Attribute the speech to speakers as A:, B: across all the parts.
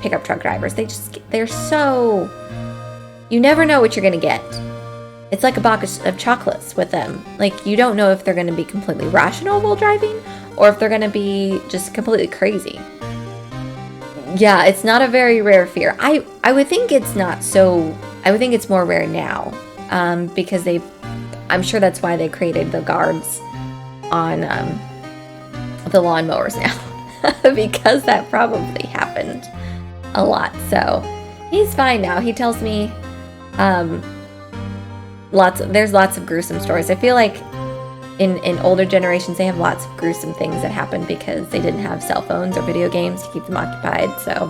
A: pickup truck drivers. They're so... You never know what you're going to get. It's like a box of chocolates with them. Like, you don't know if they're going to be completely rational while driving or if they're going to be just completely crazy. Yeah, it's not a very rare fear. I would think it's not so... I would think it's more rare now because I'm sure that's why they created the guards on the lawnmowers now because that probably happened a lot. So he's fine now. He tells me there's lots of gruesome stories. I feel like in older generations they have lots of gruesome things that happen because they didn't have cell phones or video games to keep them occupied. So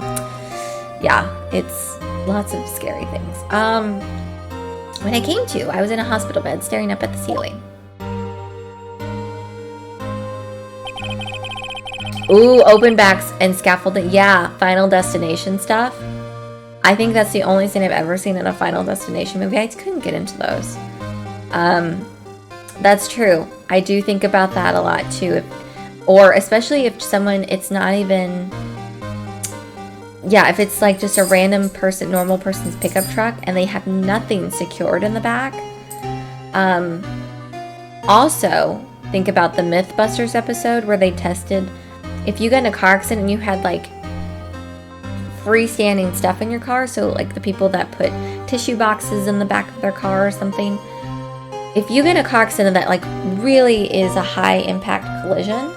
A: yeah, it's lots of scary things. When I came to, I was in a hospital bed staring up at the ceiling. Ooh, open backs and scaffolding. Yeah, Final Destination stuff. I think that's the only thing I've ever seen in a Final Destination movie. I couldn't get into those. That's true. I do think about that a lot too. Or especially if someone, it's not even... Yeah, if it's like just a random person, normal person's pickup truck, and they have nothing secured in the back. Also, think about the Mythbusters episode where they tested... If you got in a car accident and you had like freestanding stuff in your car, so like the people that put tissue boxes in the back of their car or something, if you get in a car accident that like really is a high impact collision,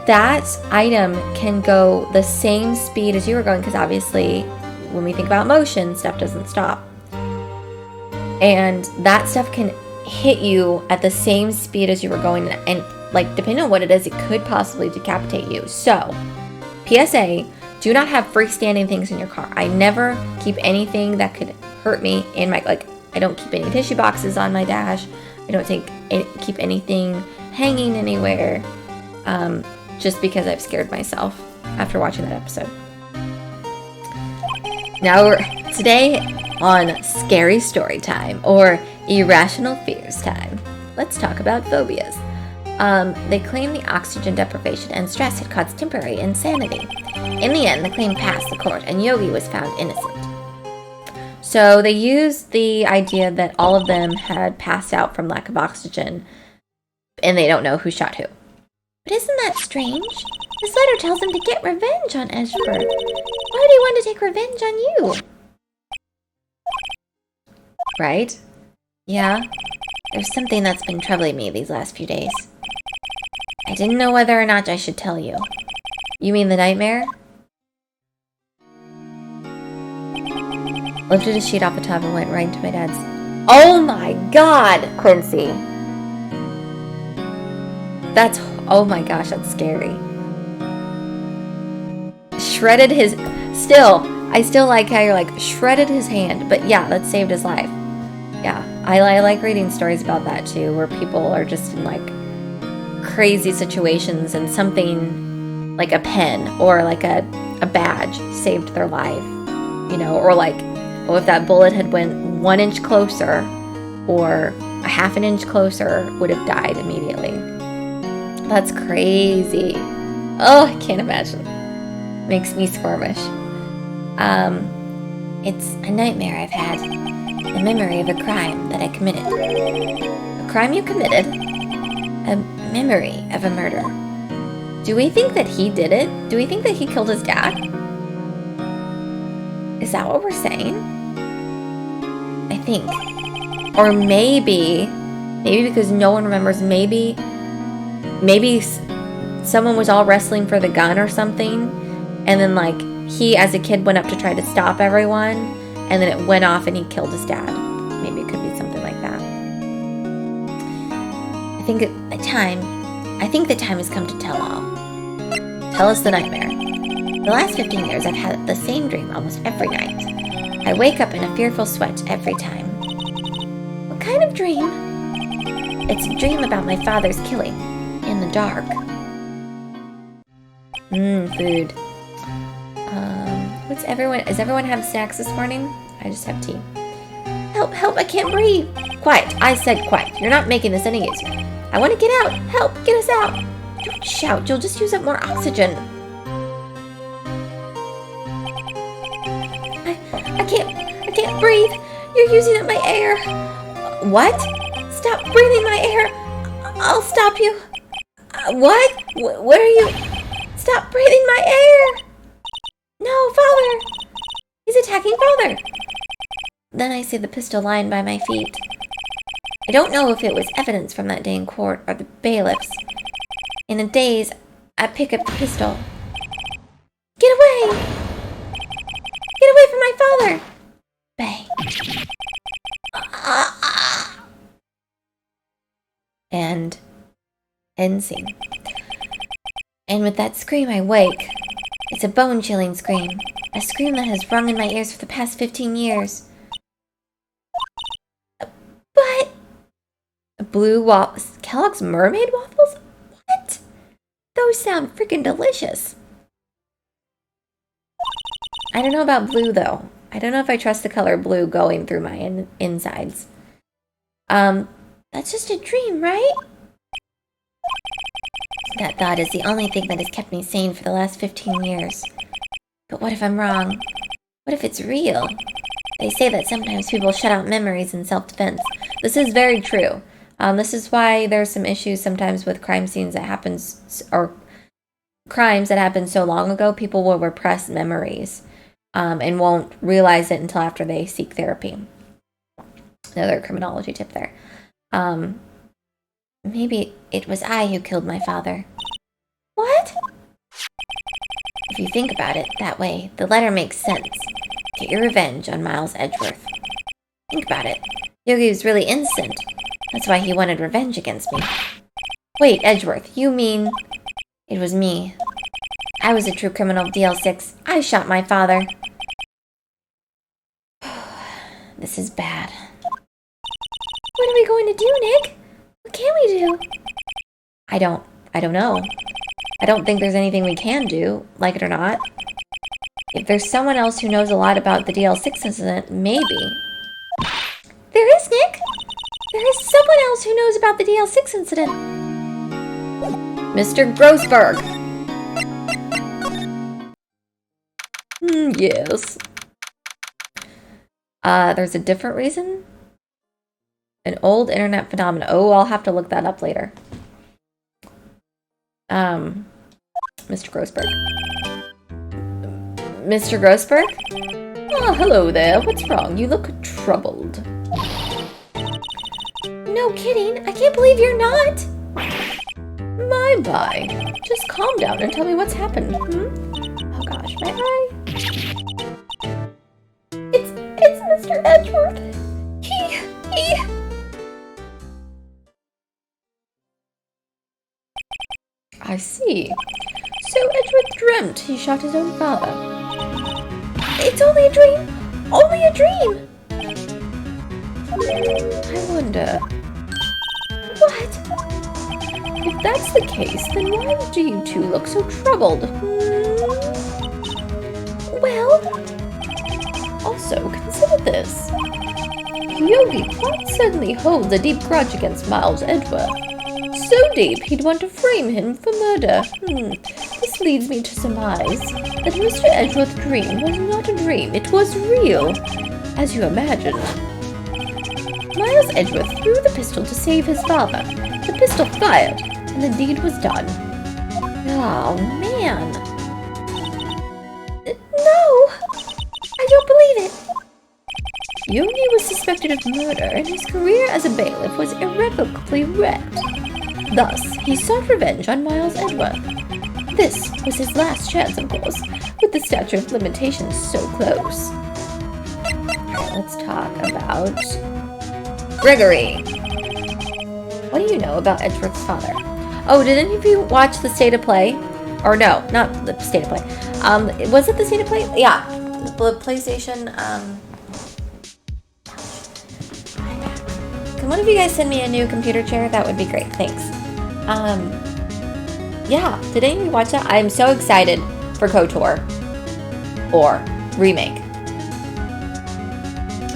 A: that item can go the same speed as you were going, because obviously when we think about motion, stuff doesn't stop. And that stuff can hit you at the same speed as you were going, and like, depending on what it is, it could possibly decapitate you. So, PSA, do not have freestanding things in your car. I never keep anything that could hurt me in my, like, I don't keep any tissue boxes on my dash. I don't keep anything hanging anywhere, just because I've scared myself after watching that episode. Now, we're today on Scary Story Time, or Irrational Fears Time. Let's talk about phobias. They claim the oxygen deprivation and stress had caused temporary insanity. In the end, the claim passed the court and Yogi was found innocent. So they used the idea that all of them had passed out from lack of oxygen and they don't know who shot who. But isn't that strange? This letter tells him to get revenge on Edgeworth. Why would he want to take revenge on you? Right? Yeah. There's something that's been troubling me these last few days. I didn't know whether or not I should tell you. You mean the nightmare? Lifted a sheet off the top and went right into my dad's. Oh my god, Quincy! Oh my gosh, that's scary. Shredded his... I still like how you're like, shredded his hand. But yeah, that saved his life. Yeah, I like reading stories about that too, where people are just in like crazy situations and something like a pen or like a badge saved their life, you know, or like, oh, if that bullet had went 1 inch closer or a half an inch closer, would have died immediately. That's crazy. Oh, I can't imagine. Makes me squirmish. It's a nightmare I've had. The memory of a crime that I committed. A crime you committed? A memory of a murder. Do we think that he did it? Do we think that he killed his dad? Is that what we're saying? I think. Or maybe because no one remembers, maybe someone was all wrestling for the gun or something, and then like he as a kid went up to try to stop everyone, and then it went off and he killed his dad. Maybe it could be something like that. I think the time has come to tell all. Tell us the nightmare. The last 15 years I've had the same dream almost every night. I wake up in a fearful sweat every time. What kind of dream? It's a dream about my father's killing. In the dark. Food. Does everyone have snacks this morning? I just have tea. Help, I can't breathe. Quiet, I said quiet. You're not making this any easier. I want to get out. Help, get us out. Don't shout, you'll just use up more oxygen. I can't breathe. You're using up my air. What? Stop breathing my air. I'll stop you. What? What are you? Stop breathing my air. No, Father. He's attacking Father. Then I see the pistol lying by my feet. I don't know if it was evidence from that day in court or the bailiffs. In a daze, I pick up the pistol. Get away! Get away from my father! Bang. And end scene. And with that scream, I wake. It's a bone-chilling scream. A scream that has rung in my ears for the past 15 years. But... Blue waffles? Kellogg's Mermaid Waffles? What? Those sound freaking delicious. I don't know about blue, though. I don't know if I trust the color blue going through my insides. That's just a dream, right? That thought is the only thing that has kept me sane for the last 15 years. But what if I'm wrong? What if it's real? They say that sometimes people shut out memories in self-defense. This is very true. This is why there's some issues sometimes with crime scenes that happens, or crimes that happened so long ago. People will repress memories and won't realize it until after they seek therapy. Another criminology tip there. Maybe it was I who killed my father. What? If you think about it that way, the letter makes sense. Get your revenge on Miles Edgeworth. Think about it. Yogi was really innocent. That's why he wanted revenge against me. Wait, Edgeworth, you mean... It was me. I was a true criminal of DL6. I shot my father. This is bad. What are we going to do, Nick? What can we do? I don't know. I don't think there's anything we can do, like it or not. If there's someone else who knows a lot about the DL6 incident, maybe. There is, Nick! There is someone else who knows about the DL6 incident. Mr. Grossberg! Yes. There's a different reason? An old internet phenomenon. Oh, I'll have to look that up later. Mr. Grossberg. Mr. Grossberg? Oh, hello there. What's wrong? You look troubled. No kidding. I can't believe you're not. My. Just calm down and tell me what's happened. Oh gosh, my eye. It's Mr. Edgeworth. He... I see. So Edgeworth dreamt he shot his own father. It's only a dream! Only a dream! I wonder... What? If that's the case, then why do you two look so troubled? Well... Also, consider this. Yogi quite certainly holds a deep grudge against Miles Edgeworth. So deep, he'd want to frame him for murder. This leads me to surmise that Mr. Edgeworth's dream was not a dream, it was real, as you imagined. Miles Edgeworth threw the pistol to save his father. The pistol fired, and the deed was done. Oh, man. No! I don't believe it! Yogi was suspected of murder, and his career as a bailiff was irrevocably wrecked. Thus, he sought revenge on Miles Edgeworth. This was his last chance, of course, with the statute of limitations so close. Alright, let's talk about... Gregory! What do you know about Edgeworth's father? Oh, did any of you watch The State of Play? Or no, not The State of Play. Was it The State of Play? Yeah. The PlayStation, Can one of you guys send me a new computer chair? That would be great. Thanks. Yeah. Did any of you watch that? I'm so excited for KOTOR. Or remake.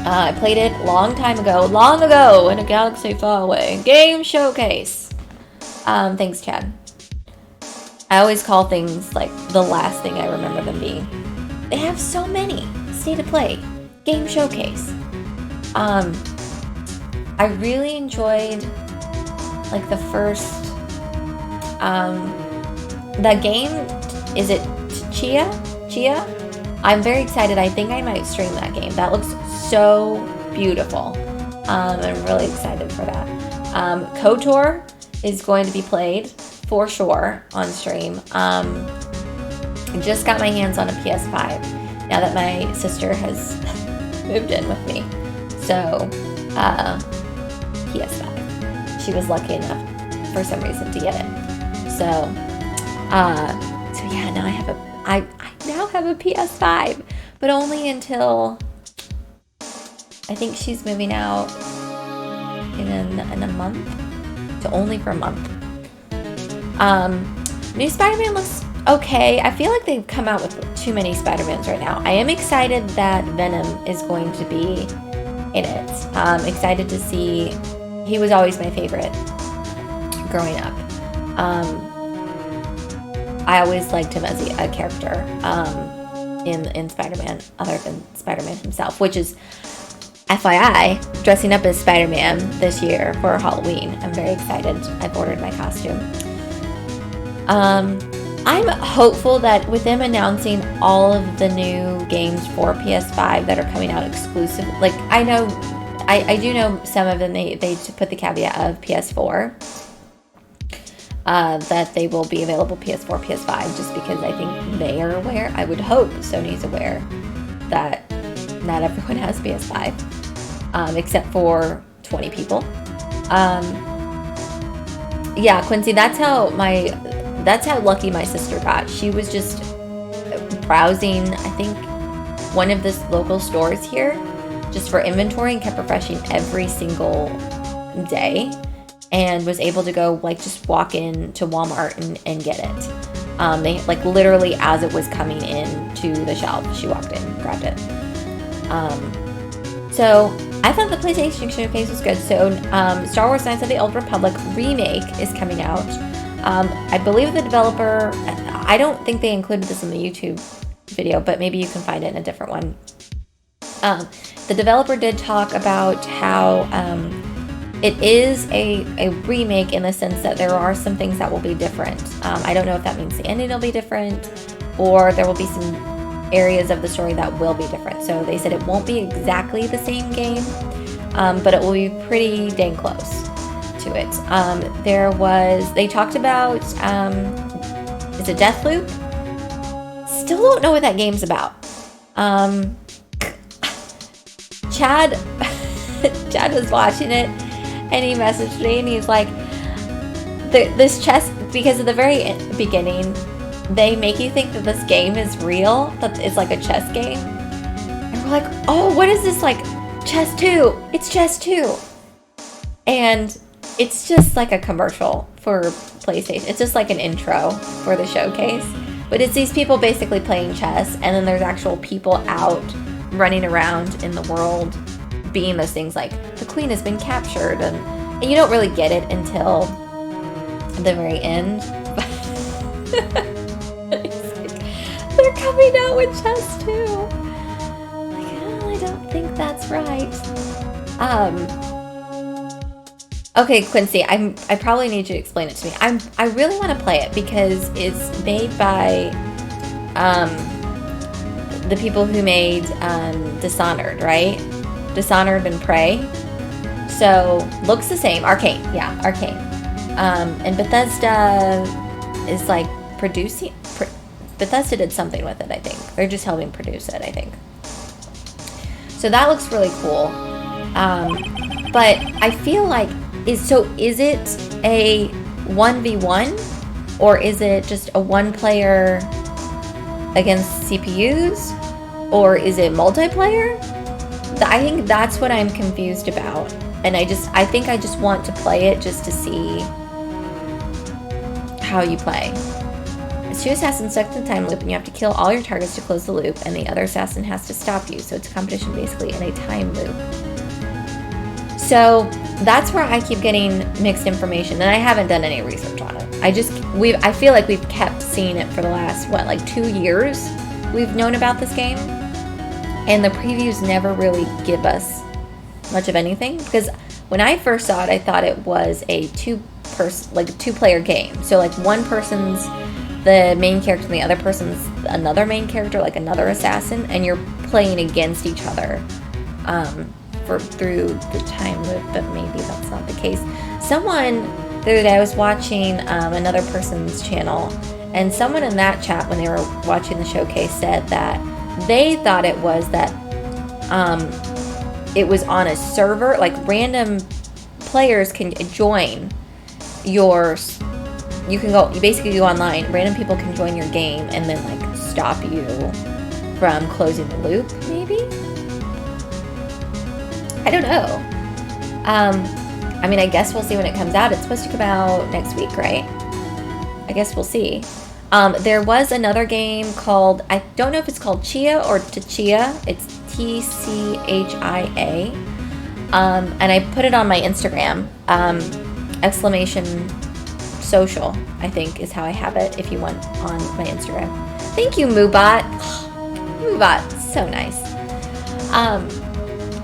A: I played it long ago in a galaxy far away. Game Showcase. Thanks, Chad. I always call things like the last thing I remember them being. They have so many. State of Play. game showcase. I really enjoyed like the first the game. Is it Chia? I'm very excited. I think I might stream that game. That looks so beautiful. I'm really excited for that. KOTOR is going to be played for sure on stream. I just got my hands on a PS5 now that my sister has moved in with me. So, PS5. She was lucky enough for some reason to get it. So yeah, now I now have a PS5, but only until I think she's moving out in a month. So only for a month. New Spider-Man looks okay. I feel like they've come out with too many Spider-Mans right now. I am excited that Venom is going to be in it. Excited to see. He was always my favorite growing up. I always liked him as a character in Spider-Man, other than Spider-Man himself, which is, FYI, dressing up as Spider-Man this year for Halloween. I'm very excited. I've ordered my costume. I'm hopeful that with them announcing all of the new games for PS5 that are coming out exclusive, like I do know some of them, they put the caveat of PS4, that they will be available PS4, PS5, just because I think they are aware. I would hope Sony's aware that not everyone has PS5, except for 20 people. Yeah, Quincy, that's how lucky my sister got. She was just browsing, I think, one of the local stores here just for inventory and kept refreshing every single day and was able to go like just walk in to Walmart and get it. They like literally as it was coming in to the shelf, she walked in, grabbed it. So I thought the PlayStation Showcase was good. So Star Wars Knights of the Old Republic remake is coming out. I believe the developer, I don't think they included this in the YouTube video, but maybe you can find it in a different one. The developer did talk about how it is a remake in the sense that there are some things that will be different. I don't know if that means the ending will be different or there will be some areas of the story that will be different. So they said it won't be exactly the same game, but it will be pretty dang close to it. They talked about, is it Deathloop? Still don't know what that game's about. Chad was watching it and he messaged me and he's like, this chess, because at the very beginning, they make you think that this game is real, that it's like a chess game. And we're like, oh, what is this, like Chess 2? It's Chess 2. And it's just like a commercial for PlayStation. It's just like an intro for the showcase. But it's these people basically playing chess, and then there's actual people out running around in the world being those things like the queen has been captured, and you don't really get it until the very end. They're coming out with Chess 2. Like, oh, I don't think that's right. Okay, Quincy, I probably need you to explain it to me. I really want to play it because it's made by the people who made Dishonored, right? Dishonored and Prey. So looks the same. Arcane. And Bethesda is like producing. Bethesda did something with it, I think. They're just helping produce it, I think. So that looks really cool. But I feel like is it a 1v1 or is it just a one player against CPUs or is it multiplayer? I think that's what I'm confused about. And I think I just want to play it just to see how you play. It's two assassins stuck in a time loop and you have to kill all your targets to close the loop and the other assassin has to stop you. So it's a competition basically in a time loop. So that's where I keep getting mixed information and I haven't done any research on it. I feel like we've kept seeing it for the last, 2 years we've known about this game. And the previews never really give us much of anything, because when I first saw it, I thought it was a two-player game. So like one person's the main character and the other person's another main character, like another assassin, and you're playing against each other through the time loop, but maybe that's not the case. Someone the other day, I was watching another person's channel, and someone in that chat, when they were watching the showcase, said that they thought it was that it was on a server, like random players can join yours. You basically go online, random people can join your game and then like stop you from closing the loop, maybe? I don't know. I mean, I guess we'll see when it comes out. It's supposed to come out next week, right? I guess we'll see. There was another game called, I don't know if it's called Chia or Tchia. It's TCHIA. And I put it on my Instagram. !social, I think is how I have it if you want on my Instagram. Thank you, Moobot. Moobot, so nice.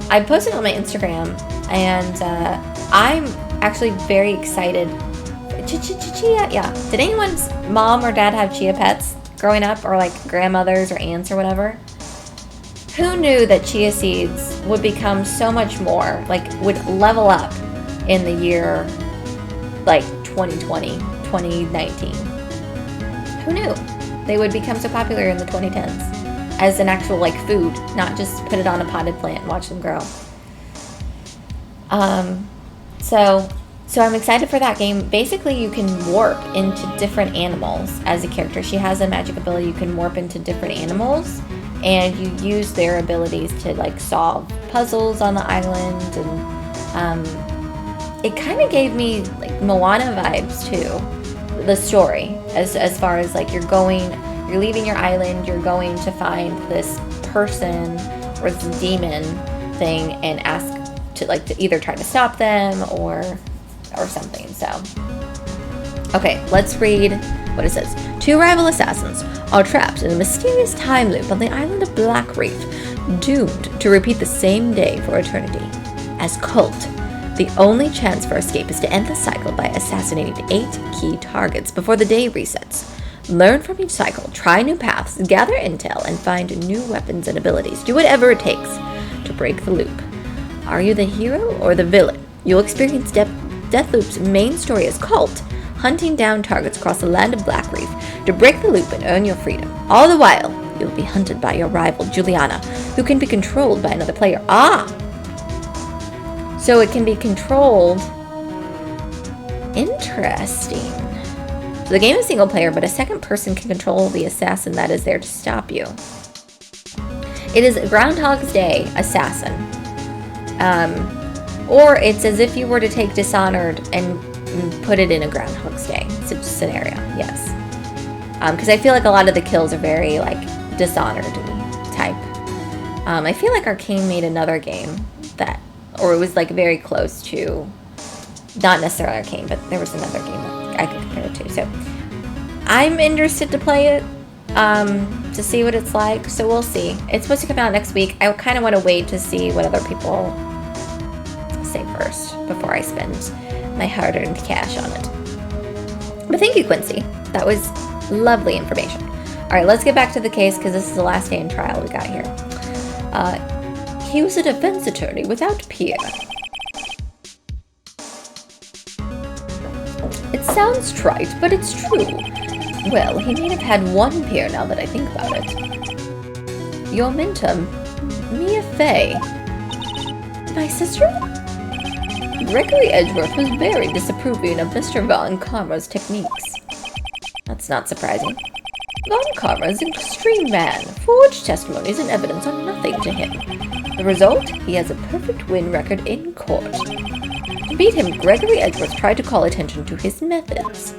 A: I posted on my Instagram, and I'm actually very excited. Chia, yeah. Did anyone's mom or dad have chia pets growing up, or like grandmothers or aunts or whatever? Who knew that chia seeds would become so much more, like would level up in the year like 2020, 2019? Who knew they would become so popular in the 2010s as an actual like food, not just put it on a potted plant and watch them grow. So I'm excited for that game. Basically, you can warp into different animals as a character. She has a magic ability. You can warp into different animals, and you use their abilities to like solve puzzles on the island. And it kind of gave me like Moana vibes too. The story, as far as like you're leaving your island, you're going to find this person or this demon thing and ask to either try to stop them or something. So, okay, let's read what it says. 2 rival assassins are trapped in a mysterious time loop on the island of Black Reef, doomed to repeat the same day for eternity. As Cult, the only chance for escape is to end the cycle by assassinating 8 key targets before the day resets. Learn from each cycle, try new paths, gather intel, and find new weapons and abilities. Do whatever it takes to break the loop. Are you the hero or the villain? You'll experience Deathloop's main story as Cult, hunting down targets across the land of Black Reef to break the loop and earn your freedom. All the while, you'll be hunted by your rival, Juliana, who can be controlled by another player. So it can be controlled. Interesting. So the game is single player, but a second person can control the assassin that is there to stop you. It is Groundhog's Day assassin. Or it's as if you were to take Dishonored and put it in a Groundhog's Day scenario. Yes. Because I feel like a lot of the kills are very like Dishonored type. I feel like Arcane made another game or it was like very close to, not necessarily Arcane, but there was another game that I could compare it to. So I'm interested to play it, to see what it's like. So we'll see. It's supposed to come out next week. I kind of want to wait to see what other people say first before I spend my hard-earned cash on it. But thank you, Quincy. That was lovely information. All right, let's get back to the case because this is the last day in trial we got here. He was a defense attorney without peer. It sounds trite, but it's true. Well, he may have had one peer now that I think about it. Your mentor, Mia Fey. My sister? Gregory Edgeworth was very disapproving of Mr. Von Karma's techniques. That's not surprising. Von Karma is an extreme man. Forged testimonies and evidence are nothing to him. The result? He has a perfect win record in court. To beat him, Gregory Edgeworth tried to call attention to his methods.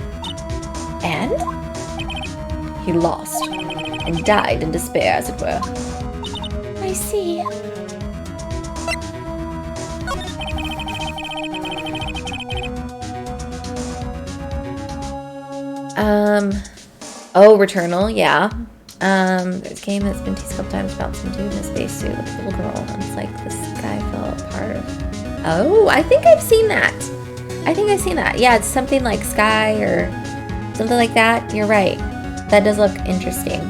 A: And? He lost, and died in despair, as it were. I see. Oh, Returnal, yeah. There's a game that's been teased a couple times about some dude in a spacesuit with a little girl, and it's like the sky fell apart. Oh, I think I've seen that. Yeah, it's something like Sky or something like that. You're right. That does look interesting.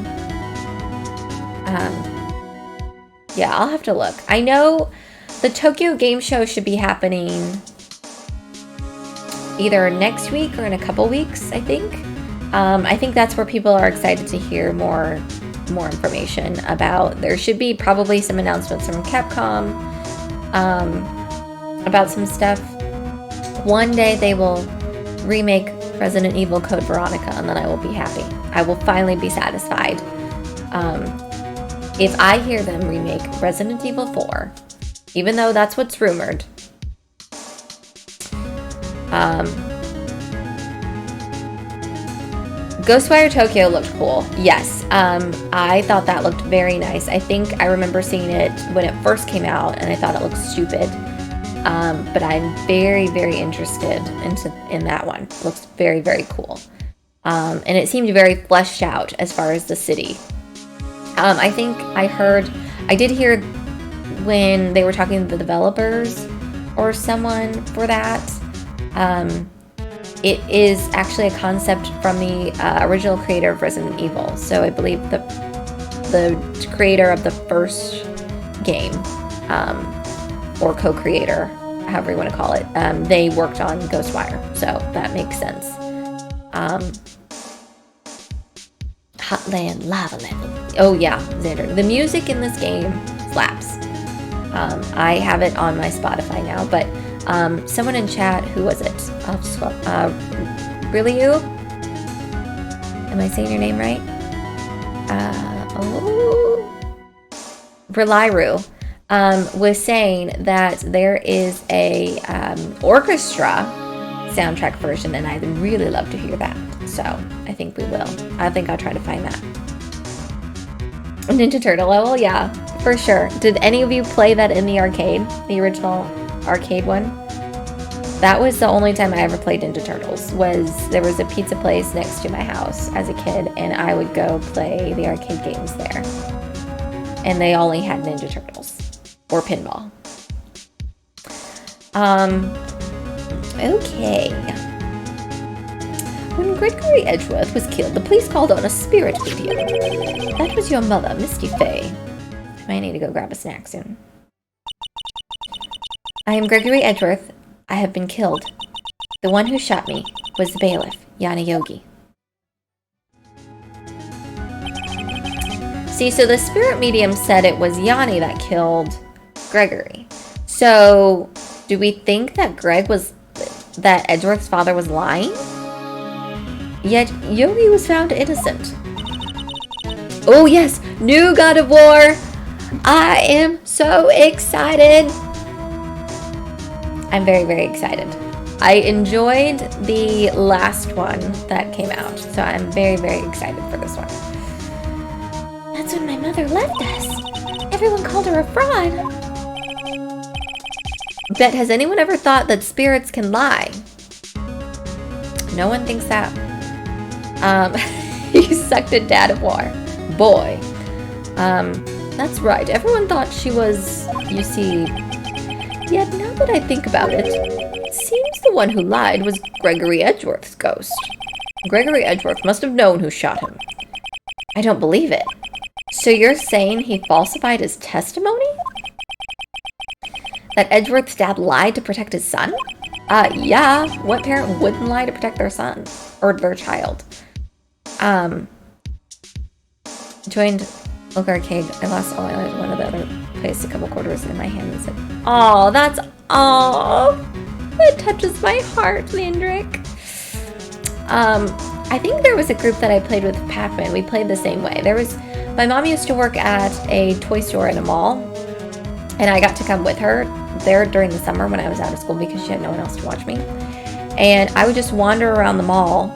A: Yeah, I'll have to look. I know the Tokyo Game Show should be happening either next week or in a couple weeks, I think. I think that's where people are excited to hear more information about. There should be probably some announcements from Capcom about some stuff. One day they will remake Resident Evil Code Veronica, and then I will be happy. I will finally be satisfied. If I hear them remake Resident Evil 4, even though that's what's rumored, Ghostwire Tokyo looked cool. Yes, I thought that looked very nice. I think I remember seeing it when it first came out, and I thought it looked stupid. But I'm very, very interested in that one. It looks very, very cool. And it seemed very fleshed out as far as the city. I did hear when they were talking to the developers or someone for that. It is actually a concept from the original creator of Resident Evil. So I believe the creator of the first game, or co-creator, however you want to call it, they worked on Ghostwire. So that makes sense. Hotland Lava Level. Oh yeah, Xander. The music in this game slaps. I have it on my Spotify now, but someone in chat, who was it? I'll just go, really you? Am I saying your name right? Reliru was saying that there is a orchestra soundtrack version, and I'd really love to hear that. So I think we will. I think I'll try to find that. Ninja Turtle level, yeah, for sure. Did any of you play that in the arcade? The original arcade one? That was the only time I ever played Ninja Turtles. There was a pizza place next to my house as a kid, and I would go play the arcade games there. And they only had Ninja Turtles or pinball. Okay. When Gregory Edgeworth was killed, the police called on a spirit medium. That was your mother, Misty Fay. I might need to go grab a snack soon. I am Gregory Edgeworth. I have been killed. The one who shot me was the bailiff, Yana Yogi. See, so the spirit medium said it was Yanni that killed Gregory. So, do we think that that Edgeworth's father was lying? Yet, Yogi was found innocent. Oh yes, new God of War! I am so excited! I'm very, very excited. I enjoyed the last one that came out, so I'm very, very excited for this one. That's when my mother left us. Everyone called her a fraud. Bet, has anyone ever thought that spirits can lie? No one thinks that. You sucked at Dad of War. Boy. That's right. Everyone thought she was, you see. Yet now that I think about it, it seems the one who lied was Gregory Edgeworth's ghost. Gregory Edgeworth must have known who shot him. I don't believe it. So you're saying he falsified his testimony? That Edgeworth's dad lied to protect his son? Yeah. What parent wouldn't lie to protect their son? Or their child? Joined Oak Arcade. I lost all my lives. One of the other placed a couple quarters in my hand and said, "Oh, that's that touches my heart, Landrick." I think there was a group that I played with Pac-Man. We played the same way. My mom used to work at a toy store in a mall, and I got to come with her there during the summer when I was out of school because she had no one else to watch me. And I would just wander around the mall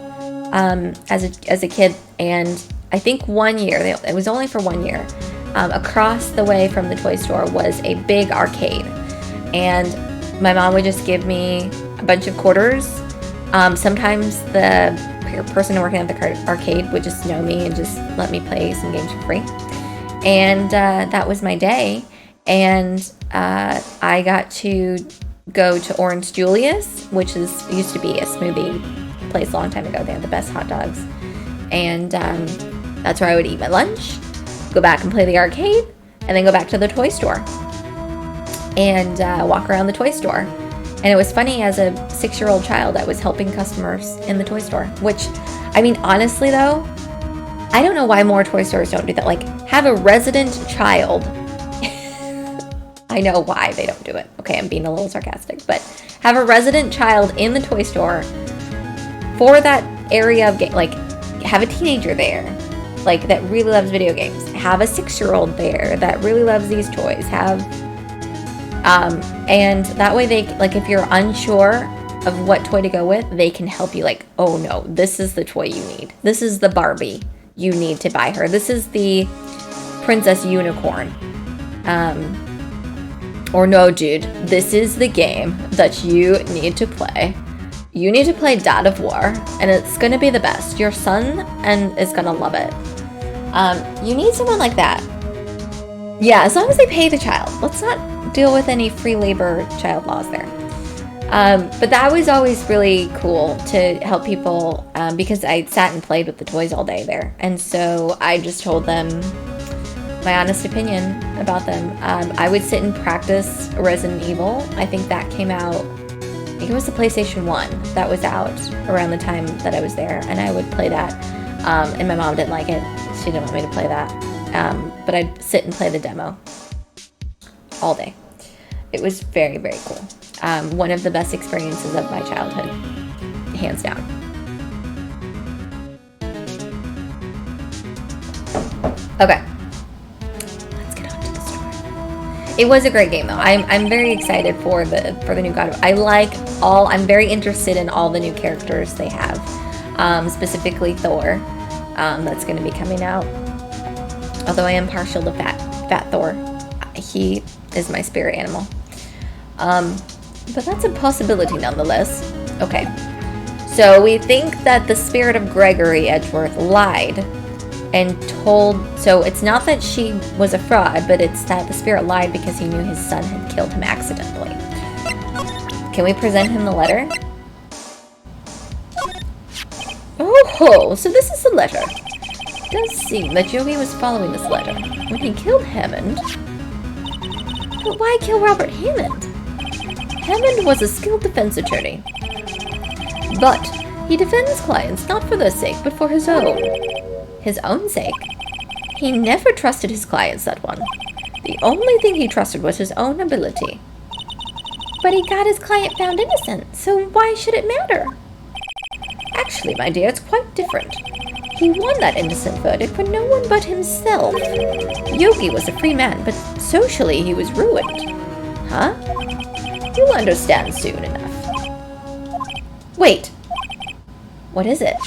A: as a kid, and I think one year, it was only for 1 year, across the way from the toy store was a big arcade. And my mom would just give me a bunch of quarters. Sometimes the person working at the arcade would just know me and just let me play some games for free. And that was my day. And I got to go to Orange Julius, which used to be a smoothie place a long time ago. They have the best hot dogs. And that's where I would eat my lunch, go back and play the arcade, and then go back to the toy store and walk around the toy store. And it was funny, as a 6-year-old child, I was helping customers in the toy store, which, I mean, honestly though, I don't know why more toy stores don't do that. Like, have a resident child. I know why they don't do it. Okay, I'm being a little sarcastic, but have a resident child in the toy store for that area of game. Like, have a teenager there, like, that really loves video games. Have a 6-year-old there that really loves these toys. And that way they, like, if you're unsure of what toy to go with, they can help you. Like, oh no, this is the toy you need. This is the Barbie you need to buy her. This is the Princess Unicorn. Or no, dude, this is the game that you need to play. You need to play Dad of War, and it's going to be the best. Your son is going to love it. You need someone like that. Yeah, as long as they pay the child. Let's not deal with any free labor child laws there. But that was always really cool to help people, because I sat and played with the toys all day there. And so I just told them my honest opinion about them. I would sit and practice Resident Evil. I think that came out, I think it was the PlayStation 1 that was out around the time that I was there, and I would play that. And my mom didn't like it. She didn't want me to play that. But I'd sit and play the demo all day. It was very, very cool. One of the best experiences of my childhood, hands down. Okay. It was a great game, though. I'm very excited for the new God of War. I'm very interested in all the new characters they have, specifically Thor. That's going to be coming out. Although I am partial to Fat Thor, he is my spirit animal. But that's a possibility nonetheless. Okay, so we think that the spirit of Gregory Edgeworth lied and told, so it's not that she was a fraud, but it's that the spirit lied because he knew his son had killed him accidentally. Can we present him the letter? Oh, so this is the letter. It does seem that Yogi was following this letter when he killed Hammond. But why kill Robert Hammond? Hammond was a skilled defense attorney. But he defends clients not for their sake, but for his own. His own sake? He never trusted his clients, that one. The only thing he trusted was his own ability. But he got his client found innocent, so why should it matter? Actually, my dear, it's quite different. He won that innocent verdict for no one but himself. Yogi was a free man, but socially he was ruined. Huh? You'll understand soon enough. Wait. What is it?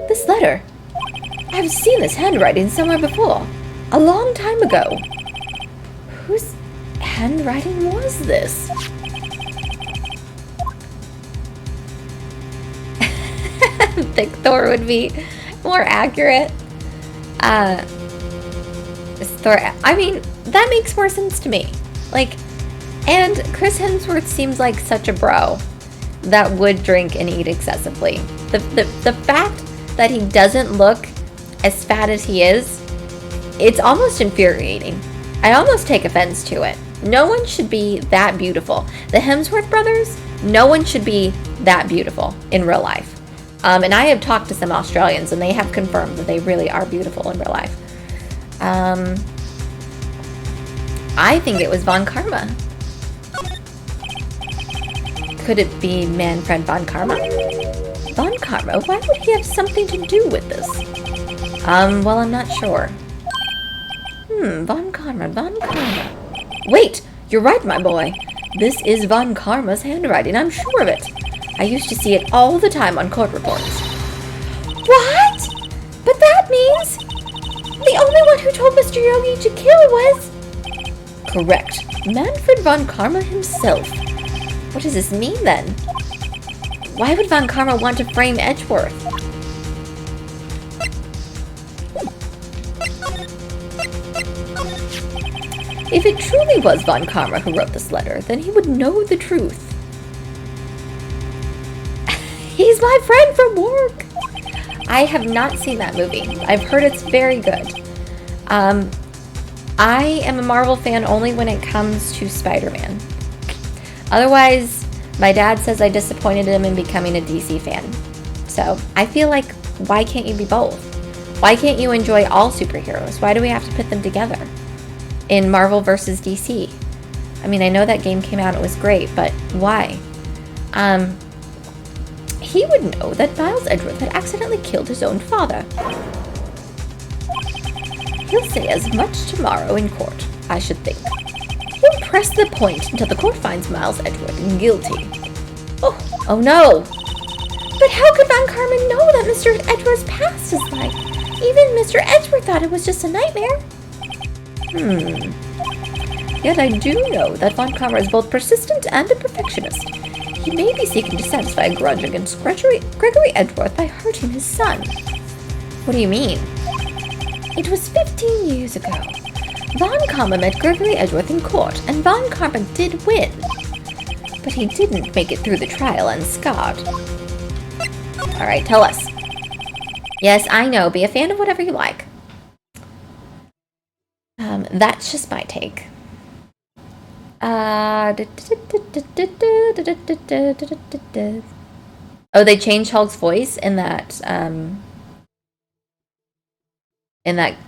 A: This letter. I've seen this handwriting somewhere before. A long time ago. Whose handwriting was this? I think Thor would be more accurate. Thor, I mean, that makes more sense to me. Like, and Chris Hemsworth seems like such a bro that would drink and eat excessively. The fact that he doesn't look as fat as he is, it's almost infuriating. I almost take offense to it. No one should be that beautiful. The Hemsworth brothers, no one should be that beautiful in real life. And I have talked to some Australians, and they have confirmed that they really are beautiful in real life. I think it was Von Karma. Could it be Manfred Von Karma? Von Karma? Why would he have something to do with this? Well, I'm not sure. Von Karma. Wait, you're right, my boy. This is Von Karma's handwriting, I'm sure of it. I used to see it all the time on court reports. What? But that means the only one who told Mr. Yogi to kill was... Correct. Manfred Von Karma himself. What does this mean, then? Why would Von Karma want to frame Edgeworth? If it truly was Von Karma who wrote this letter, then he would know the truth. He's my friend from work! I have not seen that movie. I've heard it's very good. I am a Marvel fan only when it comes to Spider-Man. Otherwise, my dad says I disappointed him in becoming a DC fan. So, I feel like, why can't you be both? Why can't you enjoy all superheroes? Why do we have to put them together in Marvel versus DC? I mean, I know that game came out, it was great, but why? He would know that Miles Edgeworth had accidentally killed his own father. He'll say as much tomorrow in court, I should think. He'll press the point until the court finds Miles Edgeworth guilty. Oh no! But how could Von Karma know that Mr. Edgeworth's past is like? Even Mr. Edgeworth thought it was just a nightmare. Yet I do know that Von Karma is both persistent and a perfectionist. He may be seeking to satisfy a grudge against Gregory Edgeworth by hurting his son. What do you mean? It was 15 years ago. Von Karma met Gregory Edgeworth in court, and Von Karma did win. But he didn't make it through the trial unscarred. Alright, tell us. Yes, I know. Be a fan of whatever you like. That's just my take. Oh, they changed Hulk's voice in that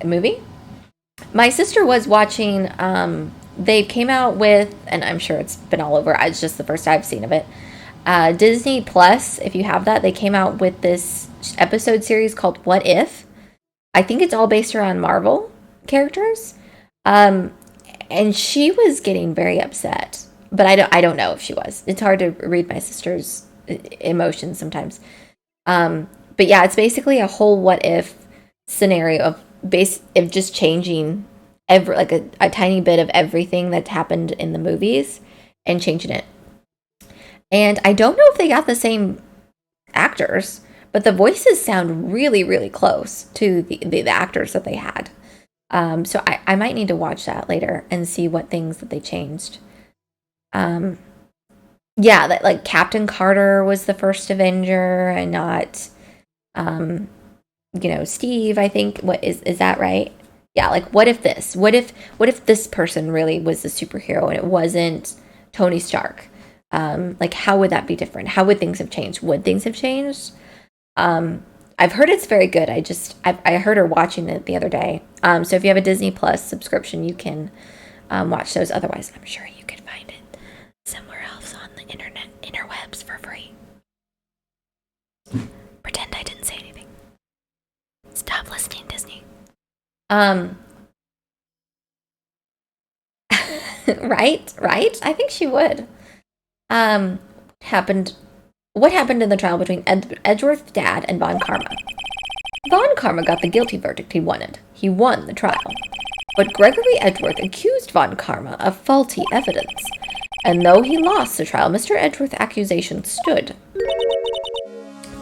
A: movie? My sister was watching, they came out with, and I'm sure it's been all over, it's just the first I've seen of it, Disney Plus, if you have that, they came out with this episode series called What If? I think it's all based around Marvel characters. And she was getting very upset, but I don't know if she was. It's hard to read my sister's emotions sometimes. But yeah, it's basically a whole what if scenario of just changing a tiny bit of everything that happened in the movies and changing it. And I don't know if they got the same actors, but the voices sound really, really close to the actors that they had. So I might need to watch that later and see what things that they changed. Yeah, that like Captain Carter was the first Avenger and not, Steve, I think. What is that right? Yeah, like what if this person really was the superhero and it wasn't Tony Stark? Like how would that be different? How would things have changed? Would things have changed? I've heard it's very good. I heard her watching it the other day. So if you have a Disney Plus subscription, you can watch those. Otherwise, I'm sure you could find it somewhere else on the interwebs for free. Pretend I didn't say anything. Stop listening, Disney. Right? I think she would. What happened in the trial between Edgeworth's dad and Von Karma? Von Karma got the guilty verdict he wanted. He won the trial. But Gregory Edgeworth accused Von Karma of faulty evidence. And though he lost the trial, Mr. Edgeworth's accusation stood.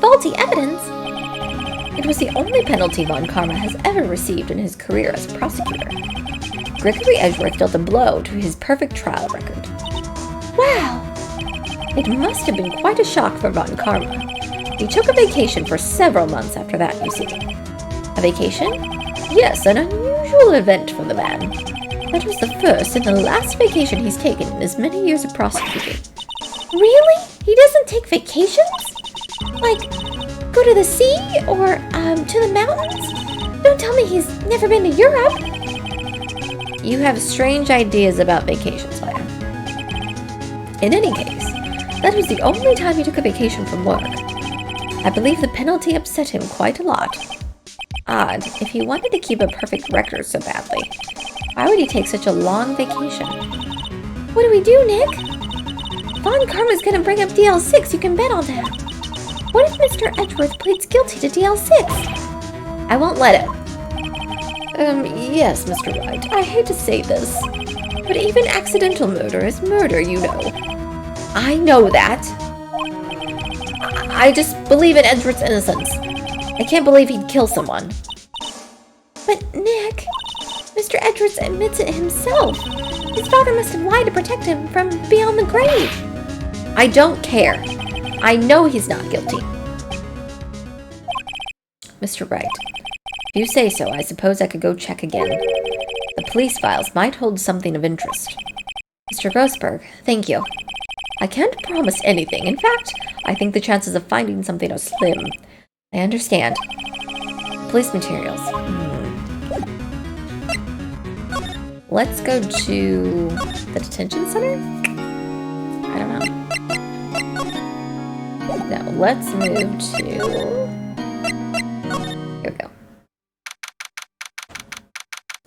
A: Faulty evidence? It was the only penalty Von Karma has ever received in his career as prosecutor. Gregory Edgeworth dealt a blow to his perfect trial record. Wow! It must have been quite a shock for Von Karma. He took a vacation for several months after that, you see. A vacation? Yes, an unusual event for the man. That was the first and the last vacation he's taken in his many years of prosecuting. Really? He doesn't take vacations? Like, go to the sea or to the mountains? Don't tell me he's never been to Europe. You have strange ideas about vacations, Leia. In any case, that was the only time he took a vacation from work. I believe the penalty upset him quite a lot. Odd, if he wanted to keep a perfect record so badly, why would he take such a long vacation? What do we do, Nick? Von Karma's gonna bring up DL6, you can bet on that. What if Mr. Edgeworth pleads guilty to DL6? I won't let him. Yes, Mr. Wright, I hate to say this, but even accidental murder is murder, you know. I know that. I just believe in Edgeworth's innocence. I can't believe he'd kill someone. But Nick, Mr. Edgeworth admits it himself. His father must have lied to protect him from beyond the grave. I don't care. I know he's not guilty. Mr. Wright, if you say so, I suppose I could go check again. The police files might hold something of interest. Mr. Grossberg, thank you. I can't promise anything. In fact, I think the chances of finding something are slim. I understand. Police materials. Let's go to the detention center? I don't know. No, let's move to... Here we go.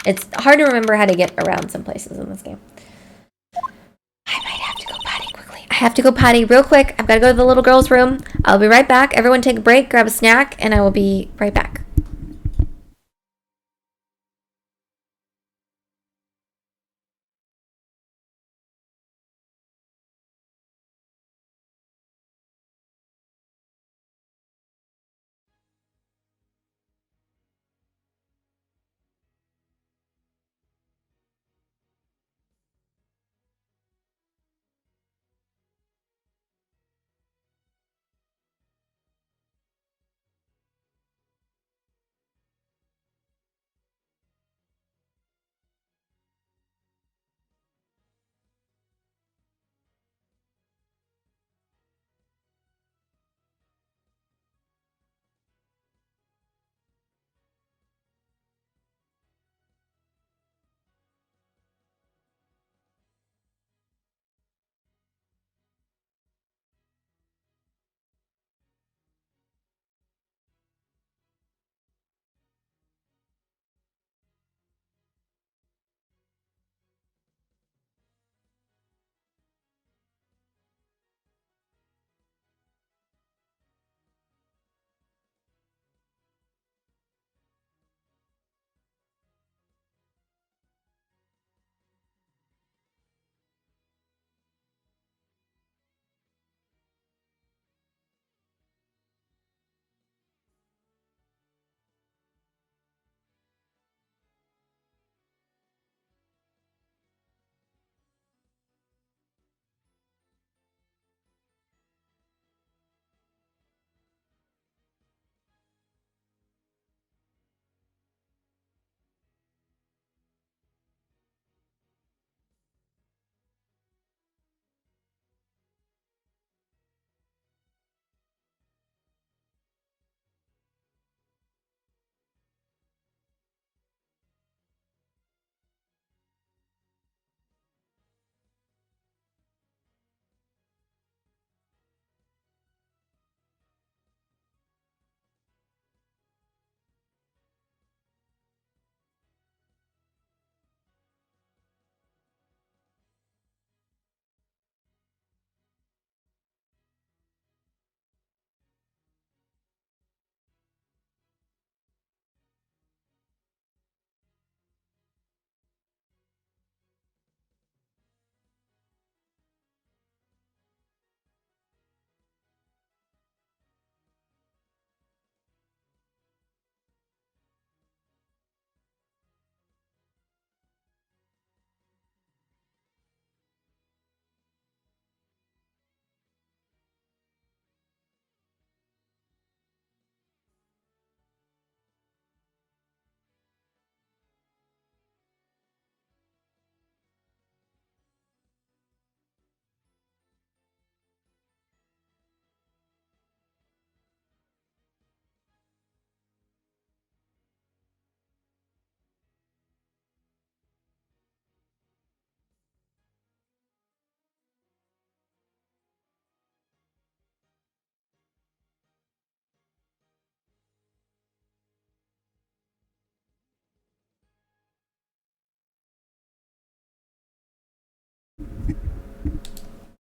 A: It's hard to remember how to get around some places in this game. I might have to go potty quickly. I have to go potty real quick. I've got to go to the little girl's room. I'll be right back. Everyone take a break, grab a snack, and I will be right back.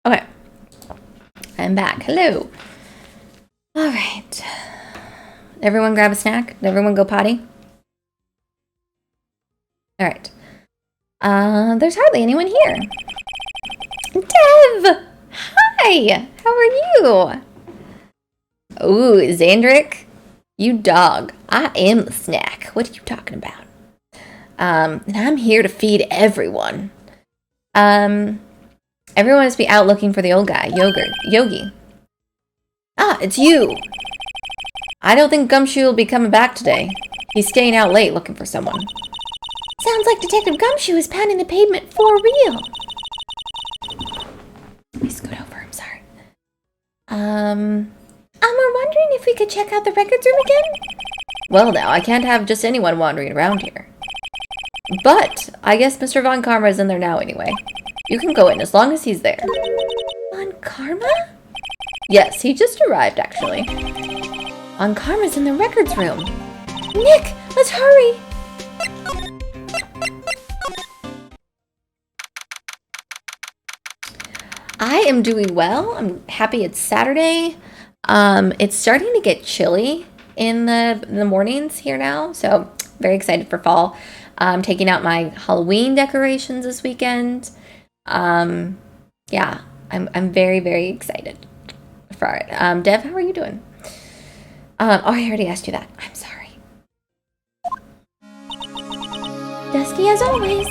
A: Okay. I'm back. Hello. All right. Everyone grab a snack? Did everyone go potty? All right. There's hardly anyone here. Dev! Hi! How are you? Ooh, Xandrick? You dog. I am the snack. What are you talking about? And I'm here to feed everyone. Everyone must be out looking for the old guy, Yogi. Ah, it's you! I don't think Gumshoe will be coming back today. He's staying out late looking for someone.
B: Sounds like Detective Gumshoe is pounding the pavement for real.
A: Let me scoot over, I'm sorry.
B: We're wondering if we could check out the records room again?
A: Well now, I can't have just anyone wandering around here. But, I guess Mr. Von Karma is in there now anyway. You can go in as long as he's there.
B: Von Karma?
A: Yes, he just arrived actually.
B: Von Karma's in the records room. Nick, let's hurry!
A: I am doing well. I'm happy it's Saturday. It's starting to get chilly in the mornings here now, so very excited for fall. I'm taking out my Halloween decorations this weekend. Yeah, I'm very, very excited for it. Dev, how are you doing? Oh, I already asked you that. I'm sorry.
B: Dusty as always.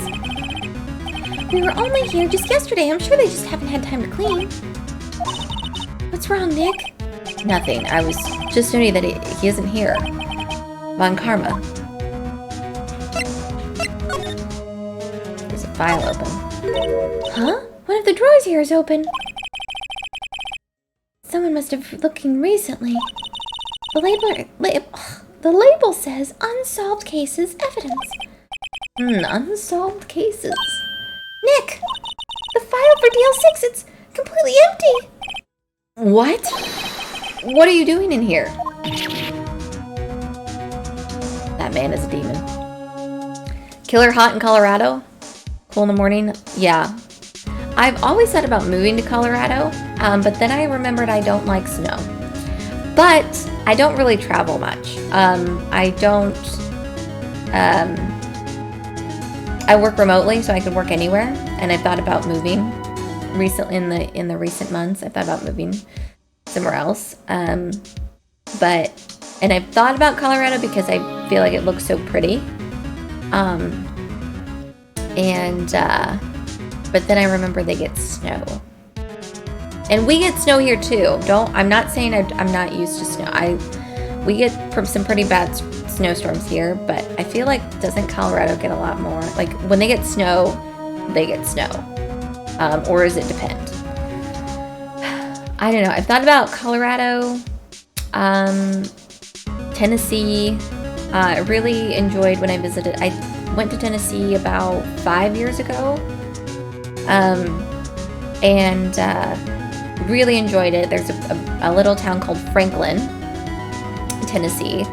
B: We were only here just yesterday. I'm sure they just haven't had time to clean. What's wrong, Nick?
A: Nothing. I was just noting that he isn't here. Von Karma. There's a file open.
B: Huh? One of the drawers here is open. Someone must have looking recently. The label says unsolved cases evidence.
A: Unsolved cases.
B: Nick! The file for DL6, it's completely empty!
A: What? What are you doing in here? That man is a demon. Killer hot in Colorado? Cool in the morning? Yeah. I've always thought about moving to Colorado, but then I remembered I don't like snow. But I don't really travel much. I work remotely, so I can work anywhere, and I've thought about moving recently in the recent months. I've thought about moving somewhere else. But I've thought about Colorado because I feel like it looks so pretty. But then I remember they get snow. And we get snow here too. I'm not saying I'm not used to snow. We get some pretty bad snowstorms here, but I feel like doesn't Colorado get a lot more? Like when they get snow, they get snow. Or does it depend? I don't know. I've thought about Colorado, Tennessee. I really enjoyed when I visited. I went to Tennessee about 5 years ago. And really enjoyed it. There's a little town called Franklin, Tennessee.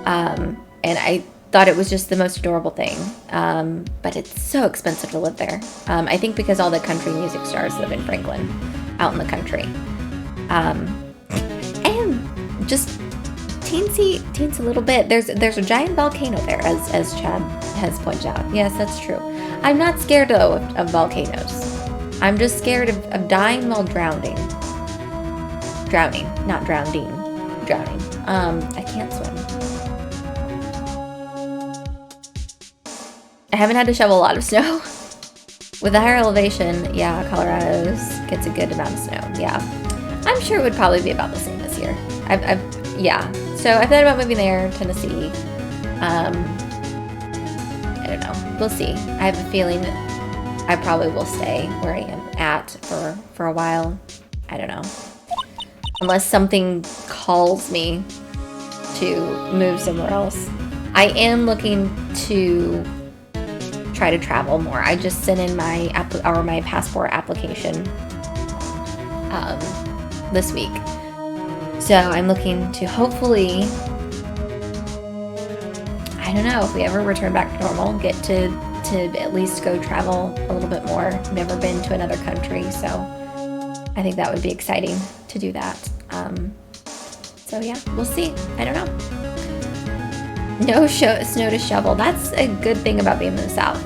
A: And I thought it was just the most adorable thing. But it's so expensive to live there. I think because all the country music stars live in Franklin, out in the country. And just teensy a little bit. There's a giant volcano there, as Chad has pointed out. Yes, that's true. I'm not scared of volcanoes. I'm just scared of dying while drowning. Drowning, not drowning. Drowning. I can't swim. I haven't had to shovel a lot of snow. With the higher elevation, yeah, Colorado gets a good amount of snow. Yeah, I'm sure it would probably be about the same this year. Yeah. So I thought about moving there, Tennessee. I don't know. We'll see. I have a feeling I probably will stay where I am at for a while. I don't know. Unless something calls me to move somewhere else. I am looking to try to travel more. I just sent in my passport application this week. So I'm looking to hopefully, I don't know, if we ever return back to normal, get to at least go travel a little bit more. Never been to another country, so I think that would be exciting to do that. So yeah, we'll see. I don't know. No snow to shovel. That's a good thing about being in the South.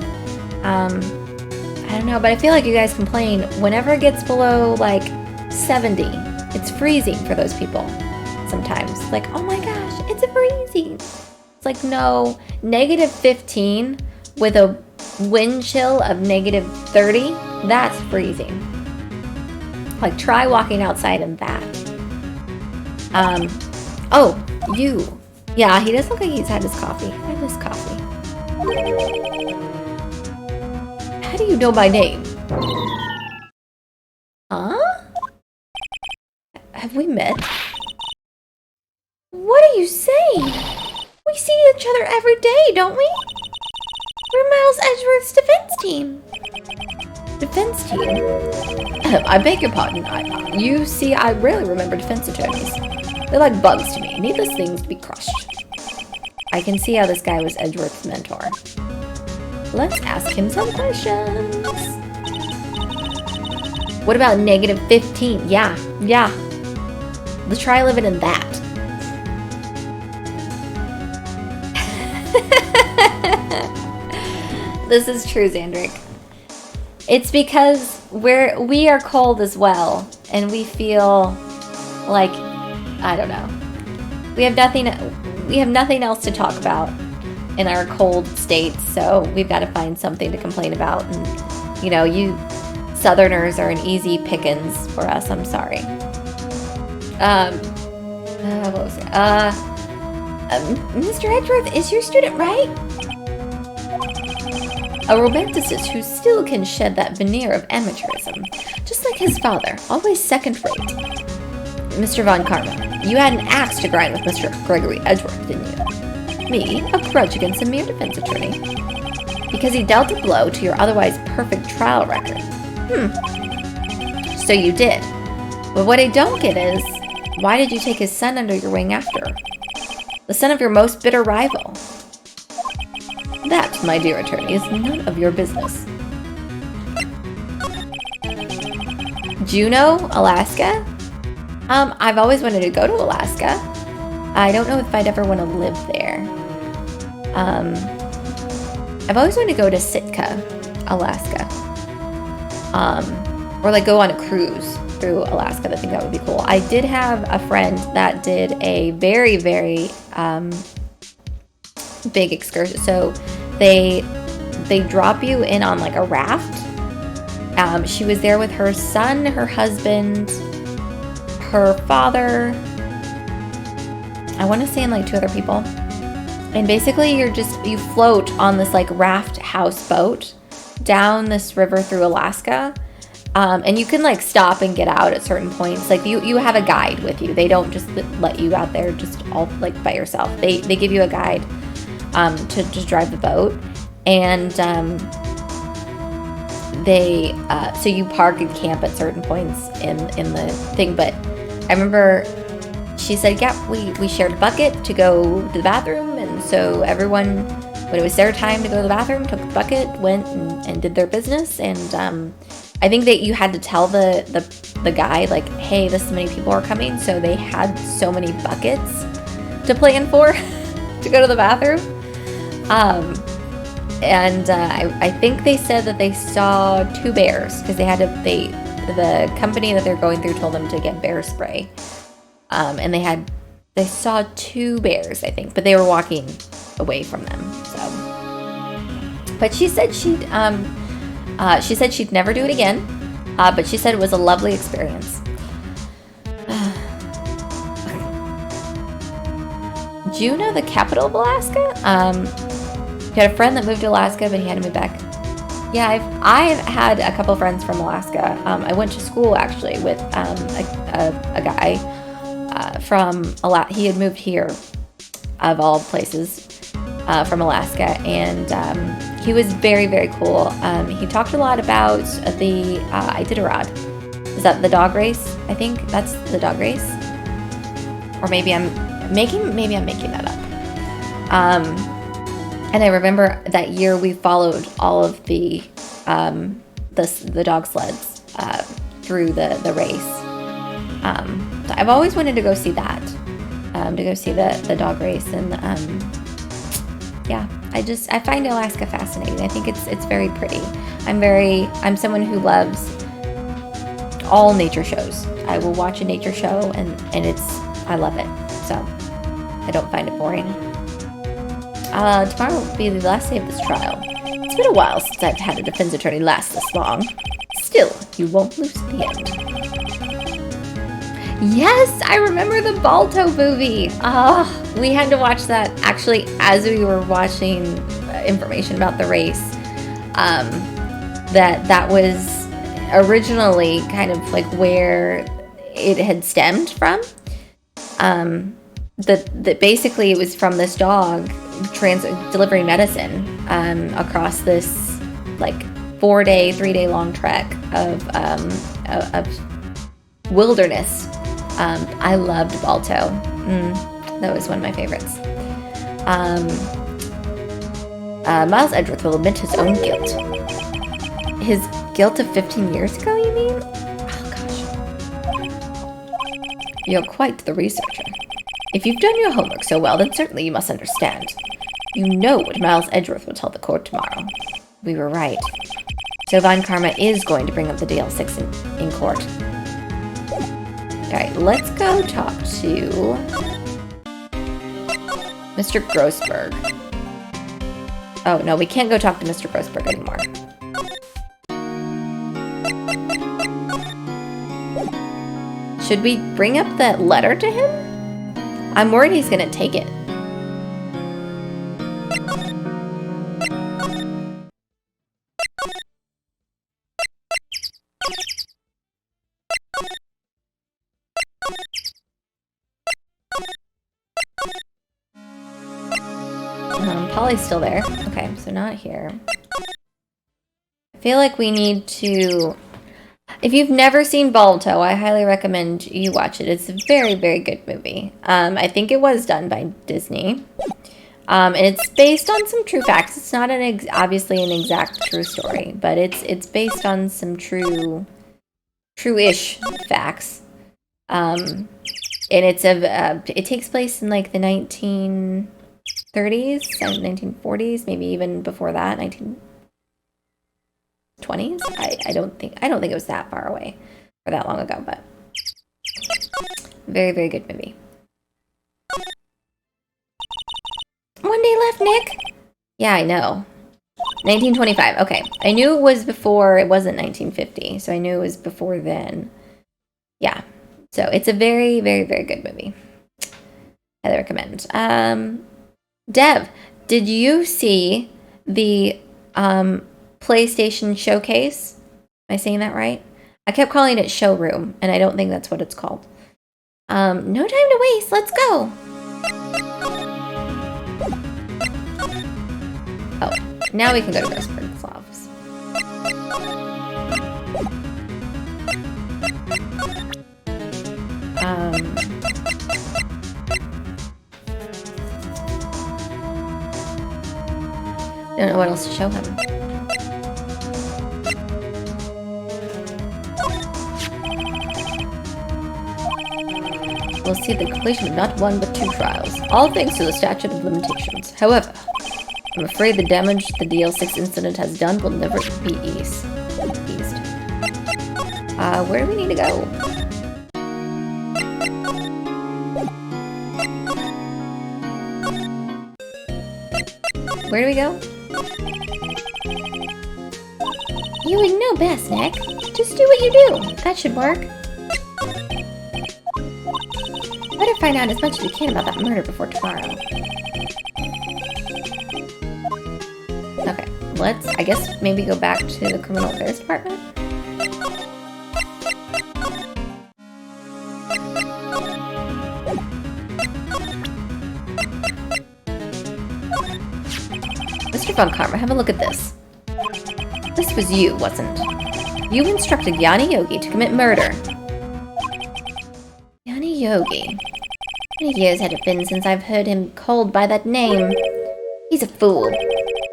A: I don't know, but I feel like you guys complain whenever it gets below like 70. It's freezing for those people sometimes. Like, oh my gosh, it's freezing. It's like, no, -15 with a wind chill of -30, that's freezing. Like, try walking outside in that. Oh, you. Yeah, he does look like he's had his coffee. I miss coffee. How do you know my name? Huh? Have we met?
B: What are you saying? We see each other every day, don't we? We're Miles Edgeworth's defense team.
A: Defense team? I beg your pardon. You see, I rarely remember defense attorneys. They're like bugs to me, needless things to be crushed. I can see how this guy was Edgeworth's mentor. Let's ask him some questions. What about -15? Yeah. Let's try living in that. This is true, Xandrick. It's because we are cold as well, and we feel like, I don't know. We have nothing else to talk about in our cold states, so we've got to find something to complain about. And you know, you Southerners are an easy pickings for us. I'm sorry. What was it?
B: Mr. Edgeworth is your student, right?
A: A romanticist who still can shed that veneer of amateurism, just like his father, always second-rate. Mr. Von Karma, you had an axe to grind with Mr. Gregory Edgeworth, didn't you? Me, a grudge against a mere defense attorney. Because he dealt a blow to your otherwise perfect trial record. So you did. But what I don't get is, why did you take his son under your wing after? The son of your most bitter rival. That, my dear attorney, is none of your business. Juneau, Alaska? I've always wanted to go to Alaska. I don't know if I'd ever want to live there. I've always wanted to go to Sitka, Alaska. Or like go on a cruise through Alaska. I think that would be cool. I did have a friend that did a very, very big excursion. So they drop you in on like a raft. She was there with her son, her husband, her father, I want to say, and like 2 other people. And basically you float on this like raft houseboat down this river through Alaska. And you can like stop and get out at certain points. Like you have a guide with you. They don't just let you out there just all like by yourself. They give you a guide to just drive the boat. And so you park and camp at certain points in the thing. But I remember she said, yeah, we shared a bucket to go to the bathroom. And so everyone, when it was their time to go to the bathroom, took the bucket, went and did their business. And I think that you had to tell the guy, like, hey, this many people are coming. So they had so many buckets to plan for to go to the bathroom. I think they said that they saw 2 bears because the company that they're going through told them to get bear spray. And they saw 2 bears, I think, but they were walking away from them. So, but she said she'd never do it again. But she said it was a lovely experience. Juneau, the capital of Alaska? He had a friend that moved to Alaska, but he had to move back. Yeah, I've had a couple friends from Alaska. I went to school actually with a guy from Alaska. He had moved here, of all places, from Alaska, and he was very, very cool. He talked a lot about the Iditarod. Is that the dog race? I think that's the dog race, or maybe I'm making that up. And I remember that year we followed all of the dog sleds through the race. So I've always wanted to go see that, to go see the dog race, and yeah, I find Alaska fascinating. I think it's very pretty. I'm someone who loves all nature shows. I will watch a nature show and I love it. So I don't find it boring. Tomorrow will be the last day of this trial. It's been a while since I've had a defense attorney last this long. Still, you won't lose at the end. Yes, I remember the Balto movie. We had to watch that actually as we were watching information about the race. That was originally kind of like where it had stemmed from. That basically it was from this dog delivering medicine across this like 3-day long trek of wilderness. I loved Balto. That was one of my favorites. Miles Edgeworth will admit his own guilt. His guilt of 15 years ago, you mean? Oh, gosh. You're quite the researcher. If you've done your homework so well, then certainly you must understand. You know what Miles Edgeworth will tell the court tomorrow. We were right. So Vine Karma is going to bring up the DL6 in court. Alright, let's go talk to Mr. Grossberg. Oh, no, we can't go talk to Mr. Grossberg anymore. Should we bring up that letter to him? I'm worried he's gonna take it. Polly's still there. Okay, so not here. I feel like we need to... If you've never seen Balto, I highly recommend you watch it. It's a very, very good movie. I think it was done by Disney. And it's based on some true facts. It's not obviously an exact true story, but it's based on some true-ish facts. And it takes place in like the 1930s, 1940s, maybe even before that, 1920s. I don't think it was that far away or that long ago, but very, very good movie. One day left, Nick. Yeah, I know. 1925. Okay, I knew it was before. It wasn't 1950, so I knew it was before then. Yeah, so it's a very, very, very good movie. I recommend. Dev, did you see the PlayStation Showcase? Am I saying that right? I kept calling it Showroom, and I don't think that's what it's called. No time to waste. Let's go. Oh, now we can go to Grossberg's office. I don't know what else to show him. We'll see the completion of not one but 2 trials, all thanks to the statute of limitations. However, I'm afraid the damage the DL6 incident has done will never be eased. Where do we need to go? Where do we go?
B: You would know best, Nick. Just do what you do. That should work. Better find out as much as you can about that murder before tomorrow.
A: Okay, let's, I guess, maybe go back to the Criminal Affairs Department? Mr. Von Karma, have a look at this. This was you, wasn't it? You instructed Yanni Yogi to commit murder. Yanni Yogi. How many years had it been since I've heard him called by that name? He's a fool.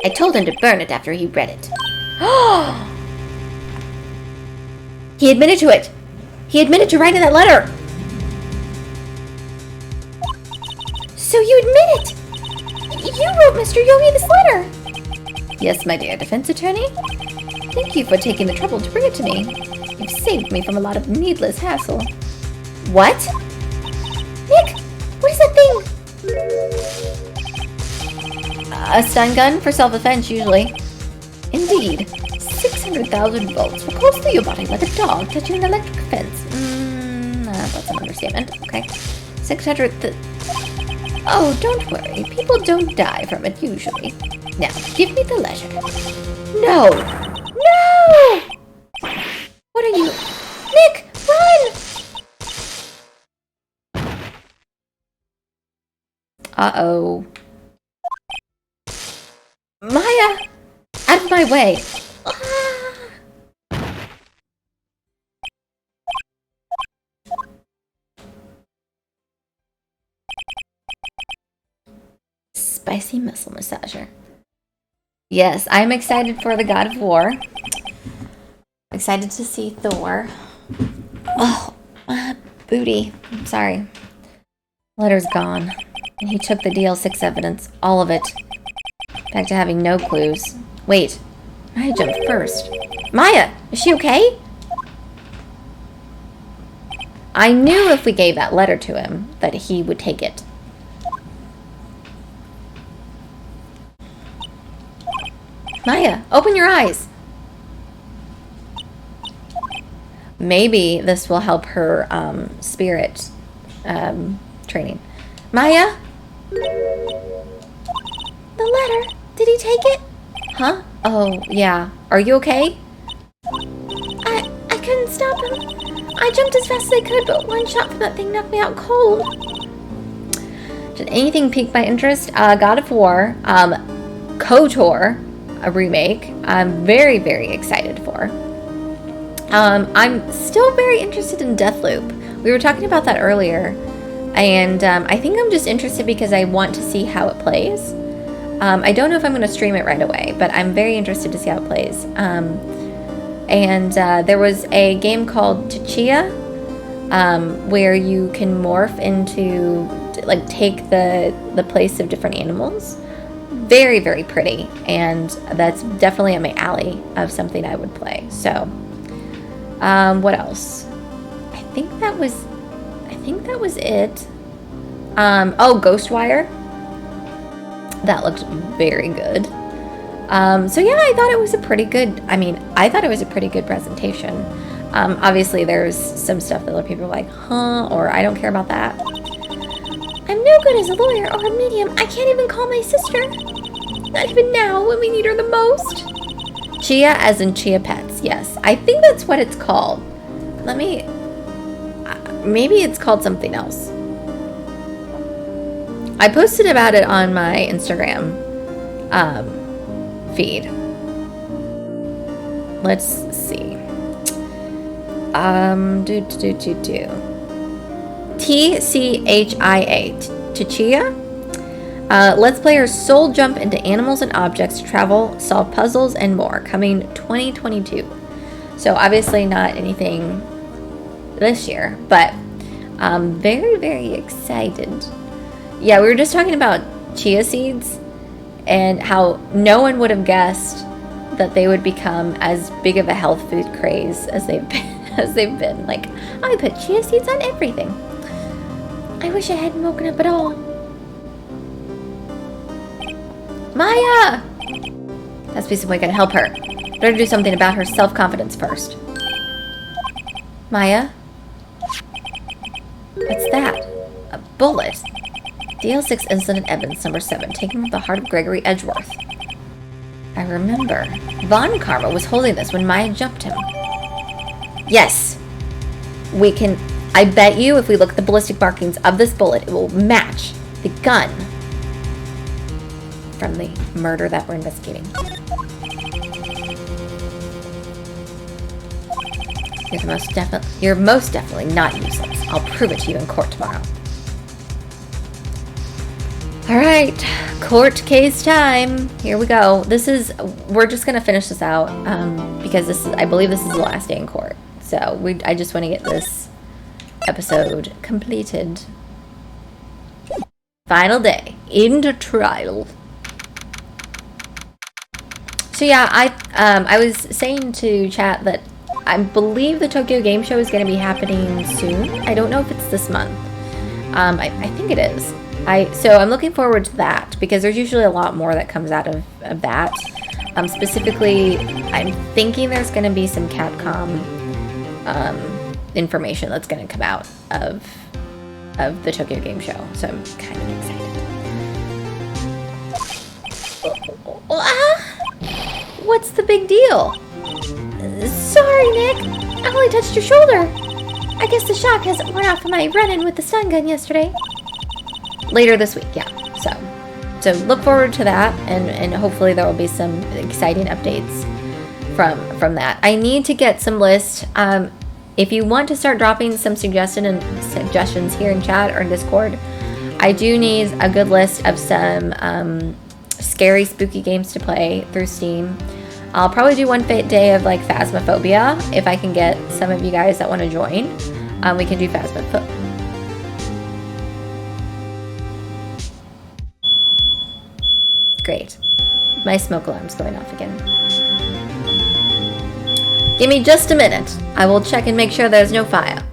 A: I told him to burn it after he read it. He admitted to it! He admitted to writing that letter!
B: So you admit it! You wrote Mr. Yogi this letter!
A: Yes, my dear defense attorney. Thank you for taking the trouble to bring it to me. You've saved me from a lot of needless hassle. What?
B: Nick, what is that thing?
A: A stun gun for self-defense, usually. speed. 600,000 volts will course through your body like a dog touching an electric fence. That's an understatement. Okay. 600... Oh, don't worry. People don't die from it usually. Now, give me the letter. No! No! What are you... Nick, run! Uh-oh. Maya! Out of my way! Ah! Spicy muscle massager. Yes, I'm excited for the God of War. Excited to see Thor. Oh, my booty. I'm sorry. Letter's gone. And he took the DL6 evidence. All of it. Back to having no clues. Wait. I jumped first. Maya! Is she okay? I knew if we gave that letter to him that he would take it. Maya, open your eyes. Maybe this will help her spirit training. Maya?
B: The letter. Did he take it?
A: Huh? Oh, yeah. Are you okay?
B: I couldn't stop him. I jumped as fast as I could, but one shot from that thing knocked me out cold.
A: Did anything pique my interest? God of War, KOTOR, a remake. I'm very, very excited for. I'm still very interested in Deathloop. We were talking about that earlier, and I think I'm just interested because I want to see how it plays. I don't know if I'm going to stream it right away, but I'm very interested to see how it plays. And there was a game called Tchia, where you can morph into, like, take the place of different animals. Very, very pretty, and that's definitely on my alley of something I would play. So, what else? I think that was it. Oh, Ghostwire. That looked very good. So yeah, I thought it was a pretty good, I thought it was a pretty good presentation. Obviously there's some stuff that other people are like, huh, or I don't care about that.
B: I'm no good as a lawyer or a medium. I can't even call my sister. Not even now, when we need her the most.
A: Chia as in Chia Pets, yes. I think that's what it's called. Maybe it's called something else. I posted about it on my Instagram feed. Let's see. TCHIA, Tchia. Lets players soul jump into animals and objects to travel, solve puzzles, and more. Coming 2022. So obviously not anything this year, but very, very excited. Yeah, we were just talking about chia seeds and how no one would have guessed that they would become as big of a health food craze as they've been. Like, I put chia seeds on everything.
B: I wish I hadn't woken up at all.
A: Maya! Has to be some way I can help her. Better do something about her self-confidence first. Maya? What's that? A bullet? DL6 Incident Evidence number 7, taken from the heart of Gregory Edgeworth. I remember. Von Karma was holding this when Maya jumped him. Yes! We can... I bet you if we look at the ballistic markings of this bullet, it will match the gun from the murder that we're investigating. You're most definitely not useless. I'll prove it to you in court tomorrow. Alright, court case time. Here we go. We're just gonna finish this out, because I believe this is the last day in court. So I just want to get this episode completed. Final day into trial. So yeah, I was saying to chat that I believe the Tokyo Game Show is going to be happening soon. I don't know if it's this month. I think it is. So I'm looking forward to that because there's usually a lot more that comes out of that. Specifically, I'm thinking there's going to be some Capcom information that's going to come out of the Tokyo Game Show, so I'm kind of excited. What's the big deal?
B: Sorry, Nick. I only touched your shoulder. I guess the shock hasn't worn off from my run-in with the stun gun yesterday.
A: Later this week, yeah. So look forward to that, and hopefully there will be some exciting updates from that. I need to get some lists. If you want to start dropping some suggestions here in chat or in Discord, I do need a good list of some scary, spooky games to play through Steam. I'll probably do one day of like Phasmophobia if I can get some of you guys that want to join. We can do Phasmophobia. Great. My smoke alarm's going off again. Give me just a minute. I will check and make sure there's no fire.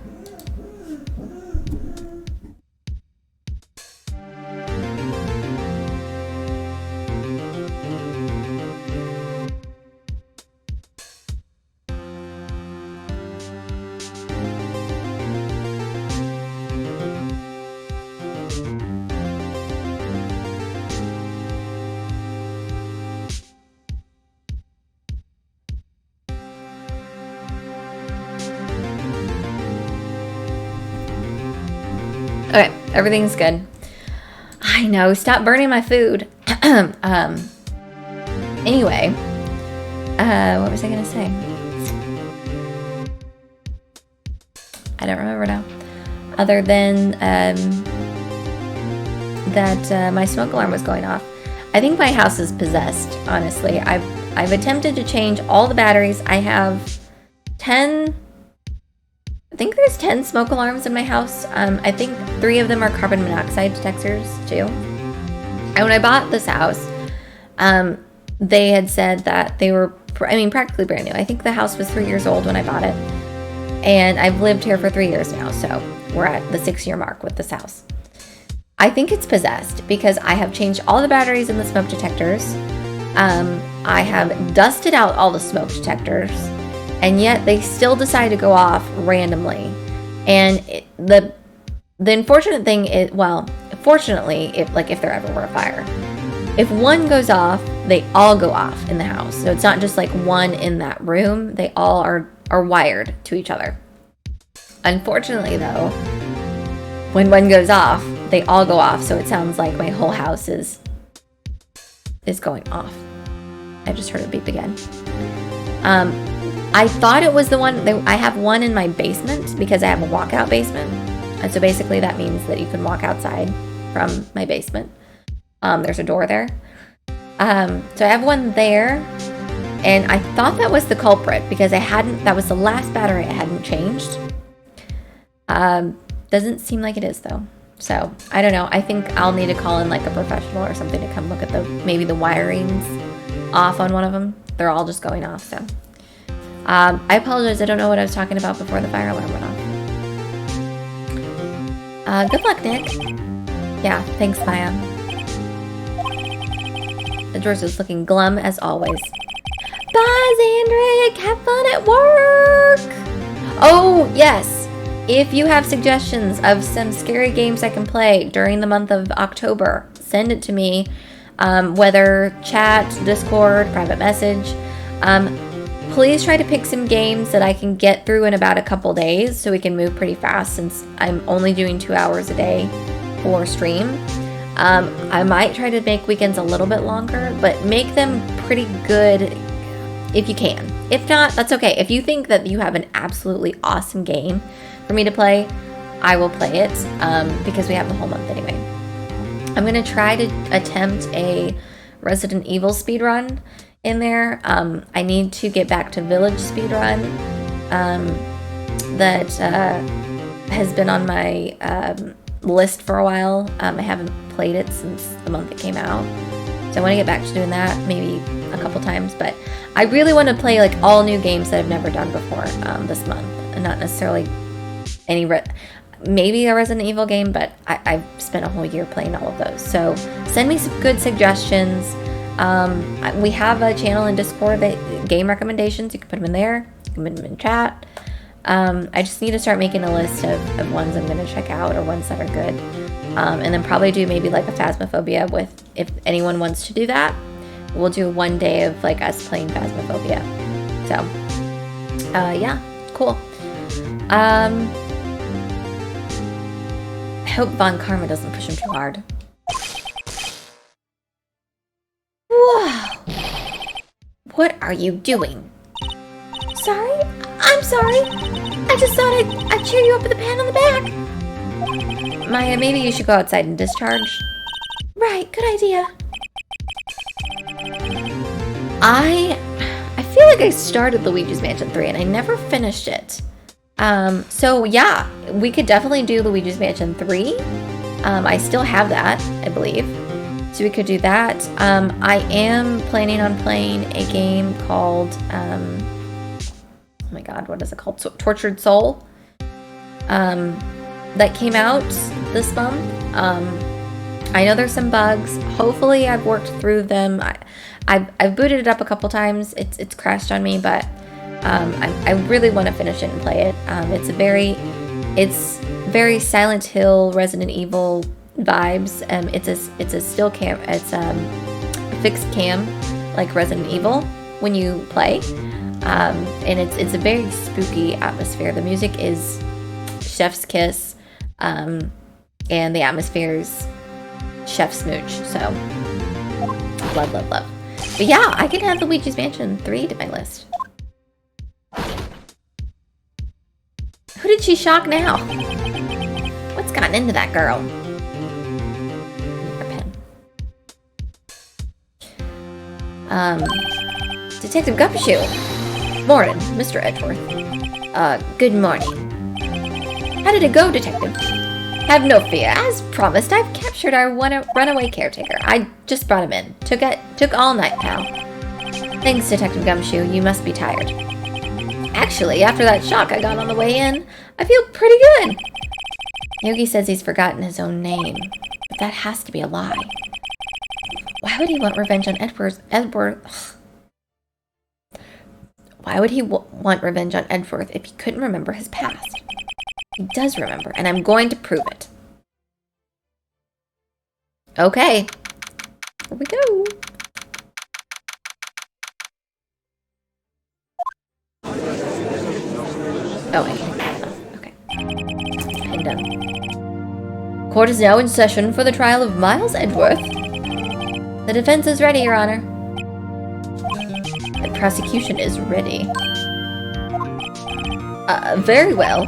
A: Okay, everything's good. I know, stop burning my food. Anyway, what was I gonna say? I don't remember now. Other than that my smoke alarm was going off. I think my house is possessed, honestly. I've attempted to change all the batteries. I have 10... I think there's 10 smoke alarms in my house. I think 3 of them are carbon monoxide detectors too. And when I bought this house, they had said that they were, practically brand new. I think the house was 3 years old when I bought it. And I've lived here for 3 years now, so we're at the 6-year mark with this house. I think it's possessed because I have changed all the batteries in the smoke detectors. I have dusted out all the smoke detectors. And yet they still decide to go off randomly. And the unfortunate thing is, well, fortunately, if there ever were a fire, if one goes off, they all go off in the house. So it's not just like one in that room. They all are wired to each other. Unfortunately, though, when one goes off, they all go off. So it sounds like my whole house is going off. I just heard it beep again. I thought it was the one, I have one in my basement because I have a walkout basement. And so basically that means that you can walk outside from my basement. There's a door there. So I have one there, and I thought that was the culprit because that was the last battery I hadn't changed. Doesn't seem like it is though. So I don't know. I think I'll need to call in like a professional or something to come look at maybe the wiring's off on one of them. They're all just going off, so. I apologize, I don't know what I was talking about before the fire alarm went off. Good luck, Nick. Yeah, thanks, Maya. Edgeworth is looking glum as always. Bye, Xandrick! Have fun at work! Oh, yes! If you have suggestions of some scary games I can play during the month of October, send it to me. Whether chat, Discord, private message. Please try to pick some games that I can get through in about a couple days so we can move pretty fast since I'm only doing 2 hours a day for stream. I might try to make weekends a little bit longer, but make them pretty good if you can. If not, that's okay. If you think that you have an absolutely awesome game for me to play, I will play it because we have the whole month anyway. I'm going to try to attempt a Resident Evil speedrun in there. I need to get back to Village speedrun that has been on my list for a while. I haven't played it since the month it came out, so I want to get back to doing that maybe a couple times, but I really want to play like all new games that I've never done before this month, and not necessarily maybe a Resident Evil game, but I've spent a whole year playing all of those. So send me some good suggestions. We have a channel in Discord that game recommendations. You can put them in there. You can put them in chat. I just need to start making a list of ones I'm going to check out or ones that are good. And then probably do maybe like a Phasmophobia with, if anyone wants to do that. We'll do one day of like us playing Phasmophobia. So, yeah, cool. I hope Von Karma doesn't push him too hard.
B: Whoa!
A: What are you doing?
B: Sorry? I'm sorry. I just thought I'd cheer you up with a pat on the back.
A: Maya, maybe you should go outside and discharge.
B: Right, good idea.
A: I feel like I started Luigi's Mansion 3 and I never finished it. So yeah, we could definitely do Luigi's Mansion 3. I still have that, I believe. So we could do that. I am planning on playing a game called, oh my god, what is it called? Tortured Soul. That came out this month. I know there's some bugs. Hopefully I've worked through them. I've booted it up a couple times. It's crashed on me, but I really want to finish it and play it. It's very Silent Hill, Resident Evil vibes. It's a still cam. It's a fixed cam, like Resident Evil when you play. And it's a very spooky atmosphere. The music is Chef's Kiss, and the atmosphere is Chef's Smooch. So love, love, love. But yeah, I can add Luigi's Mansion 3 to my list. Who did she shock now? What's gotten into that girl? Her pen. Detective Gumshoe. Morning, Mr. Edgeworth. Good morning. How did it go, Detective? Have no fear. As promised, I've captured our runaway caretaker. I just brought him in. Took all night, pal. Thanks, Detective Gumshoe. You must be tired. Actually, after that shock I got on the way in, I feel pretty good. Yogi says he's forgotten his own name, but that has to be a lie. Why would he want revenge on Edgeworth? Why would he want revenge on Edgeworth if he couldn't remember his past? He does remember, and I'm going to prove it. Okay. Here we go. Oh, I can't. Okay. I'm done. Court is now in session for the trial of Miles Edgeworth. The defense is ready, Your Honor. The prosecution is ready. Very well.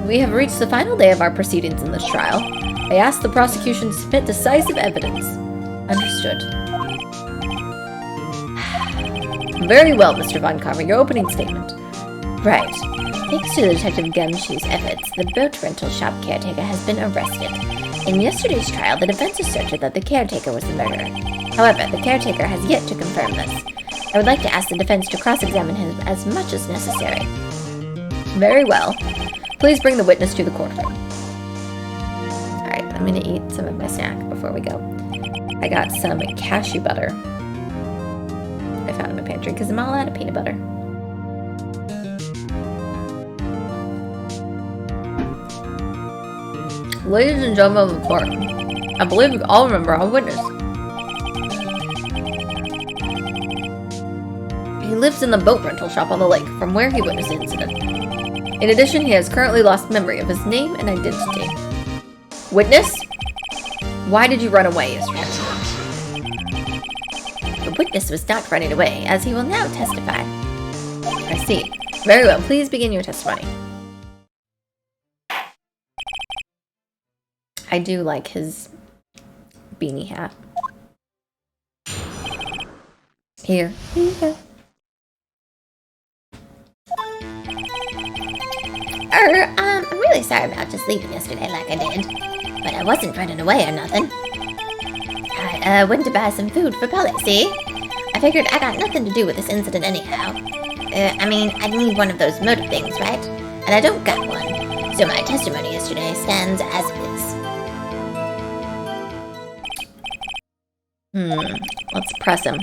A: We have reached the final day of our proceedings in this trial. I ask the prosecution to submit decisive evidence. Understood. Very well, Mr. Von Karma, your opening statement. Right. Thanks to Detective Gumshoe's efforts, the boat rental shop caretaker has been arrested. In yesterday's trial, the defense asserted that the caretaker was the murderer. However, the caretaker has yet to confirm this. I would like to ask the defense to cross-examine him as much as necessary. Very well. Please bring the witness to the courtroom. Alright, I'm gonna eat some of my snack before we go. I got some cashew butter I found in my pantry because I'm all out of peanut butter. Ladies and gentlemen of the court, I believe we all remember our witness. He lives in the boat rental shop on the lake from where he witnessed the incident. In addition, he has currently lost memory of his name and identity. Witness? Why did you run away yesterday? The witness was not running away, as he will now testify. I see. Very well, please begin your testimony. I do like his beanie hat. Here you go.
B: I'm really sorry about just leaving yesterday like I did. But I wasn't running away or nothing. I went to buy some food for Polly, see? I figured I got nothing to do with this incident anyhow. I mean, I need one of those motive things, right? And I don't got one. So my testimony yesterday stands as it is.
A: Let's press him.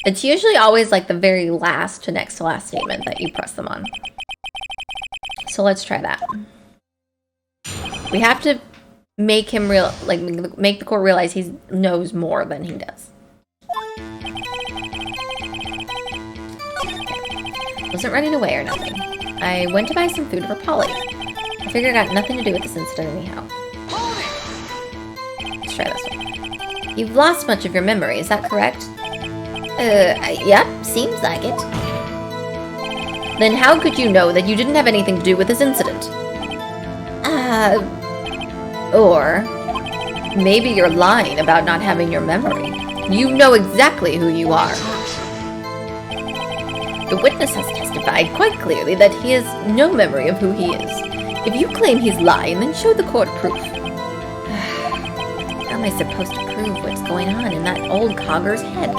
A: It's usually always like the very last to next to last statement that you press them on. So let's try that. We have to make him make the court realize he knows more than he does. Okay. Wasn't running away or nothing. I went to buy some food for Polly. I figure it got nothing to do with this incident anyhow. Let's try this one. You've lost much of your memory, is that correct?
B: Yep, seems like it.
A: Then how could you know that you didn't have anything to do with this incident? Or maybe you're lying about not having your memory. You know exactly who you are. The witness has testified quite clearly that he has no memory of who he is. If you claim he's lying, then show the court proof. How am I supposed to prove what's going on in that old cogger's head?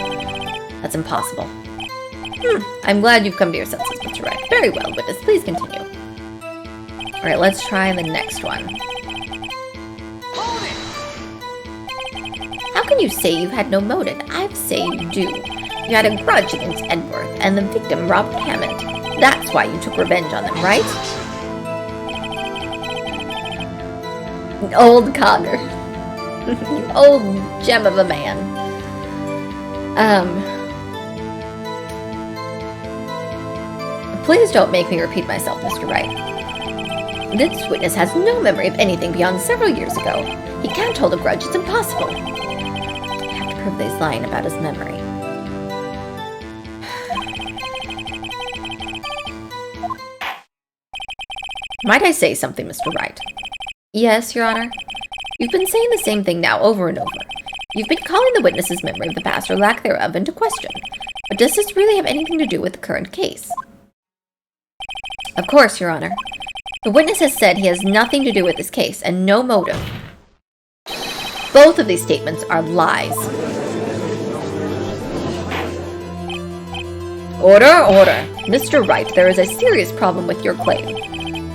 A: That's impossible. I'm glad you've come to your senses, Mr. Wright. Very well, witness. Please continue. Alright, let's try the next one. How can you say you had no motive? I say you do. You had a grudge against Edgeworth and the victim, Robert Hammond. That's why you took revenge on them, right? Old cogger. Old gem of a man. Please don't make me repeat myself, Mr. Wright. This witness has no memory of anything beyond several years ago. He can't hold a grudge, it's impossible. I have to prove that he's lying about his memory. Might I say something, Mr. Wright? Yes, Your Honor. You've been saying the same thing now over and over. You've been calling the witness's memory of the past or lack thereof into question. But does this really have anything to do with the current case? Of course, Your Honor. The witness has said he has nothing to do with this case and no motive. Both of these statements are lies. Order, order. Mr. Wright, there is a serious problem with your claim.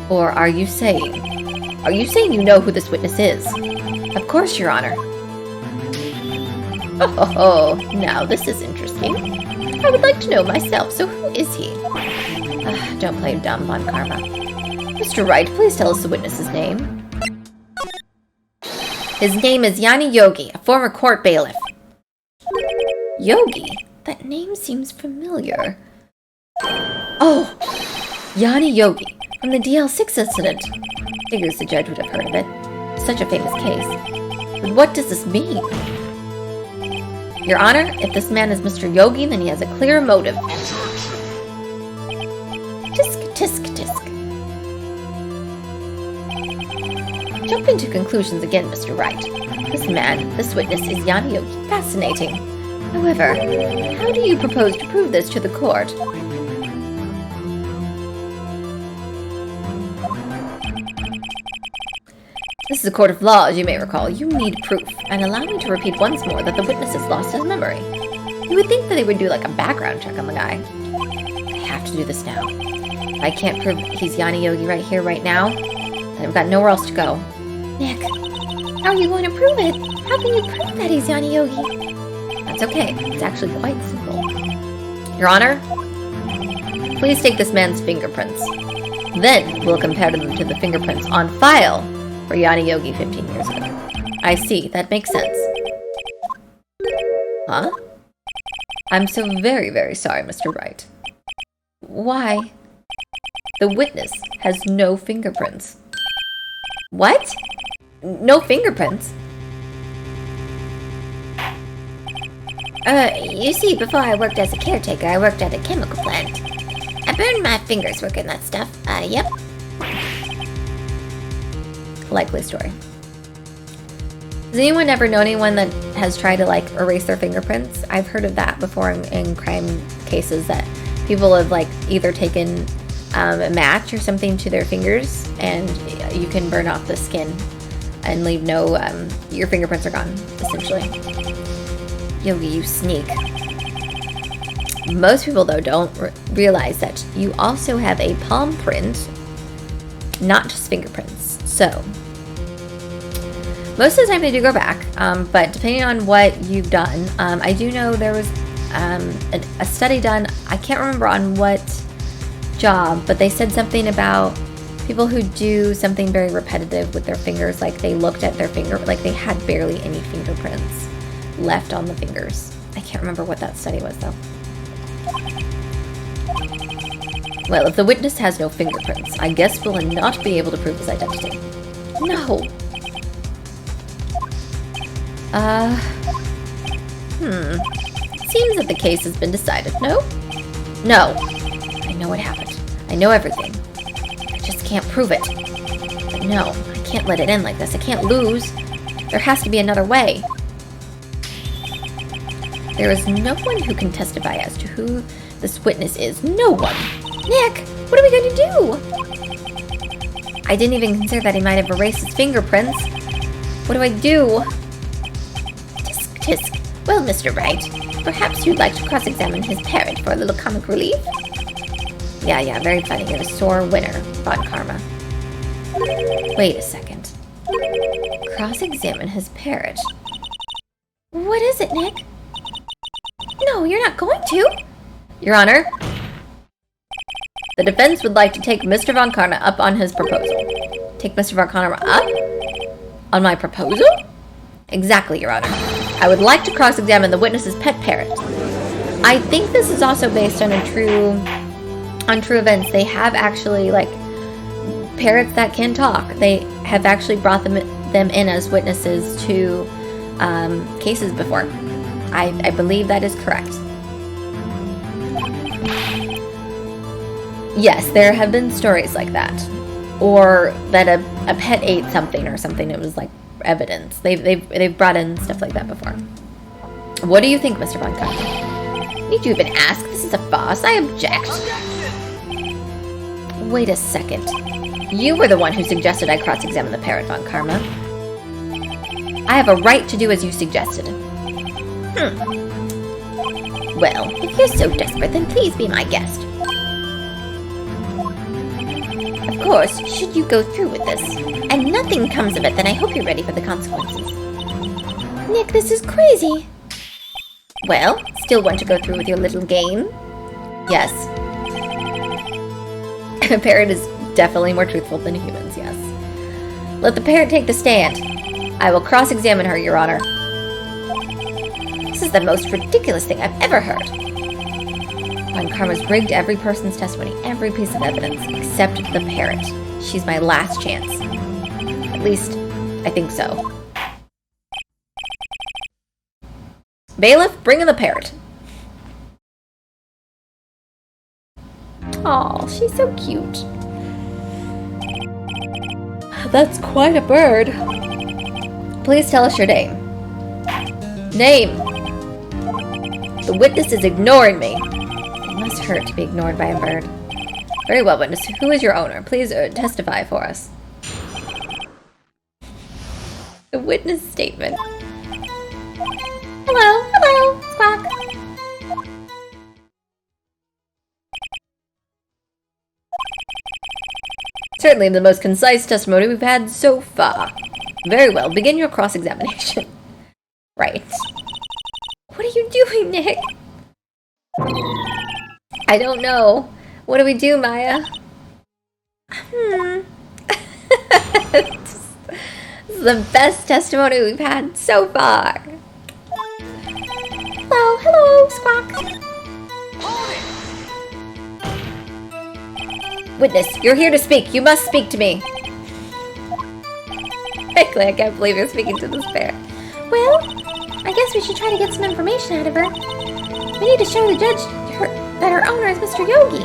A: Or are you saying you know who this witness is? Of course, Your Honor. Oh, now this is interesting. I would like to know myself, so who is he? Don't play dumb, Von Karma. Mr. Wright, please tell us the witness's name. His name is Yanni Yogi, a former court bailiff. Yogi? That name seems familiar. Oh, Yanni Yogi, from the DL6 incident. Figures the judge would have heard of it. Such a famous case. But what does this mean? Your Honor, if this man is Mr. Yogi, then he has a clear motive. Tisk, tisk, tisk. Jumping to conclusions again, Mr. Wright. This witness is Yanni Yogi. Fascinating. However, how do you propose to prove this to the court? This is a court of law, as you may recall. You need proof, and allow me to repeat once more that the witness has lost his memory. You would think that they would do like a background check on the guy. I have to do this now. If I can't prove he's Yanni Yogi right here, right now, then I've got nowhere else to go.
B: Nick, how are you going to prove it? How can you prove that he's Yanni Yogi?
A: That's okay. It's actually quite simple. Your Honor, please take this man's fingerprints. Then we'll compare them to the fingerprints on file for Yanni Yogi 15 years ago. I see. That makes sense. Huh? I'm so very, very sorry, Mr. Wright. Why? The witness has no fingerprints. What? No fingerprints?
B: You see, before I worked as a caretaker, I worked at a chemical plant. I burned my fingers working that stuff. Yep.
A: Likely story. Does anyone ever know anyone that has tried to like erase their fingerprints? I've heard of that before in crime cases, that people have like either taken a match or something to their fingers and you can burn off the skin and leave no, your fingerprints are gone, essentially. Yogi, you sneak. Most people, though, don't realize that you also have a palm print, not just fingerprints. So, Most of the time they do go back, but depending on what you've done, I do know there was a study done, I can't remember on what job, but they said something about people who do something very repetitive with their fingers, like they looked at their finger, like they had barely any fingerprints left on the fingers. I can't remember what that study was though. Well, if the witness has no fingerprints, I guess we'll not be able to prove his identity. No. Seems that the case has been decided, no? No. I know what happened. I know everything. I just can't prove it. But no, I can't let it end like this. I can't lose. There has to be another way. There is no one who can testify as to who this witness is. No one. Nick, what are we going to do? I didn't even consider that he might have erased his fingerprints. What do I do?
B: Tisk, tisk. Well, Mr. Wright, perhaps you'd like to cross-examine his parrot for a little comic relief?
A: Yeah, very funny. You're a sore winner, Von Karma. Wait a second. Cross-examine his parrot.
B: What is it, Nick? No, you're not going to.
A: Your Honor, the defense would like to take Mr. Von Karma up on his proposal. Take Mr. Von Karma up? On my proposal? Exactly, Your Honor. I would like to cross-examine the witness's pet parrot. I think this is also based on true events. They have actually, like, parrots that can talk. They have actually brought them in as witnesses to cases before. I believe that is correct. Yes, there have been stories like that. Or that a pet ate something or something. It was like evidence. They've brought in stuff like that before. What do you think, Mr. Von Karma?
B: Need you even ask? This is a farce. I object.
A: Wait a second. You were the one who suggested I cross-examine the parrot, Von Karma. I have a right to do as you suggested.
B: Well, if you're so desperate, then please be my guest. Of course, should you go through with this, and nothing comes of it, then I hope you're ready for the consequences.
A: Nick, this is crazy.
B: Well, still want to go through with your little game?
A: Yes. A parrot is definitely more truthful than humans, yes. Let the parrot take the stand. I will cross-examine her, Your Honor.
B: This is the most ridiculous thing I've ever heard.
A: Von Karma's rigged every person's testimony, every piece of evidence, except the parrot. She's my last chance. At least, I think so. Bailiff, bring in the parrot. Aw, she's so cute. That's quite a bird. Please tell us your name. Name! The witness is ignoring me. It must hurt to be ignored by a bird. Very well, witness. Who is your owner? Please testify for us. The witness statement.
B: Hello, Squawk.
A: Certainly the most concise testimony we've had so far. Very well, begin your cross-examination. Right. What are you doing, Nick? I don't know. What do we do, Maya? This is the best testimony we've had so far.
B: Hello, Squawk.
A: Witness, you're here to speak. You must speak to me. Frankly, I can't believe you're speaking to this bear.
B: Well, I guess we should try to get some information out of her. We need to show the judge that her owner is Mr. Yogi.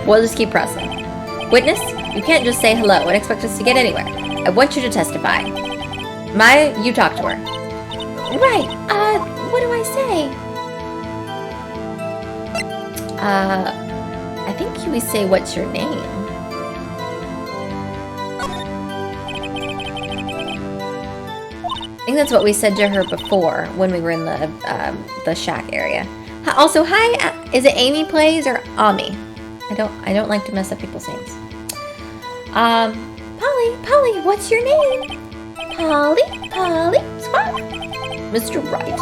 A: We'll just keep pressing. Witness, you can't just say hello and expect us to get anywhere. I want you to testify. Maya, you talk to her.
B: Right, what do I say?
A: I think we say, what's your name? I think that's what we said to her before when we were in the shack area. Also, hi, is it Amy Plays or Ami? I don't like to mess up people's names.
B: Polly, what's your name? Polly, Squawk.
A: Mr. Wright,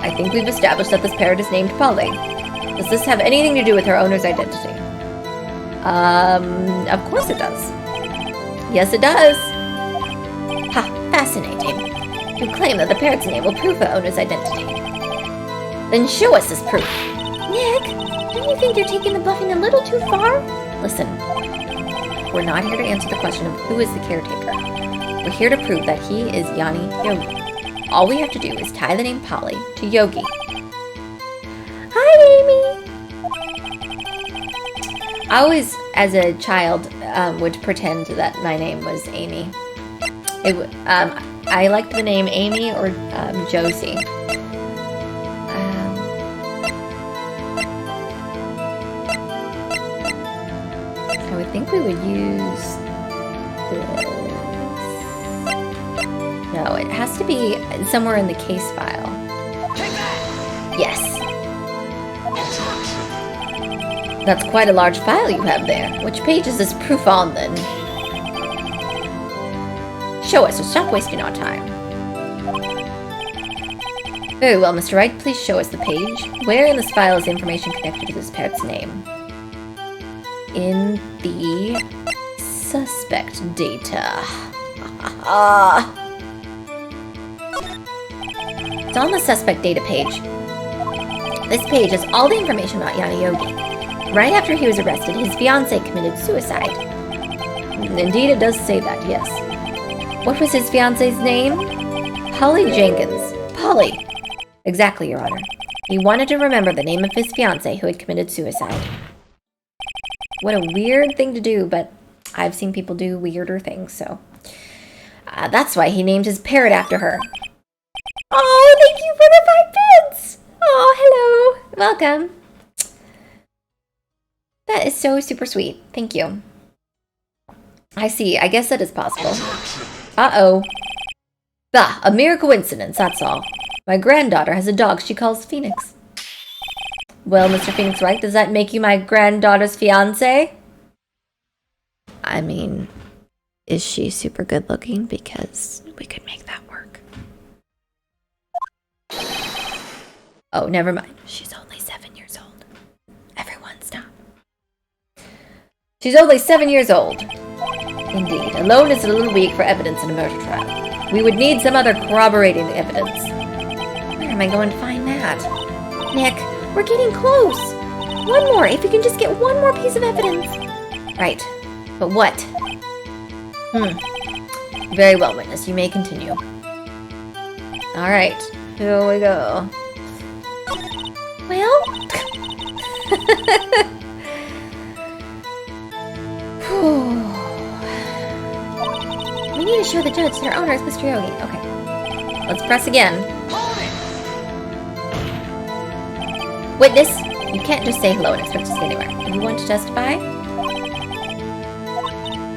A: I think we've established that this parrot is named Polly. Does this have anything to do with her owner's identity? Of course it does. Yes, it does.
B: Ha, fascinating. You claim that the parrot's name will prove her owner's identity. Then show us this proof. Nick, don't you think you're taking the bluffing a little too far?
A: Listen, we're not here to answer the question of who is the caretaker. We're here to prove that he is Yanni Yogi. All we have to do is tie the name Polly to Yogi.
B: Hi, Amy.
A: I always, as a child, would pretend that my name was Amy. I liked the name Amy or Josie. I would think we would use this. No, it has to be somewhere in the case file. Yes. That's quite a large file you have there. Which page is this proof on, then? Show us, or stop wasting our time. Very well, Mr. Wright, please show us the page. Where in this file is the information connected to this parrot's name? In the suspect data. It's on the suspect data page. This page has all the information about Yanni Yogi. Right after he was arrested, his fiancée committed suicide. Indeed, it does say that, yes. What was his fiancée's name? Polly Jenkins. Polly. Exactly, Your Honor. He wanted to remember the name of his fiancée who had committed suicide. What a weird thing to do, but I've seen people do weirder things, so... that's why he named his parrot after her.
B: Oh, thank you for the 5 bits! Oh, hello. Welcome.
A: That is so super sweet. Thank you. I see. I guess that is possible. Uh-oh. Bah, a mere coincidence, that's all. My granddaughter has a dog she calls Phoenix. Well, Mr. Phoenix Wright, does that make you my granddaughter's fiancé? I mean, is she super good looking? Because we could make that work. Oh, never mind. She's only 7 years old. Everyone stop. She's only 7 years old. Indeed, alone is a little weak for evidence in a murder trial. We would need some other corroborating evidence. Where am I going to find that?
B: Nick, we're getting close. One more, if you can just get one more piece of evidence.
A: Right, but what? Very well, witness. You may continue. All right, here we go.
B: Well? We need to show the judge their owner is Mr. Yogi.
A: Okay. Let's press again. Witness, you can't just say hello and expect to stay anywhere. You want to testify?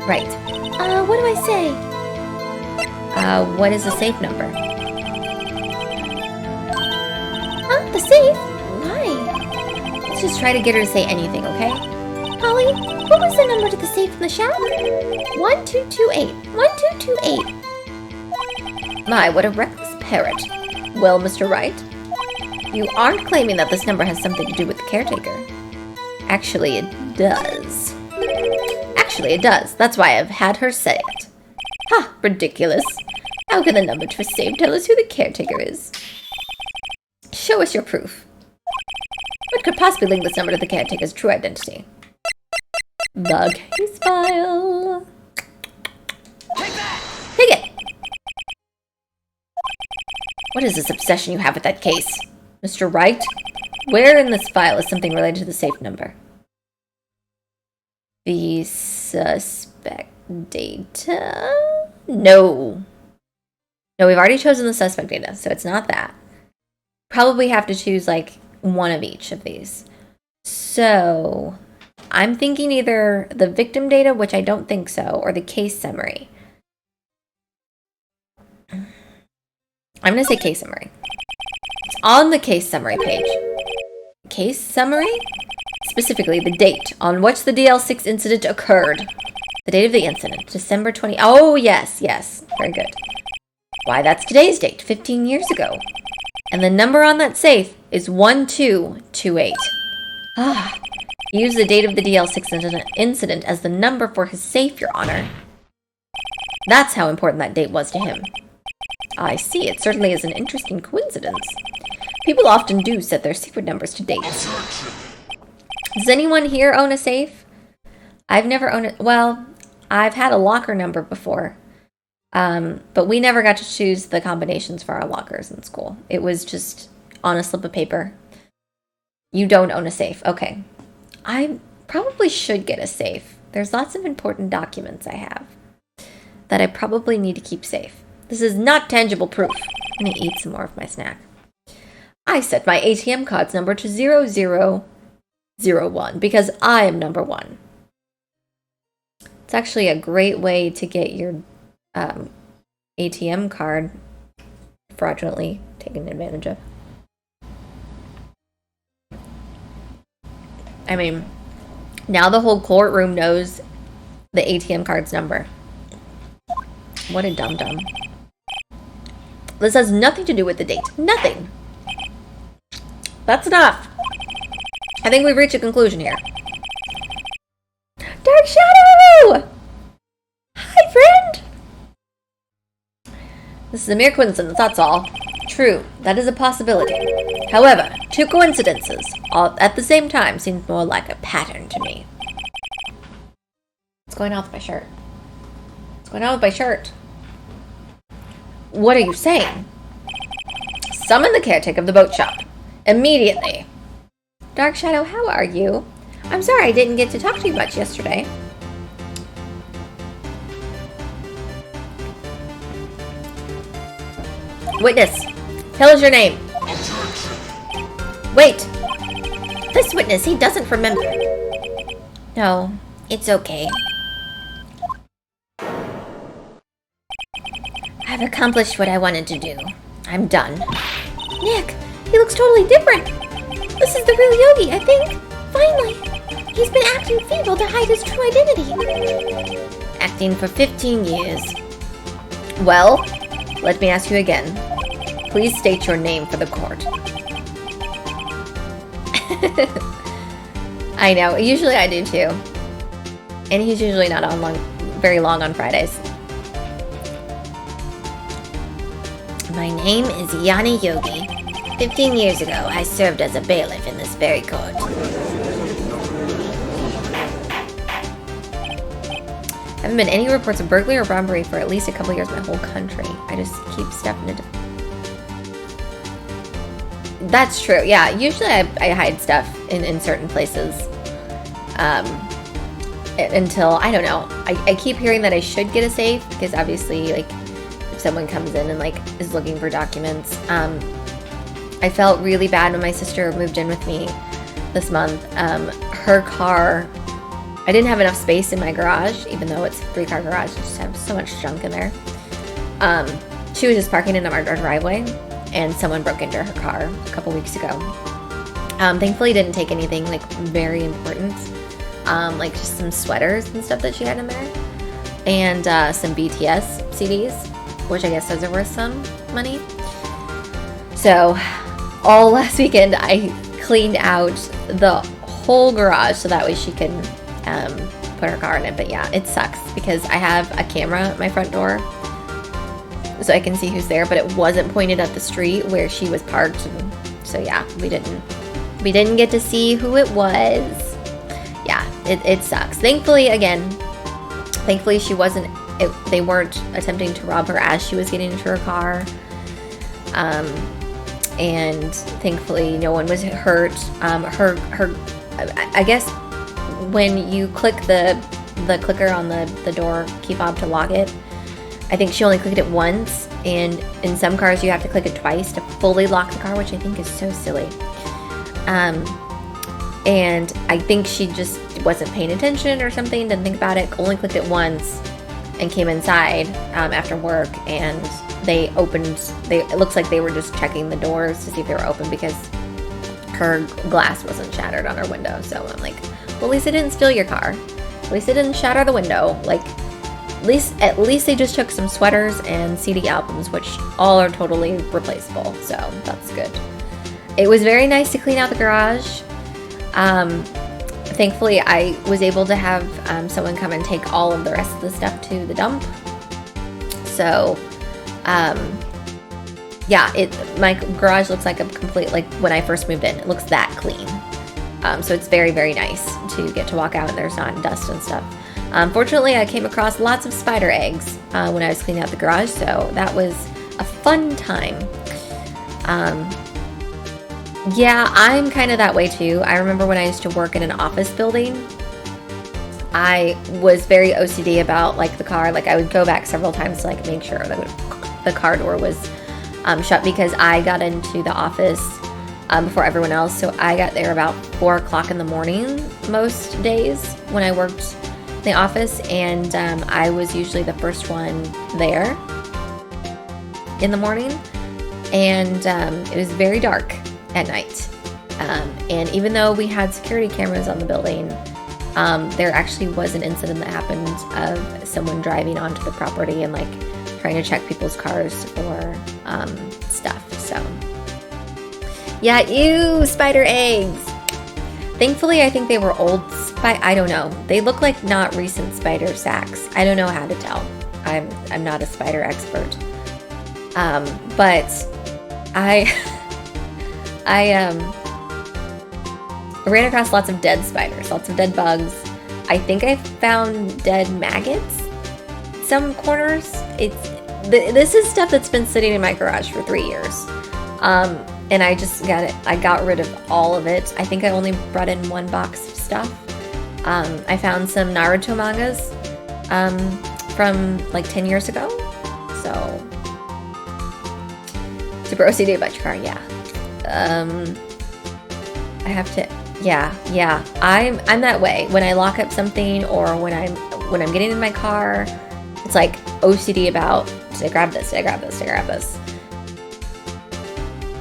A: Right.
B: What do I say?
A: What is the safe number?
B: Huh? The safe? Why?
A: Let's just try to get her to say anything, okay?
B: Polly, what was the number to the safe in the shack? 1228. 1228.
A: My, what a reckless parrot. Well, Mr. Wright, you aren't claiming that this number has something to do with the caretaker. Actually, it does. That's why I've had her say it. Ha! Ridiculous. How can the number to a safe tell us who the caretaker is? Show us your proof. What could possibly link this number to the caretaker's true identity? The case file. Take it! What is this obsession you have with that case? Mr. Wright, where in this file is something related to the safe number? The suspect data? No. No, we've already chosen the suspect data, so it's not that. Probably have to choose, like, one of each of these. So, I'm thinking either the victim data, which I don't think so, or the case summary. I'm going to say case summary. It's on the case summary page. Case summary? Specifically, the date on which the DL6 incident occurred. The date of the incident, December 20. Oh, yes, yes. Very good. Why, that's today's date, 15 years ago. And the number on that safe is 1228. Ah, he used the date of the DL6 incident as the number for his safe, Your Honor. That's how important that date was to him. I see, it certainly is an interesting coincidence. People often do set their secret numbers to dates. Does anyone here own a safe? I've never owned it. Well, I've had a locker number before. But we never got to choose the combinations for our lockers in school. It was just on a slip of paper. You don't own a safe. Okay. I probably should get a safe. There's lots of important documents I have that I probably need to keep safe. This is not tangible proof. I'm going to eat some more of my snack. I set my ATM card's number to 0001 because I am number 1. It's actually a great way to get your ATM card fraudulently taken advantage of. I mean, now the whole courtroom knows the ATM card's number. What a dum-dum. This has nothing to do with the date. Nothing. That's enough. I think we've reached a conclusion here. Dark Shadow! Hi, friend! This is a mere coincidence, that's all. True, that is a possibility. However, 2 coincidences, all at the same time, seems more like a pattern to me. What's going on with my shirt? What's going on with my shirt? What are you saying? Summon the caretaker of the boat shop. Immediately. Dark Shadow, how are you? I'm sorry I didn't get to talk to you much yesterday. Witness, tell us your name. Wait.
B: This witness, he doesn't remember. No, it's okay. I've accomplished what I wanted to do. I'm done.
A: Nick, he looks totally different. This is the real Yogi, I think.
B: Finally! He's been acting feeble to hide his true identity.
A: Acting for 15 years. Well, let me ask you again. Please state your name for the court. I know, usually I do too. And he's usually not on very long on Fridays.
B: My name is Yanni Yogi. 15 years ago, I served as a bailiff in this very court.
A: Haven't been any reports of burglary or robbery for at least a couple years in my whole country. I just keep stepping into... That's true, yeah. Usually I hide stuff in certain places. Until, I don't know. I keep hearing that I should get a safe, because obviously, like, if someone comes in and, like, is looking for documents. I felt really bad when my sister moved in with me this month. Her car... I didn't have enough space in my garage, even though it's a 3-car garage. I just have so much junk in there. She was just parking in our driveway, and someone broke into her car a couple weeks ago. Thankfully, didn't take anything like very important, like just some sweaters and stuff that she had in there, and some BTS CDs, which I guess those are worth some money. So, all last weekend, I cleaned out the whole garage so that way she could put her car in it. But yeah, it sucks because I have a camera at my front door so I can see who's there, but it wasn't pointed at the street where she was parked, and so yeah, we didn't get to see who it was. Yeah, it sucks. Thankfully she wasn't, they weren't attempting to rob her as she was getting into her car, and thankfully no one was hurt. I guess when you click the clicker on the door key fob to lock it, I think she only clicked it once, and in some cars you have to click it twice to fully lock the car, which I think is so silly. And I think she just wasn't paying attention or something, didn't think about it, only clicked it once, and came inside after work, and it looks like they were just checking the doors to see if they were open because her glass wasn't shattered on her window. So I'm like, well, at least I didn't steal your car. At least it didn't shatter the window. Like, at least they just took some sweaters and CD albums, which all are totally replaceable. So that's good. It was very nice to clean out the garage. Thankfully, I was able to have someone come and take all of the rest of the stuff to the dump. So, yeah, my garage looks like a complete, like when I first moved in, it looks that clean. So it's very, very nice to get to walk out and there's not dust and stuff. Fortunately, I came across lots of spider eggs when I was cleaning out the garage, so that was a fun time. Yeah, I'm kind of that way too. I remember when I used to work in an office building, I was very OCD about like the car. Like I would go back several times to like make sure that the car door was shut, because I got into the office before everyone else. So I got there about 4 o'clock in the morning most days when I worked in the office, and I was usually the first one there in the morning, and it was very dark at night. And even though we had security cameras on the building, there actually was an incident that happened of someone driving onto the property and like trying to check people's cars for stuff. So yeah, ew, spider eggs. Thankfully, I think they were old I don't know. They look like not recent spider sacks. I don't know how to tell. I'm not a spider expert. But I ran across lots of dead spiders, lots of dead bugs. I think I found dead maggots some corners. This is stuff that's been sitting in my garage for 3 years. And I just got rid of all of it. I think I only brought in 1 box of stuff. I found some Naruto mangas from like 10 years ago. So super OCD about your car, yeah. I have to, yeah. I'm that way. When I lock up something or when I'm getting in my car, it's like OCD about, did I grab this? Did I grab this? Did I grab this?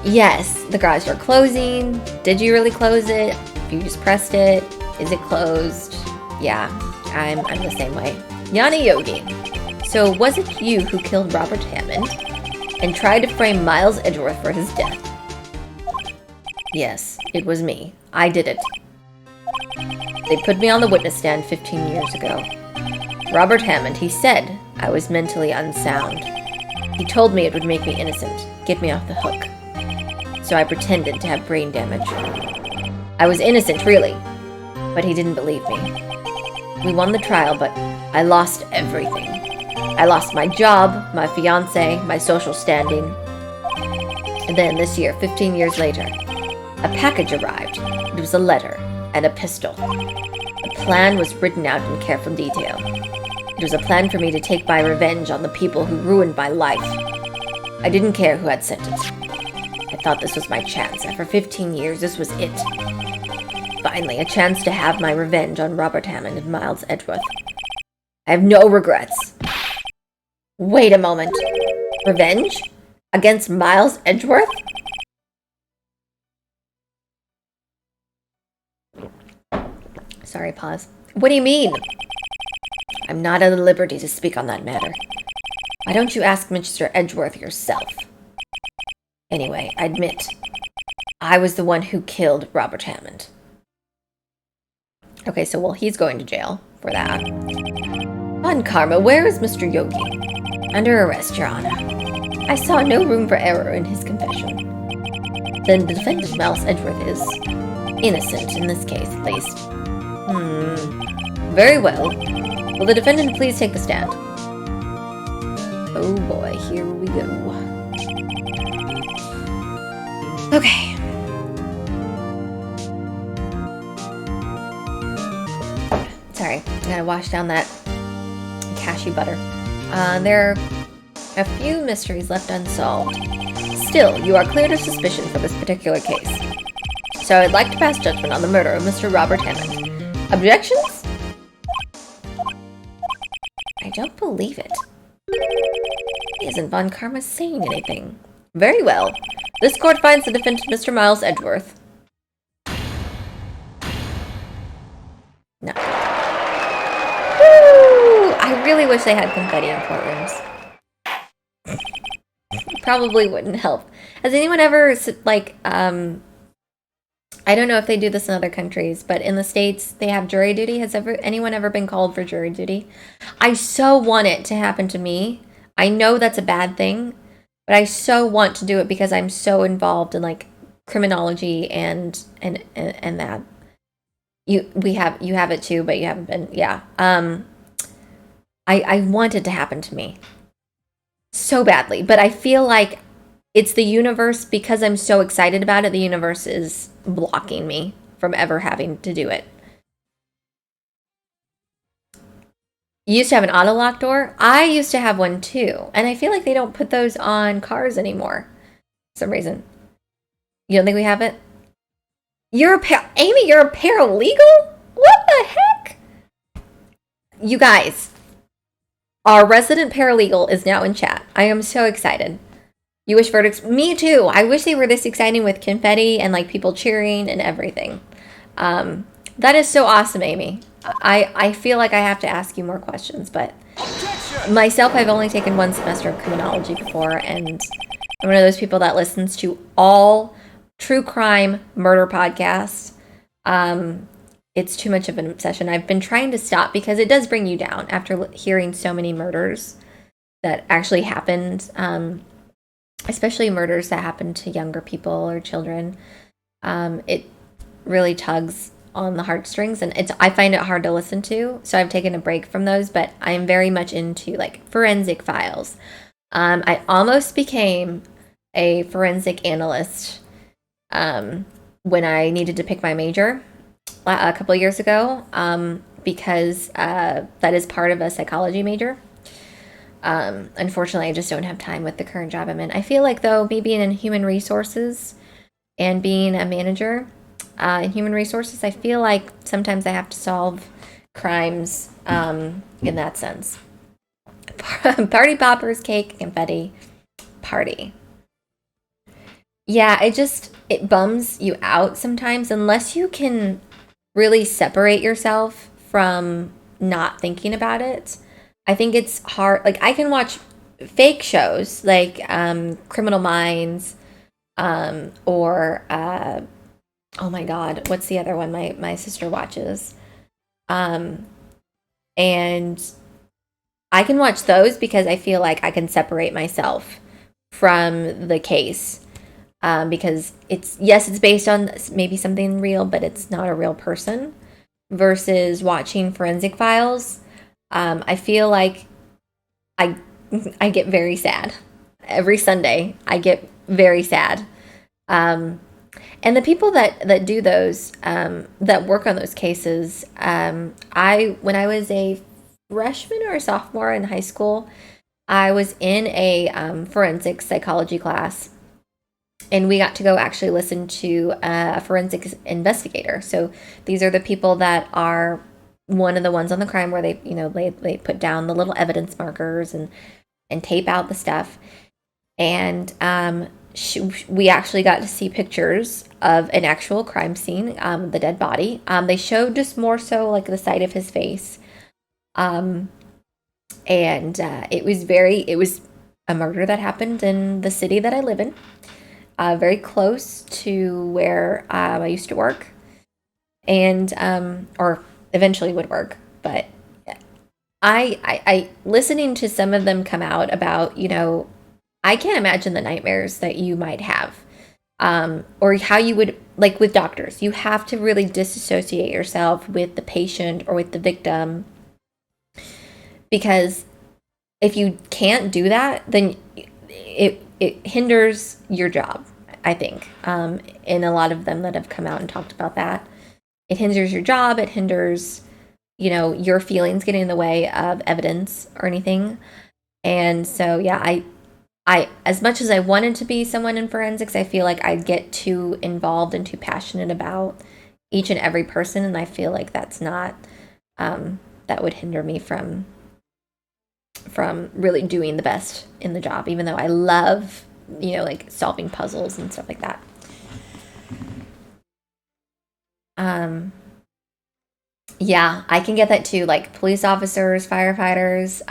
A: Yes, the garage door closing. Did you really close it? If you just pressed it, is it closed? Yeah, I'm the same way. Yana Yogi. So was it you who killed Robert Hammond and tried to frame Miles Edgeworth for his death? Yes, it was me. I did it. They put me on the witness stand 15 years ago. Robert Hammond, he said I was mentally unsound. He told me it would make me innocent, get me off the hook. So I pretended to have brain damage. I was innocent, really, but he didn't believe me. We won the trial, but I lost everything. I lost my job, my fiancé, my social standing. And then this year, 15 years later, a package arrived. It was a letter and a pistol. The plan was written out in careful detail. It was a plan for me to take my revenge on the people who ruined my life. I didn't care who had sent it. I thought this was my chance. After 15 years, this was it. Finally, a chance to have my revenge on Robert Hammond and Miles Edgeworth. I have no regrets. Wait a moment. Revenge? Against Miles Edgeworth? Sorry, pause. What do you mean? I'm not at liberty to speak on that matter. Why don't you ask Mr. Edgeworth yourself? Anyway, I admit, I was the one who killed Robert Hammond. Okay, so, well, he's going to jail for that. On Karma, where is Mr. Yogi? Under arrest, Your Honor. I saw no room for error in his confession. Then the defendant, Miles Edgeworth, is innocent in this case, at least. Very well. Will the defendant please take the stand? Oh boy, here we go. Okay. Sorry, I gotta wash down that cashew butter. There are a few mysteries left unsolved. Still, you are cleared of suspicion for this particular case. So I'd like to pass judgment on the murder of Mr. Robert Hammond. Objections? I don't believe it. Isn't Von Karma saying anything? Very well. This court finds the defendant Mr. Miles Edgeworth. No. really wish they had confetti in courtrooms. Probably wouldn't help. Has anyone ever, like, I don't know if they do this in other countries, but in the States, they have jury duty. Has anyone ever been called for jury duty? I so want it to happen to me. I know that's a bad thing, but I so want to do it because I'm so involved in, like, criminology and that. You have it too, but you haven't been. Yeah. I want it to happen to me so badly, but I feel like it's the universe, because I'm so excited about it, the universe is blocking me from ever having to do it. You used to have an auto lock door? I used to have one too, and I feel like they don't put those on cars anymore for some reason. You don't think we have it? Amy, you're a paralegal? What the heck? You guys, our resident paralegal is now in chat. I am so excited. You wish verdicts? Me too. I wish they were this exciting with confetti and, like, people cheering and everything. That is so awesome, Amy. I feel like I have to ask you more questions, but myself, I've only taken one semester of criminology before, and I'm one of those people that listens to all true crime murder podcasts. It's too much of an obsession. I've been trying to stop because it does bring you down after hearing so many murders that actually happened. Especially murders that happen to younger people or children. It really tugs on the heartstrings, and I find it hard to listen to, so I've taken a break from those, but I'm very much into, like, forensic files. I almost became a forensic analyst when I needed to pick my major a couple of years ago, because that is part of a psychology major. Unfortunately, I just don't have time with the current job I'm in. I feel like, though, me being in human resources and being a manager in human resources, I feel like sometimes I have to solve crimes in that sense. Party poppers, cake, confetti, party. Yeah, it bums you out sometimes unless you can really separate yourself from not thinking about it. I think it's hard. Like, I can watch fake shows like Criminal Minds, or oh my God, what's the other one my sister watches? And I can watch those because I feel like I can separate myself from the case, because it's based on maybe something real, but it's not a real person. Versus watching forensic files. I feel like I get very sad. Every Sunday, I get very sad. And the people that do those, that work on those cases, when I was a freshman or a sophomore in high school, I was in a forensic psychology class, and we got to go actually listen to a forensic investigator. So these are the people that are one of the ones on the crime where they put down the little evidence markers and tape out the stuff. And we actually got to see pictures of an actual crime scene, the dead body. They showed just more so like the side of his face. And it was a murder that happened in the city that I live in, very close to where I used to work, and or eventually would work. But I listening to some of them come out about, I can't imagine the nightmares that you might have, or how you would, like with doctors, you have to really disassociate yourself with the patient or with the victim, because if you can't do that, then it hinders your job, I think. And a lot of them that have come out and talked about that, it hinders your job. It hinders, your feelings getting in the way of evidence or anything. And so, yeah, I as much as I wanted to be someone in forensics, I feel like I'd get too involved and too passionate about each and every person. And I feel like that's not, that would hinder me from really doing the best in the job, even though I love, like solving puzzles and stuff like that. Yeah, I can get that too. Like police officers, firefighters.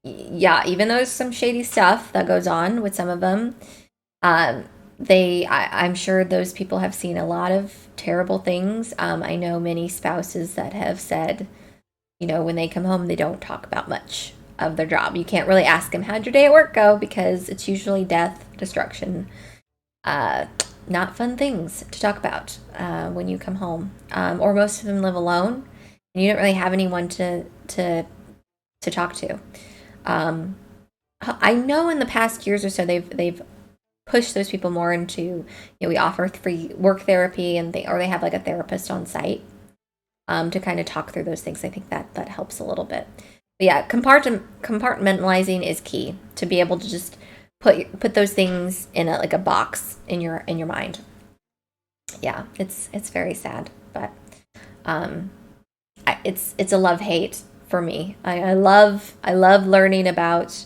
A: Yeah, even though there's some shady stuff that goes on with some of them, um, I'm sure those people have seen a lot of terrible things. I know many spouses that have said, when they come home, they don't talk about much of their job. You can't really ask them, how'd your day at work go? Because it's usually death, destruction, not fun things to talk about when you come home. Or most of them live alone, and you don't really have anyone to talk to. I know in the past years or so they've pushed those people more into, we offer free work therapy, and they have like a therapist on site to kind of talk through those things. I think that helps a little bit. But yeah, compartmentalizing is key to be able to just put those things in a box in your mind. Yeah, it's very sad, but it's a love-hate for me. I love learning about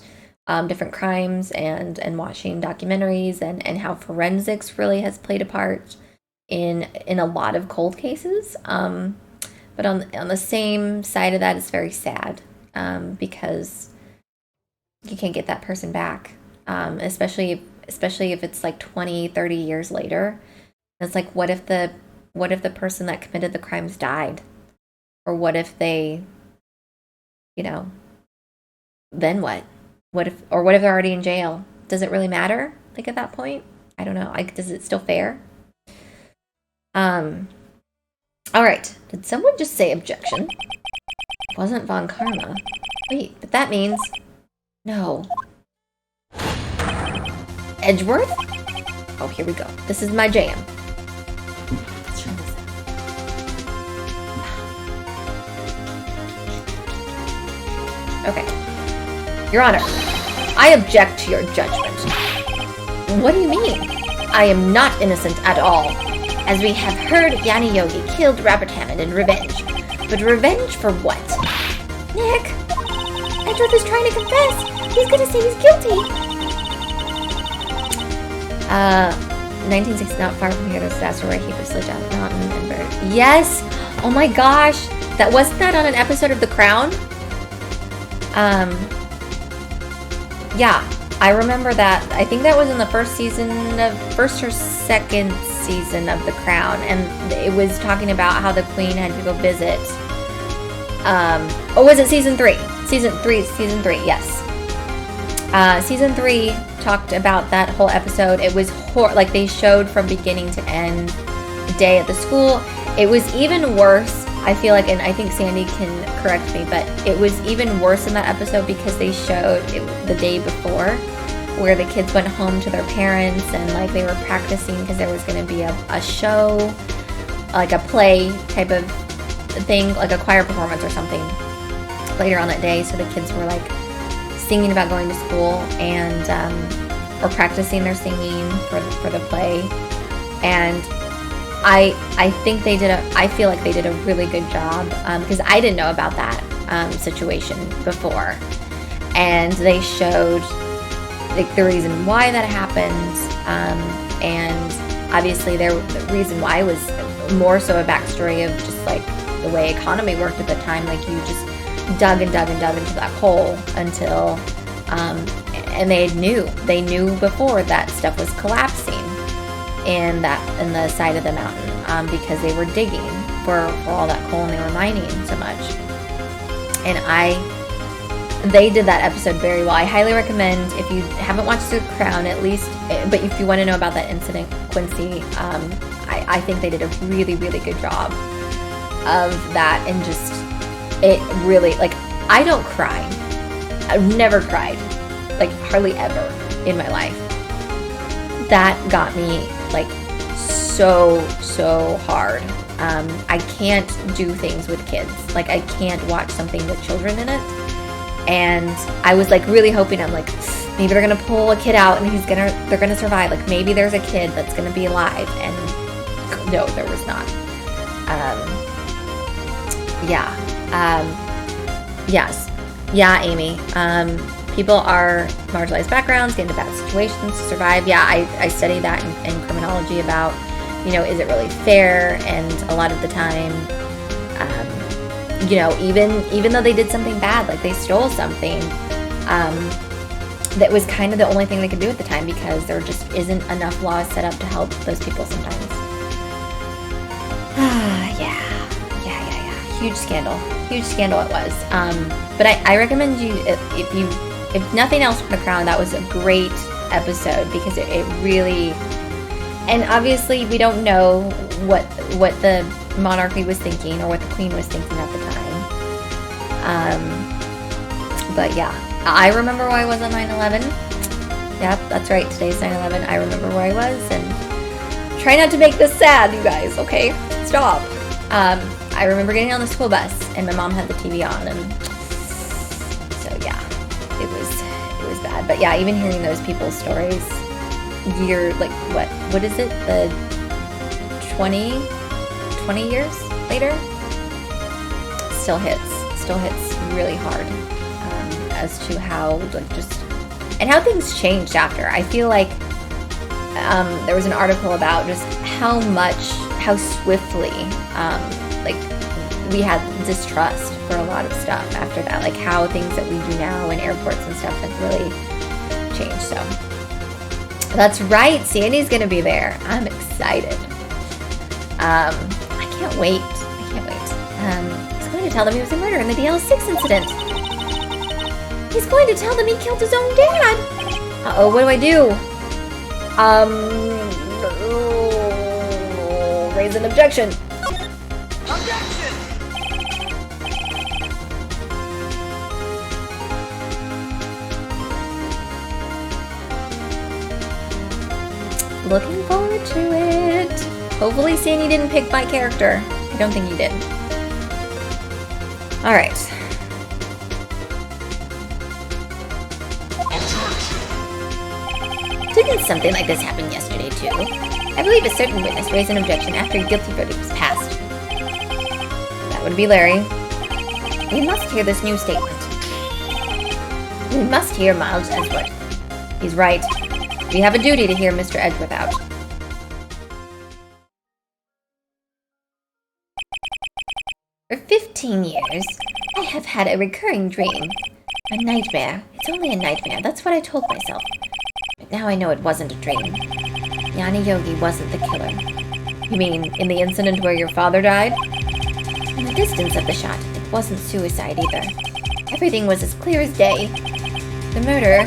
A: different crimes and watching documentaries and how forensics really has played a part in a lot of cold cases. But on the same side of that, it's very sad because you can't get that person back, especially if it's like 20, 30 years later. It's like, what if the person that committed the crimes died? Or what if they, then what? What if they're already in jail? Does it really matter? Like at that point? I don't know. Does it still fair? All right. Did someone just say objection? It wasn't Von Karma. Wait, but that means no. Edgeworth? Oh, here we go. This is my jam. Let's try this out. Okay. Your Honor, I object to your judgment. What do you mean? I am not innocent at all. As we have heard, Yanni Yogi killed Robert Hammond in revenge. But revenge for what? Nick! Edgeworth is trying to confess! He's gonna say he's guilty! 1960, not far from here, the disaster where he was slid down the mountain and buried. Yes! Oh my gosh! Wasn't that on an episode of The Crown? Yeah, I remember that. I think that was in the first or second season of The Crown, and it was talking about how the Queen had to go visit. Or was it season 3? Season 3, yes. Season 3 talked about that whole episode. It was like they showed from beginning to end the day at the school. It was even worse, I feel like, and I think Sandy can correct me, but it was even worse in that episode because they showed it the day before, where the kids went home to their parents and like they were practicing because there was going to be a show, like a play type of thing, like a choir performance or something later on that day. So the kids were like singing about going to school and or practicing their singing for the play. And I think I feel like they did a really good job because I didn't know about that situation before, and they showed like the reason why that happened, and obviously the reason why was more so a backstory of just like the way economy worked at the time. Like you just dug into that hole until and they knew before that stuff was collapsing in the side of the mountain because they were digging for all that coal and they were mining so much. And they did that episode very well. I highly recommend, if you haven't watched The Crown, at least, but if you want to know about that incident, Quincy, I think they did a really, really good job of that. And just, it really, like, I don't cry. I've never cried, like hardly ever in my life. That got me like so hard. I can't do things with kids. Like I can't watch something with children in it. And I was like really hoping, I'm like, maybe they're gonna pull a kid out and they're gonna survive. Like maybe there's a kid that's gonna be alive. And no, there was not. Yes. Yeah, Amy. People are marginalized backgrounds, get into bad situations to survive. Yeah, I study that in criminology about, is it really fair? And a lot of the time, you know, even though they did something bad, like they stole something, that was kind of the only thing they could do at the time because there just isn't enough laws set up to help those people sometimes. Yeah. Huge scandal it was. But I recommend you, if nothing else from The Crown, that was a great episode because it really, and obviously we don't know what the monarchy was thinking or what the queen was thinking at the time. But yeah, I remember where I was on 9/11. Yep, that's right, today's 9/11. I remember where I was, and try not to make this sad, you guys, okay? Stop. I remember getting on the school bus, and my mom had the TV on, and so yeah, it was bad. But yeah, even hearing those people's stories, like, what is it, the 20 years later, still hits really hard, as to how, like, just, and how things changed after. I feel like there was an article about just how swiftly, like, we had distrust for a lot of stuff after that, like how things that we do now in airports and stuff have really changed. So that's right, Sandy's gonna be there. I'm excited. I can't wait. He's going to tell them he was a murderer in the DL6 incident. He's going to tell them he killed his own dad. Uh-oh, what do I do? Raise an objection.
C: Objection!
A: Looking forward to it. Hopefully Sandy didn't pick my character. I don't think he did. Alright.
B: Didn't something like this happen yesterday, too? I believe a certain witness raised an objection after a guilty verdict was passed.
A: That would be Larry.
B: We must hear this new statement. We must hear Miles Edgeworth.
A: He's right. We have a duty to hear Mr. Edgeworth out.
B: For 15 years, I have had a recurring dream. A nightmare. It's only a nightmare. That's what I told myself. But now I know it wasn't a dream. Jnana Yogi wasn't the killer.
A: You mean in the incident where your father died?
B: In the distance of the shot, it wasn't suicide either. Everything was as clear as day.
A: The murderer,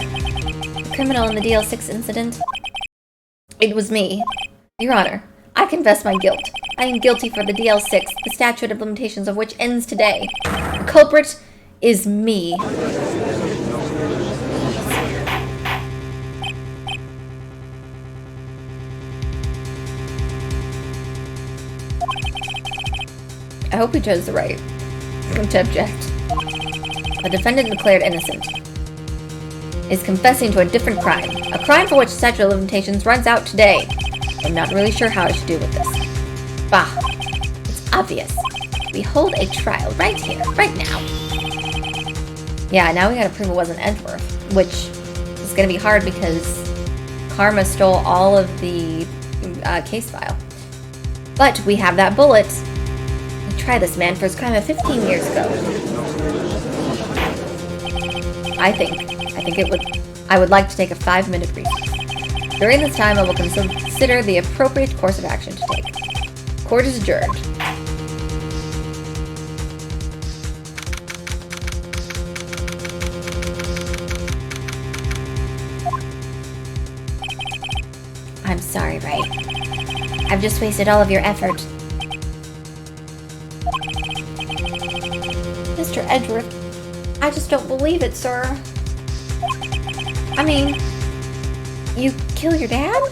A: the criminal in the DL6 incident, it was me. Your Honor, I confess my guilt. I am guilty for the DL6, the statute of limitations of which ends today. The culprit is me. I hope we chose the right to object. The defendant declared innocent is confessing to a different crime. A crime for which statute of limitations runs out today. I'm not really sure how I should do with this.
B: Bah! It's obvious. We hold a trial right here, right now.
A: Yeah, now we gotta prove it wasn't Edgeworth, which is gonna be hard because Karma stole all of the case file. But we have that bullet. We tried this man for his crime of 15 years ago. I would like to take a 5-minute recess. During this time, I will consider the appropriate course of action to take. Court is adjourned.
B: I'm sorry, Wright. I've just wasted all of your effort.
A: Mr. Edgeworth, I just don't believe it, sir. I mean, you kill your dad?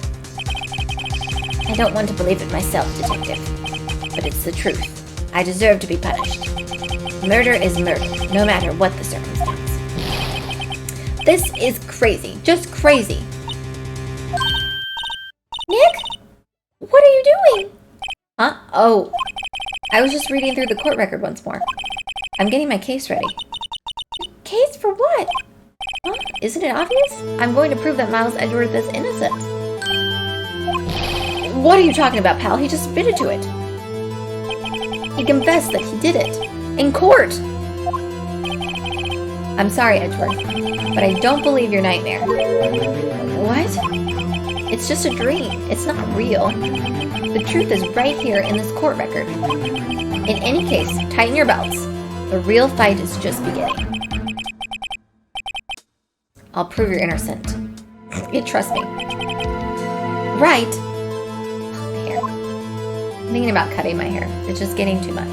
B: I don't want to believe it myself, Detective. But it's the truth. I deserve to be punished. Murder is murder, no matter what the circumstance.
A: This is crazy. Just crazy.
B: Nick? What are you doing?
A: Huh? Oh. I was just reading through the court record once more. I'm getting my case ready.
B: Case for what?
A: Huh? Isn't it obvious? I'm going to prove that Miles Edgeworth is innocent. What are you talking about, pal? He just admitted to it. He confessed that he did it. In court! I'm sorry, Edgeworth, but I don't believe your nightmare. What? It's just a dream. It's not real. The truth is right here in this court record. In any case, tighten your belts. The real fight is just beginning. I'll prove you're innocent. Trust me. Right. Hair. I'm thinking about cutting my hair. It's just getting too much.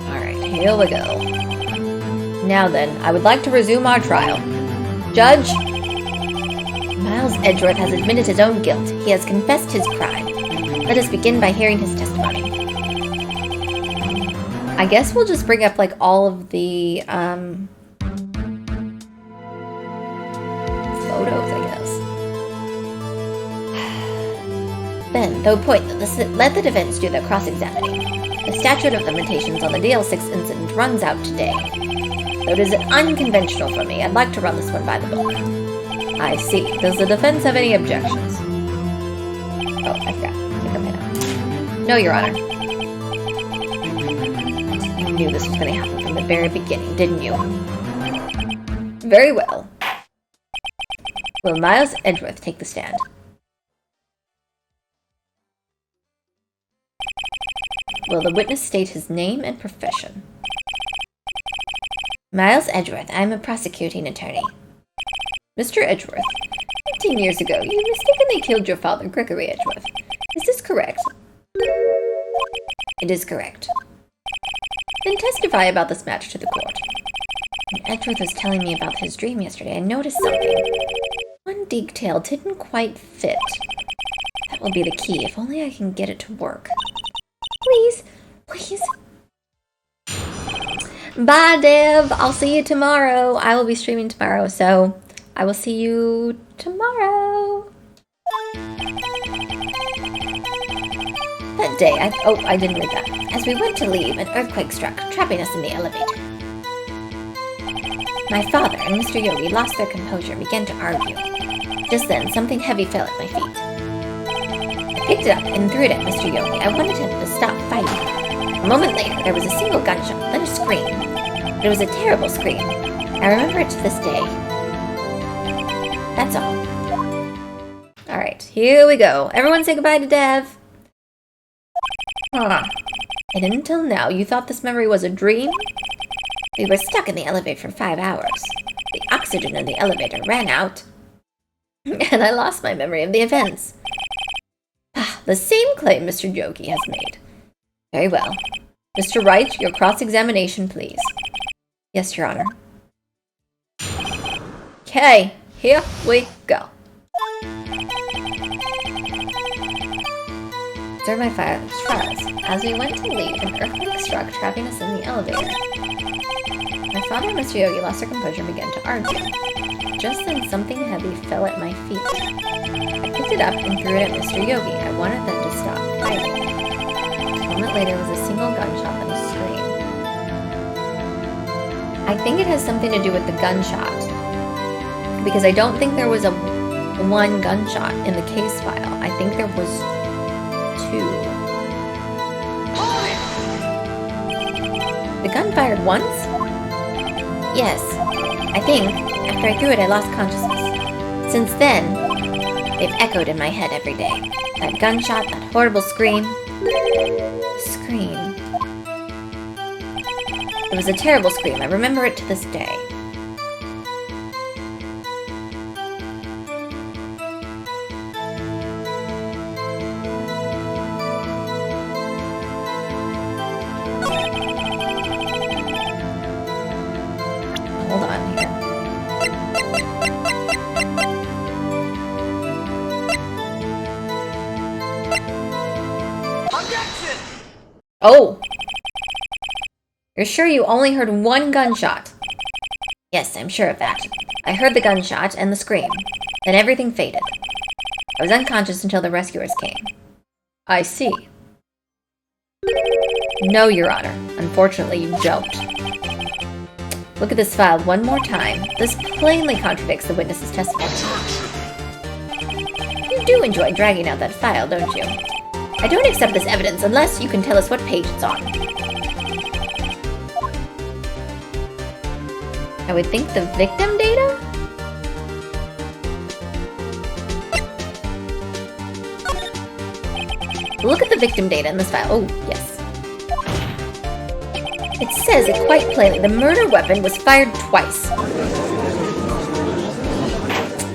A: Alright, here we go. Now then, I would like to resume our trial. Judge? Miles Edgeworth has admitted his own guilt. He has confessed his crime. Let us begin by hearing his testimony. I guess we'll just bring up, like, all of the, photos, I guess. Then, though pointless, let the defense do their cross-examining. The statute of limitations on the DL6 incident runs out today. Though it is unconventional for me, I'd like to run this one by the book. I see. Does the defense have any objections? Oh, I forgot. Take her pen out. No, Your Honor. You knew this was going to happen from the very beginning, didn't you? Very well. Will Miles Edgeworth take the stand? Will the witness state his name and profession?
B: Miles Edgeworth, I'm a prosecuting attorney.
A: Mr. Edgeworth, 15 years ago, you mistakenly killed your father, Gregory Edgeworth. Is this correct?
B: It is correct.
A: Then testify about this match to the court.
B: When Edgeworth was telling me about his dream yesterday, I noticed something. One detail didn't quite fit. That will be the key, if only I can get it to work.
A: Please, please. Bye, Dev. I'll see you tomorrow. I will be streaming tomorrow, so I will see you tomorrow.
B: That day, I didn't read that. As we went to leave, an earthquake struck, trapping us in the elevator. My father and Mr. Yogi lost their composure and began to argue. Just then, something heavy fell at my feet. I picked it up and threw it at Mr. Yogi. I wanted him to stop fighting. A moment later, there was a single gunshot, then a scream. It was a terrible scream. I remember it to this day. That's all.
A: Alright, here we go. Everyone say goodbye to Dev.
B: Huh.
A: And until now, you thought this memory was a dream?
B: We were stuck in the elevator for 5 hours. The oxygen in the elevator ran out.
A: And I lost my memory of the events. The same claim Mr. Yogi has made. Very well. Mr. Wright, your cross-examination, please.
B: Yes, Your Honor.
A: Okay, here we go.
B: Observe my trials. As we went to leave, an earthquake struck, trapping us in the elevator. My father and Mr. Yogi lost their composure and began to argue. Just then, something heavy fell at my feet. I picked it up and threw it at Mr. Yogi. I wanted them to stop fighting. A moment later, there was a single gunshot and a scream.
A: I think it has something to do with the gunshot. Because I don't think there was a one gunshot in the case file. I think there was 2. The gun fired once?
B: Yes. I think, after I threw it, I lost consciousness. Since then, they've echoed in my head every day. That gunshot, that horrible scream. Scream. It was a terrible scream. I remember it to this day.
A: Hold on here.
C: Objection!
A: Oh! You're sure you only heard one gunshot?
B: Yes, I'm sure of that.
A: I heard the gunshot and the scream. Then everything faded. I was unconscious until the rescuers came. I see. No, Your Honor. Unfortunately, you don't. Look at this file one more time. This plainly contradicts the witness's testimony. You do enjoy dragging out that file, don't you? I don't accept this evidence unless you can tell us what page it's on. I would think the victim data? Look at the victim data in this file. Oh, yes. It says it quite plainly. The murder weapon was fired twice.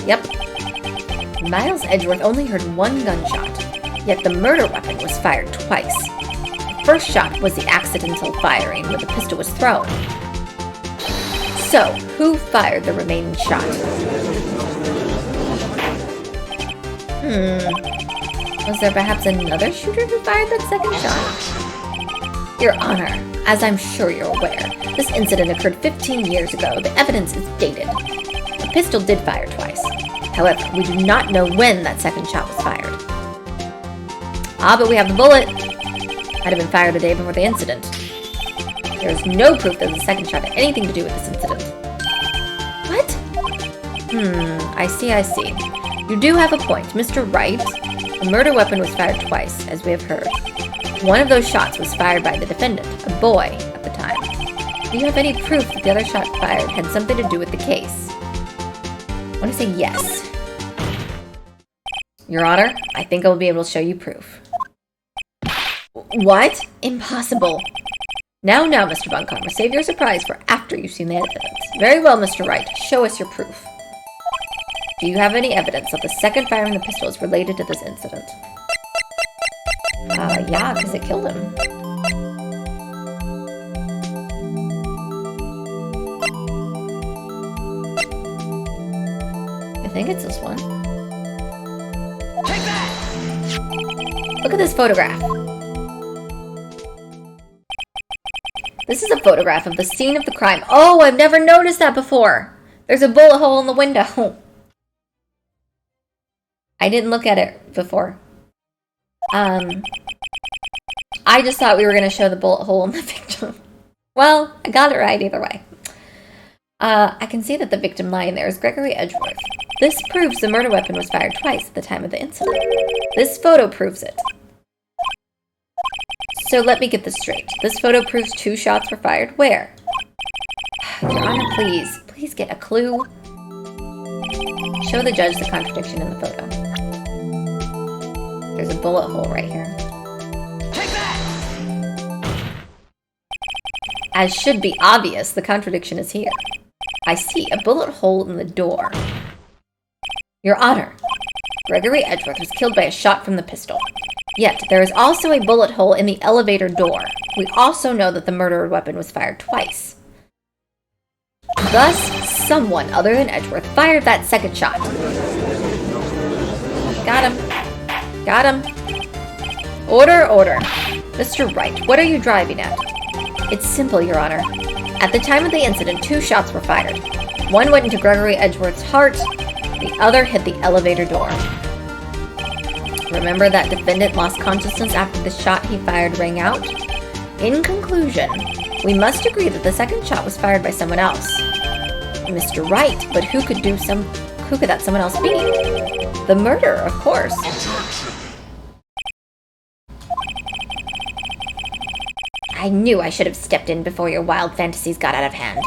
A: Yep. Miles Edgeworth only heard one gunshot, yet the murder weapon was fired twice. The first shot was the accidental firing where the pistol was thrown. So, who fired the remaining shot? Was there perhaps another shooter who fired that second shot? Your Honor, as I'm sure you're aware, this incident occurred 15 years ago. The evidence is dated. The pistol did fire twice. However, we do not know when that second shot was fired. Ah, but we have the bullet. Might have been fired a day before the incident. There is no proof that the second shot had anything to do with this incident. What? I see. You do have a point. Mr. Wright, the murder weapon was fired twice, as we have heard. One of those shots was fired by the defendant, a boy, at the time. Do you have any proof that the other shot fired had something to do with the case? I want to say yes. Your Honor, I think I will be able to show you proof. What? Impossible. Now, Mr. Buncomer, save your surprise for after you've seen the evidence. Very well, Mr. Wright. Show us your proof. Do you have any evidence that the second firing of the pistol is related to this incident? Yeah, because it killed him. I think it's this one.
C: Take that!
A: Look at this photograph. This is a photograph of the scene of the crime. Oh, I've never noticed that before. There's a bullet hole in the window. I didn't look at it before. I just thought we were going to show the bullet hole in the victim. Well, I got it right either way. I can see that the victim lying there is Gregory Edgeworth. This proves the murder weapon was fired twice at the time of the incident. This photo proves it. So let me get this straight. This photo proves 2 shots were fired. Where? Your Honor, please get a clue. Show the judge the contradiction in the photo. There's a bullet hole right here.
C: Take that!
A: As should be obvious, the contradiction is here. I see a bullet hole in the door. Your Honor, Gregory Edgeworth was killed by a shot from the pistol. Yet, there is also a bullet hole in the elevator door. We also know that the murder weapon was fired twice. Thus, someone other than Edgeworth fired that second shot. Got him. Order. Mr. Wright, what are you driving at? It's simple, Your Honor. At the time of the incident, 2 shots were fired. One went into Gregory Edgeworth's heart, the other hit the elevator door. Remember that defendant lost consciousness after the shot he fired rang out? In conclusion, we must agree that the second shot was fired by someone else. Mr. Wright, but who could that someone else be? The murderer, of course. I knew I should have stepped in before your wild fantasies got out of hand.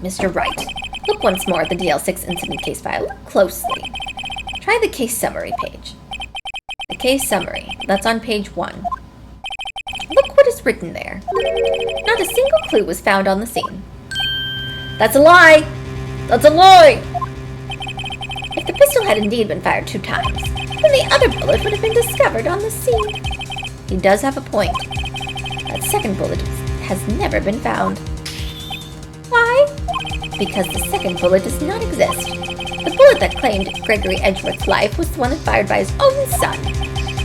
A: Mr. Wright, look once more at the DL6 incident case file. Look closely. Try the case summary page. The case summary, that's on page 1. Look what is written there. Not a single clue was found on the scene. That's a lie! That's a lie! If the pistol had indeed been fired 2 times, then the other bullet would have been discovered on the scene. He does have a point. That second bullet has never been found. Why? Because the second bullet does not exist. The bullet that claimed Gregory Edgeworth's life was the one that fired by his own son.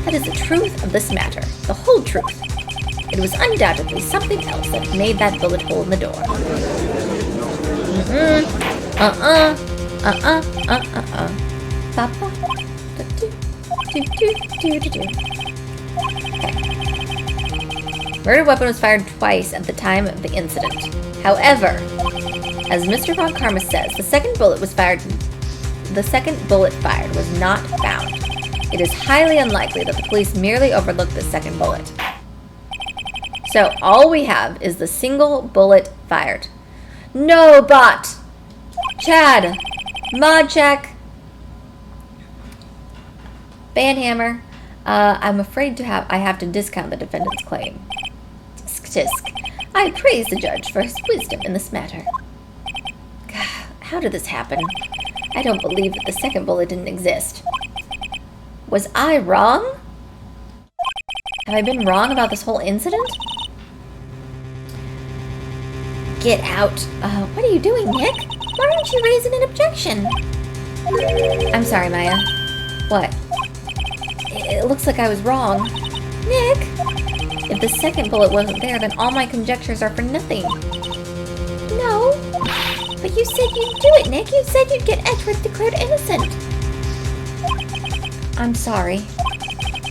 A: That is the truth of this matter, the whole truth. It was undoubtedly something else that made that bullet hole in the door. Papa. Okay. Murder weapon was fired twice at the time of the incident. However, as Mr. Von Karma says, the second bullet fired was not found. It is highly unlikely that the police merely overlooked the second bullet. So all we have is the single bullet fired. No bot! Chad! Mod check! Banhammer. I'm afraid I have to discount the defendant's claim. Tisk tisk. I praise the judge for his wisdom in this matter. How did this happen? I don't believe that the second bullet didn't exist. Was I wrong? Have I been wrong about this whole incident? Get out. What are you doing, Nick? Why aren't you raising an objection? I'm sorry, Maya. What? It looks like I was wrong. Nick! If the second bullet wasn't there, then all my conjectures are for nothing. No. But you said you'd do it, Nick. You said you'd get Edgeworth declared innocent. I'm sorry.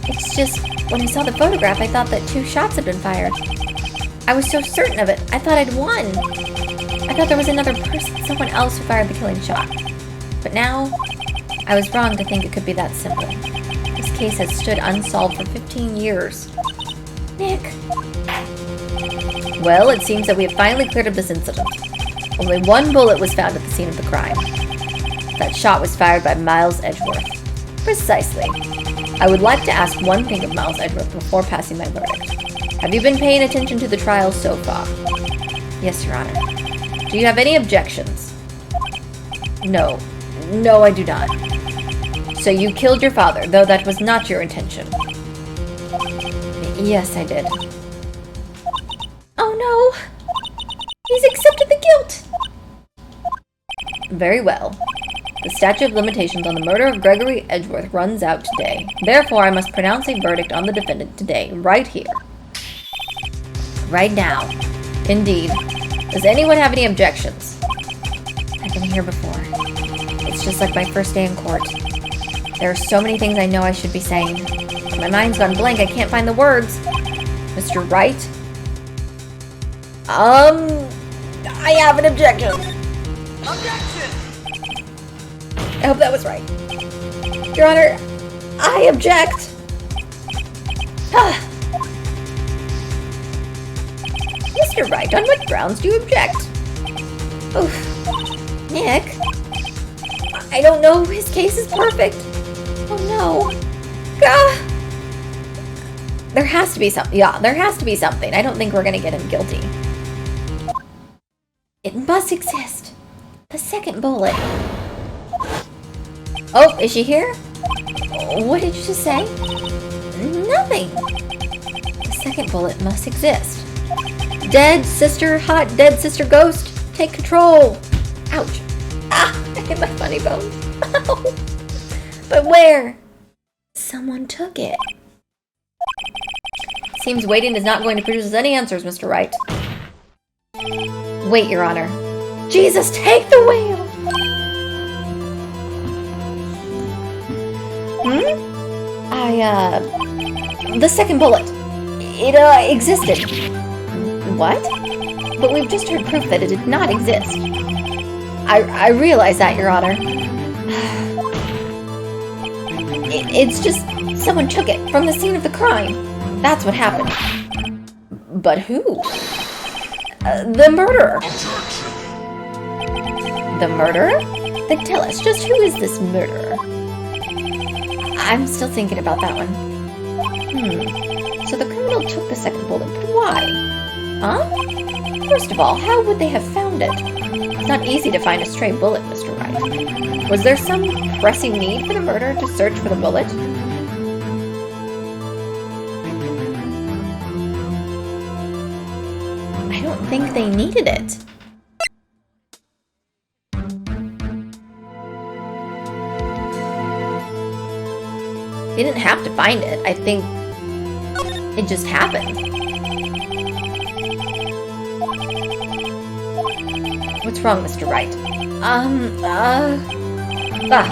A: It's just, when I saw the photograph, I thought that 2 shots had been fired. I was so certain of it. I thought I'd won. I thought there was another person, someone else who fired the killing shot. But now, I was wrong to think it could be that simple. This case has stood unsolved for 15 years. Nick. Well, it seems that we have finally cleared up this incident. Only 1 bullet was found at the scene of the crime. That shot was fired by Miles Edgeworth. Precisely. I would like to ask one thing of Miles Edgeworth before passing my verdict. Have you been paying attention to the trial so far? Yes, Your Honor. Do you have any objections? No. No, I do not. So you killed your father, though that was not your intention. Yes, I did. Oh no! He's accepted the guilt! Very well. The statute of limitations on the murder of Gregory Edgeworth runs out today. Therefore, I must pronounce a verdict on the defendant today, right here. Right now. Indeed. Does anyone have any objections? I've been here before. It's just like my first day in court. There are so many things I know I should be saying. My mind's gone blank. I can't find the words. Mr. Wright? I have an objection.
C: Objection!
A: I hope that was right. Your Honor, I object. Mr. Wright, on what grounds do you object? Oof. Nick? I don't know. His case is perfect. Oh no. Gah! There has to be something. Yeah, there has to be something. I don't think we're gonna get him guilty. It must exist. The second bullet. Oh, is she here? What did you just say? Nothing. The second bullet must exist. Dead sister, hot dead sister ghost, take control. Ouch. Ah, I hit my funny bone. Ow. But where? Someone took it. Seems waiting is not going to produce us any answers, Mr. Wright. Wait, Your Honor. Jesus, take the wheel! The second bullet. It, existed. What? But we've just heard proof that it did not exist. I realize that, Your Honor. It's just someone took it from the scene of the crime. That's what happened. But who? The murderer. The murderer? Then tell us, just who is this murderer? I'm still thinking about that one. So the criminal took the second bullet, but why? Huh? First of all, how would they have found it? It's not easy to find a stray bullet, Mr. Wright. Was there some pressing need for the murderer to search for the bullet? I don't think they needed it. They didn't have to find it. I think it just happened. What's wrong, Mr. Wright?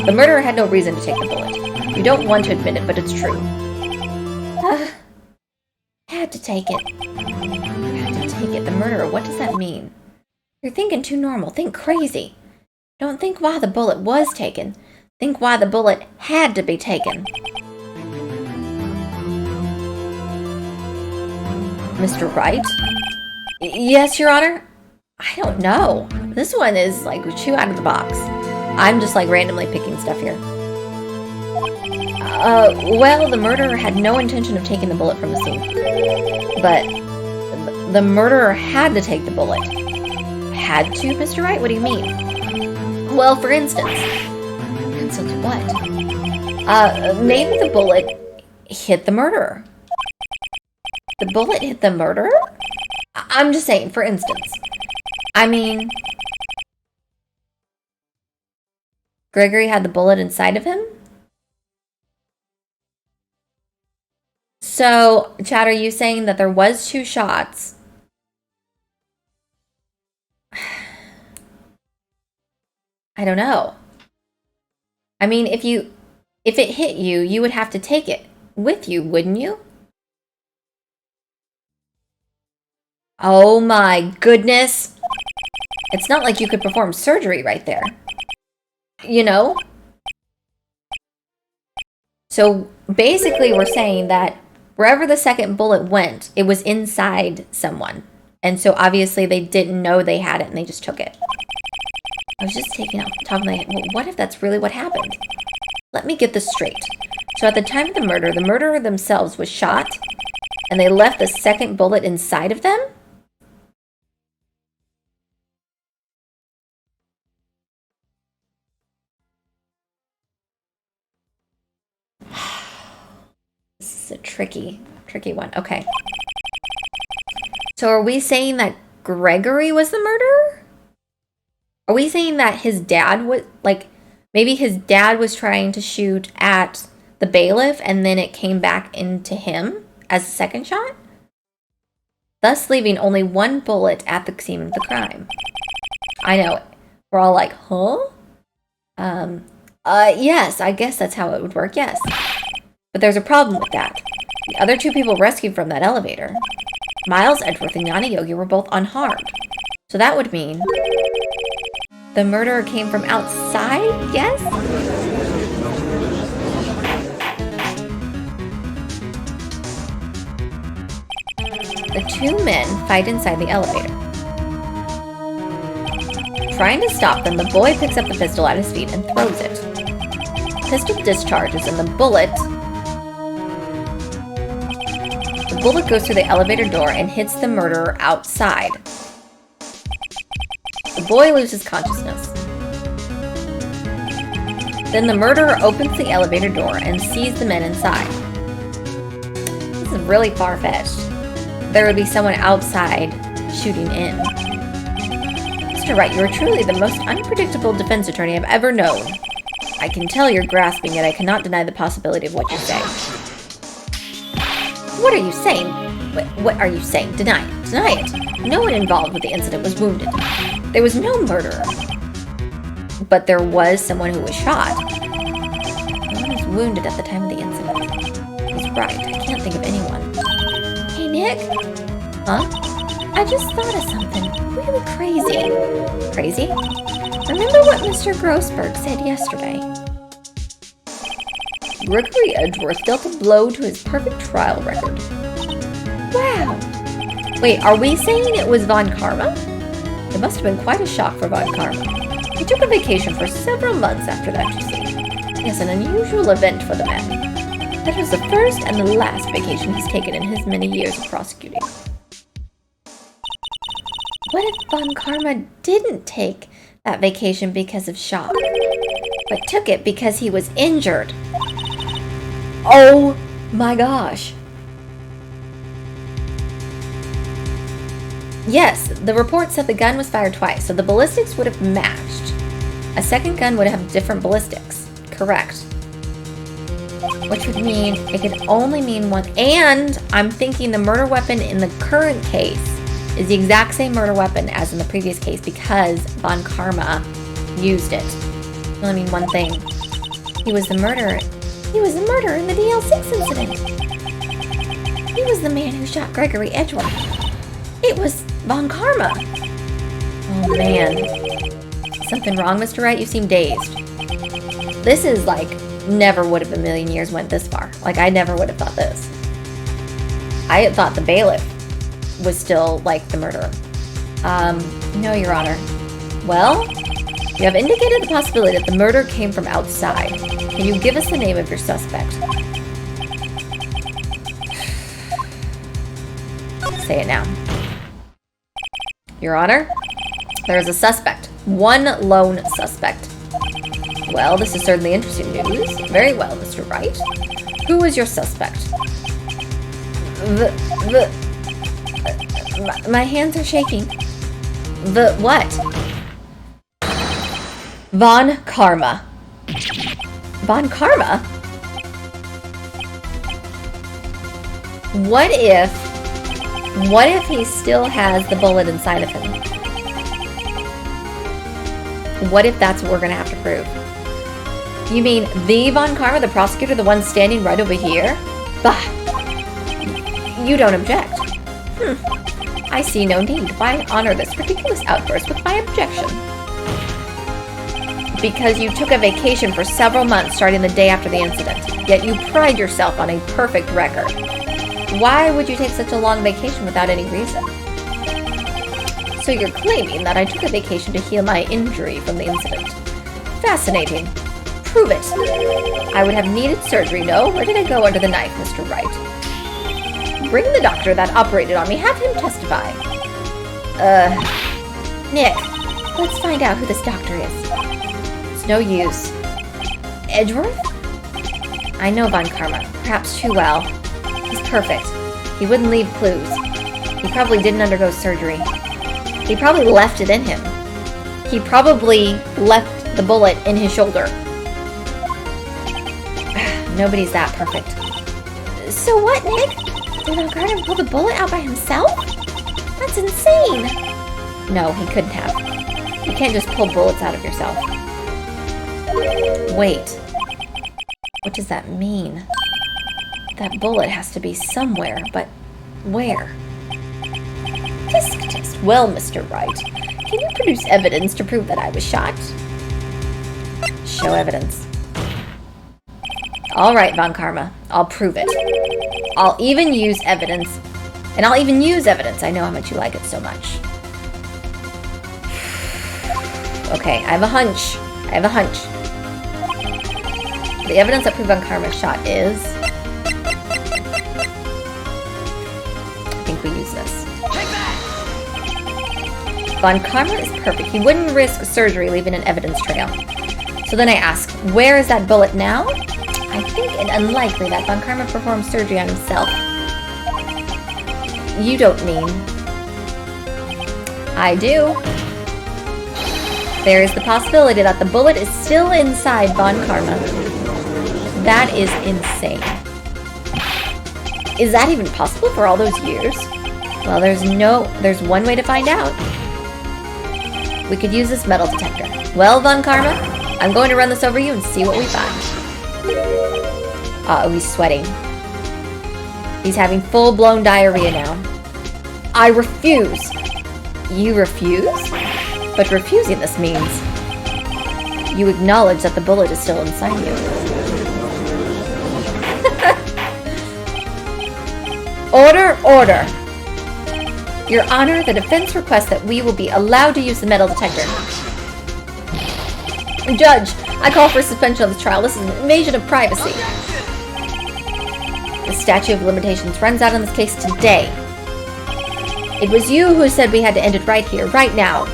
A: The murderer had no reason to take the bullet. You don't want to admit it, but it's true. Had have to take it. Had to take it. The murderer. What does that mean? You're thinking too normal. Think crazy. Don't think why the bullet was taken. Think why the bullet had to be taken. Mr. Wright? Yes, Your Honor? I don't know. This one is like chew out of the box. I'm just like randomly picking stuff here. Well, the murderer had no intention of taking the bullet from the scene. But the murderer had to take the bullet. Had to, Mr. Wright? What do you mean? Well, for instance. For instance, what? Maybe the bullet hit the murderer. The bullet hit the murderer? I'm just saying, for instance. I mean, Gregory had the bullet inside of him? So, Chad, are you saying that there was 2 shots? I don't know. I mean, if it hit you, you would have to take it with you, wouldn't you? Oh my goodness. It's not like you could perform surgery right there. You know? So basically we're saying that wherever the second bullet went, it was inside someone. And so obviously they didn't know they had it and they just took it. I was just taking out the top of my head. Well, what if that's really what happened? Let me get this straight. So at the time of the murderer themselves was shot and they left the second bullet inside of them? This is a tricky one. Okay. So are we saying that Gregory was the murderer? Are we saying that his dad was, like, maybe his dad was trying to shoot at the bailiff and then it came back into him as a second shot? Thus leaving only 1 bullet at the scene of the crime. I know. We're all like, huh? Yes, I guess that's how it would work, yes. But there's a problem with that. The other 2 people rescued from that elevator, Miles Edgeworth and Yana Yogi, were both unharmed. So that would mean the murderer came from outside, yes? The 2 men fight inside the elevator. Trying to stop them, the boy picks up the pistol at his feet and throws it. The pistol discharges and the bullet goes through the elevator door and hits the murderer outside. The boy loses consciousness. Then the murderer opens the elevator door and sees the men inside. This is really far-fetched. There would be someone outside shooting in. Mr. Wright, you are truly the most unpredictable defense attorney I've ever known. I can tell you're grasping, yet I cannot deny the possibility of what you say. What are you saying? What are you saying? Deny it. Deny it. No one involved with the incident was wounded. There was no murderer. But there was someone who was shot. No one was wounded at the time of the incident. He's right. I can't think of anyone. Hey, Nick? Huh? I just thought of something really crazy. Crazy? Remember what Mr. Grossberg said yesterday? Gregory Edgeworth dealt a blow to his perfect trial record. Wow! Wait, are we saying it was Von Karma? It must have been quite a shock for Von Karma. He took a vacation for several months after that, you see. Yes, an unusual event for the man. That was the first and the last vacation he's taken in his many years of prosecuting. What if Von Karma didn't take that vacation because of shock, but took it because he was injured? Oh my gosh. Yes, the report said the gun was fired twice, so the ballistics would have matched. A second gun would have different ballistics. Correct. Which would mean it could only mean one. And I'm thinking the murder weapon in the current case is the exact same murder weapon as in the previous case because Von Karma used it. It only mean one thing. He was the murderer. He was the murderer in the DL6 incident. He was the man who shot Gregory Edgeworth. It was Von Karma. Oh man. Something wrong, Mr. Wright? You seem dazed. This is like, never would have a million years went this far. Like, I never would have thought this. I had thought the bailiff was still, like, the murderer. No, Your Honor. Well, you have indicated the possibility that the murder came from outside. Can you give us the name of your suspect? Say it now. Your Honor, there is a suspect. One lone suspect. Well, this is certainly interesting news. Very well, Mr. Wright. Who is your suspect? My hands are shaking. The what? Von Karma. Von Karma? What if he still has the bullet inside of him? What if that's what we're gonna have to prove? You mean the Von Karma, the prosecutor, the one standing right over here? Bah! You don't object. I see no need. Why honor this ridiculous outburst with my objection? Because you took a vacation for several months starting the day after the incident, yet you pride yourself on a perfect record. Why would you take such a long vacation without any reason? So you're claiming that I took a vacation to heal my injury from the incident. Fascinating. Prove it. I would have needed surgery, no? Where did I go under the knife, Mr. Wright? Bring the doctor that operated on me. Have him testify. Nick, let's find out who this doctor is. It's no use. Edgeworth? I know Von Karma, perhaps too well. He's perfect. He wouldn't leave clues. He probably didn't undergo surgery. He probably left it in him. He probably left the bullet in his shoulder. Nobody's that perfect. So what, Nick? Did Von Karma pull the bullet out by himself? That's insane! No, he couldn't have. You can't just pull bullets out of yourself. Wait. What does that mean? That bullet has to be somewhere, but where? Disc test. Well, Mr. Wright, can you produce evidence to prove that I was shot? Show evidence. All right, Von Karma, I'll prove it. I'll even use evidence. And I'll even use evidence. I know how much you like it so much. Okay, I have a hunch. The evidence that proves Von Karma's shot is... I think we use this. Von Karma is perfect. He wouldn't risk surgery leaving an evidence trail. So then I ask, where is that bullet now? I think it unlikely that Von Karma performed surgery on himself. You don't mean... I do. There is the possibility that the bullet is still inside Von Karma. That is insane. Is that even possible for all those years? Well, there's one way to find out. We could use this metal detector. Well, Von Karma, I'm going to run this over you and see what we find. Uh-oh, he's sweating. He's having full-blown diarrhea now. I refuse. You refuse? But refusing this means you acknowledge that the bullet is still inside you. Order, order. Your Honor, the defense requests that we will be allowed to use the metal detector. Judge, I call for suspension of the trial. This is an invasion of privacy. The statute of limitations runs out on this case today. It was you who said we had to end it right here, right now.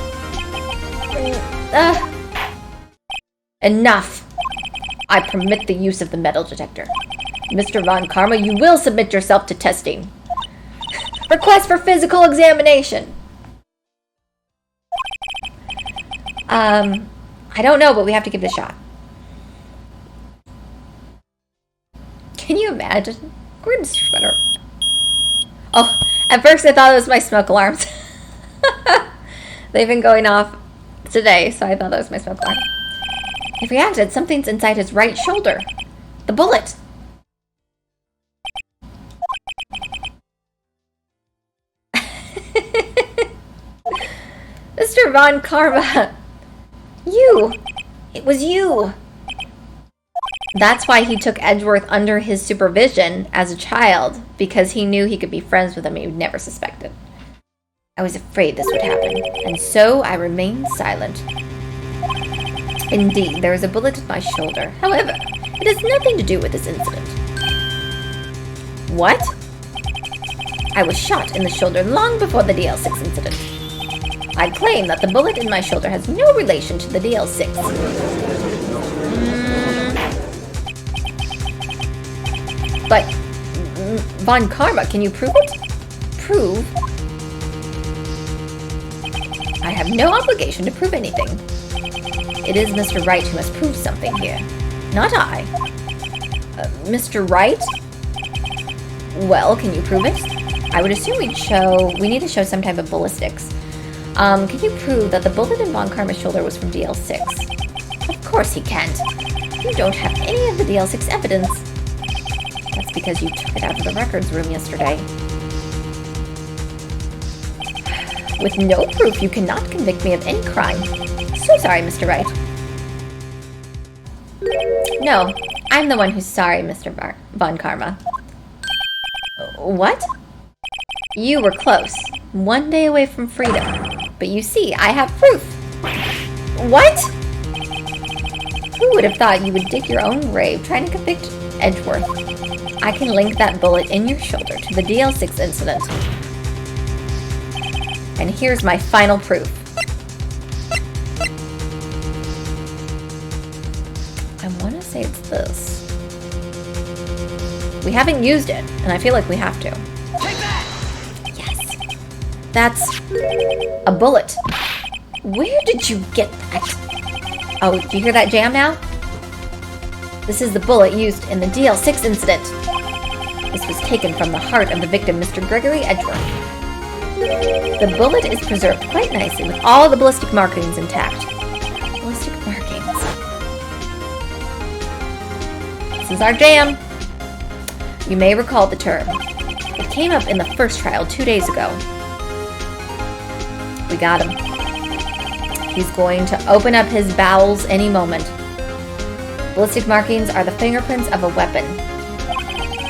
A: Enough. I permit the use of the metal detector. Mr. Von Karma, you will submit yourself to testing. Request for physical examination. I don't know, but we have to give it a shot. Can you imagine? Oh, at first I thought it was my smoke alarms. They've been going off today, so I thought that was my smoke alarm. He reacted. Something's inside his right shoulder. The bullet. Mr. Von Karma! You! It was you! That's why he took Edgeworth under his supervision as a child, because he knew he could be friends with him and he would never suspect it. I was afraid this would happen, and so I remained silent. Indeed, there is a bullet in my shoulder. However, it has nothing to do with this incident. What? I was shot in the shoulder long before the DL6 incident. I claim that the bullet in my shoulder has no relation to the DL6. But, Von Karma, can you prove it? Prove? I have no obligation to prove anything. It is Mr. Wright who must prove something here, not I. Mr. Wright? Well, can you prove it? I would assume we need to show some type of ballistics. Can you prove that the bullet in Von Karma's shoulder was from DL6? Of course he can't. You don't have any of the DL6 evidence. That's because you took it out of the records room yesterday. With no proof, you cannot convict me of any crime. So sorry, Mr. Wright. No, I'm the one who's sorry, Mr. Von Karma. What? You were close. One day away from freedom. But you see, I have proof. What? Who would have thought you would dig your own grave trying to convict Edgeworth? I can link that bullet in your shoulder to the DL6 incident. And here's my final proof. I want to say it's this. We haven't used it, and I feel like we have to.
C: Take that!
A: Yes. That's a bullet. Where did you get that? Oh, do you hear that jam now? This is the bullet used in the DL6 incident. This was taken from the heart of the victim, Mr. Gregory Edgeworth. The bullet is preserved quite nicely with all the ballistic markings intact. Ballistic markings. This is our jam. You may recall the term. It came up in the first trial 2 days ago. We got him. He's going to open up his bowels any moment. Ballistic markings are the fingerprints of a weapon.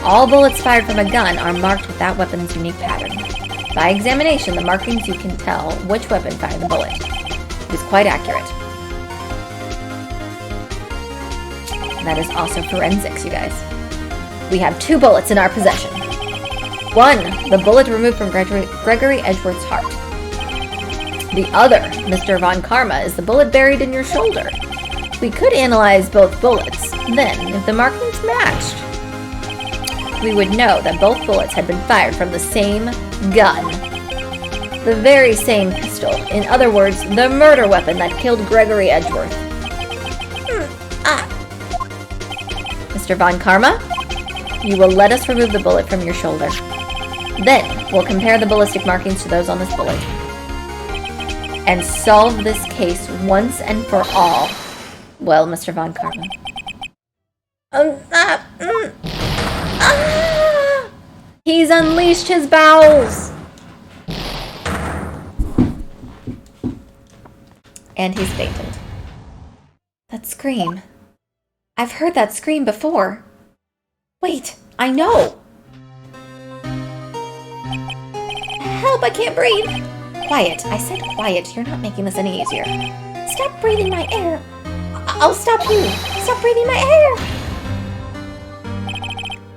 A: All bullets fired from a gun are marked with that weapon's unique pattern. By examination, the markings you can tell which weapon fired the bullet. It is quite accurate. That is also forensics, you guys. We have 2 bullets in our possession. 1, the bullet removed from Gregory Edgeworth's heart. The other, Mr. Von Karma, is the bullet buried in your shoulder. We could analyze both bullets. Then, if the markings matched, we would know that both bullets had been fired from the same gun. The very same pistol. In other words, the murder weapon that killed Gregory Edgeworth. Mr. Von Karma, you will let us remove the bullet from your shoulder. Then, we'll compare the ballistic markings to those on this bullet. And solve this case once and for all. Well, Mr. Von Karma. He's unleashed his bowels! And he's fainted. That scream. I've heard that scream before. Wait, I know! Help, I can't breathe! Quiet, I said quiet. You're not making this any easier. Stop breathing my air! I'll stop you! Stop breathing my air!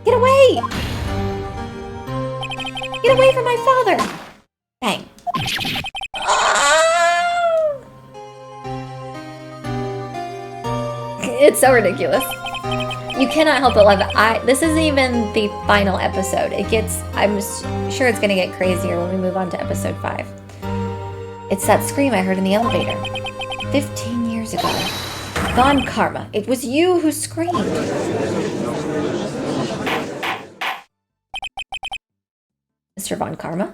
A: Get away! Get away from my father! Bang. It's so ridiculous. You cannot help but love it. This isn't even the final episode. I'm sure it's gonna get crazier when we move on to episode 5. It's that scream I heard in the elevator. 15 years ago. Von Karma, it was you who screamed. Mr. Von Karma?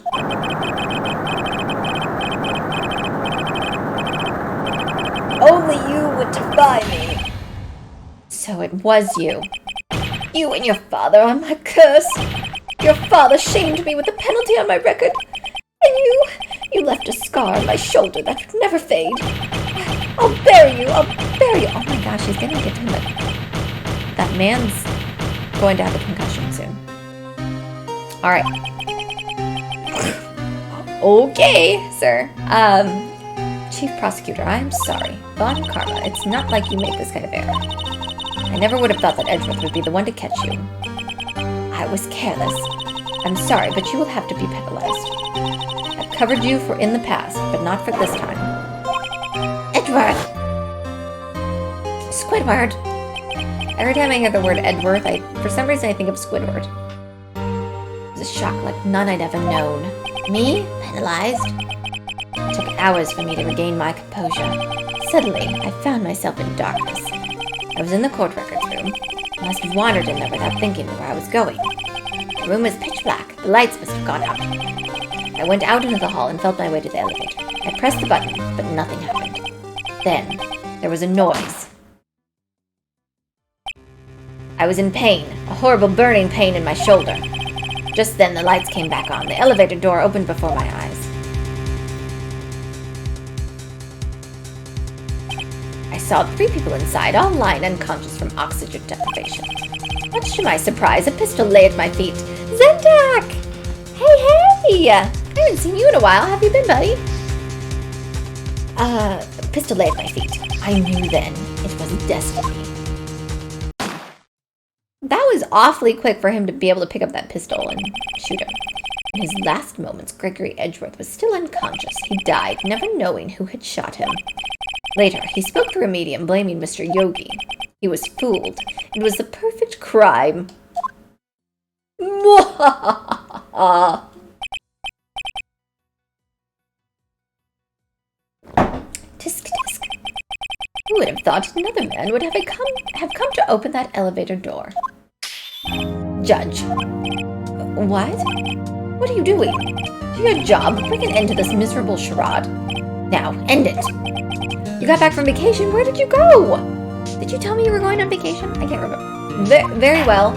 A: Only you would defy me. So it was you. You and your father are my curse. Your father shamed me with the penalty on my record. And You left a scar on my shoulder that would never fade. I'll bury you. I'll bury you. Oh my gosh, he's gonna get him. That man's going to have a concussion soon. All right. Okay, sir. Chief Prosecutor, I'm sorry. Von Karma, it's not like you make this kind of error. I never would have thought that Edgeworth would be the one to catch you. I was careless. I'm sorry, but you will have to be penalized. I've covered you for in the past, but not for this time.
B: Edgeworth!
A: Squidward! Every time I hear the word Edgeworth, for some reason I think of Squidward. It was a shock like none I'd ever known.
B: Me? Penalized?
A: It took hours for me to regain my composure. Suddenly, I found myself in darkness. I was in the court records room. I must have wandered in there without thinking where I was going. The room was pitch black. The lights must have gone out. I went out into the hall and felt my way to the elevator. I pressed the button, but nothing happened. Then, there was a noise. I was in pain, a horrible burning pain in my shoulder. Just then, the lights came back on. The elevator door opened before my eyes. I saw 3 people inside, all lying unconscious from oxygen deprivation. Much to my surprise, a pistol lay at my feet. Zendak! Hey! I haven't seen you in a while. Have you been, buddy? Pistol lay at my feet. I knew then it was destiny. That was awfully quick for him to be able to pick up that pistol and shoot him. In his last moments, Gregory Edgeworth was still unconscious. He died, never knowing who had shot him. Later, he spoke through a medium, blaming Mr. Yogi. He was fooled. It was the perfect crime. Tisk tisk. Who would have thought another man would have come to open that elevator door? Judge. What? What are you doing? Do your job. Bring an end to this miserable charade. Now, end it. You got back from vacation. Where did you go? Did you tell me you were going on vacation? I can't remember. Very well.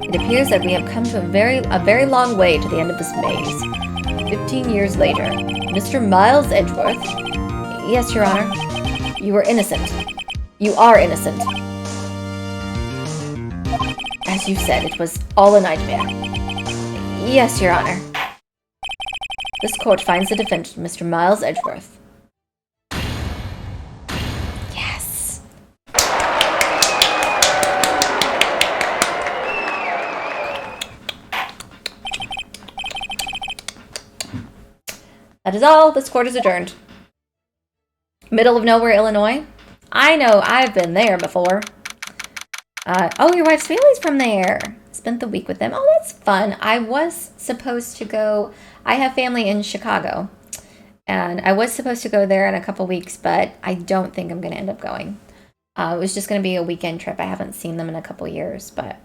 A: It appears that we have come to a very long way to the end of this maze. 15 years later, Mr. Miles Edgeworth. Yes, Your Honor. You were innocent. You are innocent. As you said, it was all a nightmare. Yes, Your Honor. This court finds the defendant, Mr. Miles Edgeworth. Yes. That is all. This court is adjourned. Middle of nowhere, Illinois. I know, I've been there before. Oh, your wife's family's from there. Spent the week with them. Oh, that's fun. I was supposed to go. I have family in Chicago. And I was supposed to go there in a couple weeks, but I don't think I'm going to end up going. It was just going to be a weekend trip. I haven't seen them in a couple years, but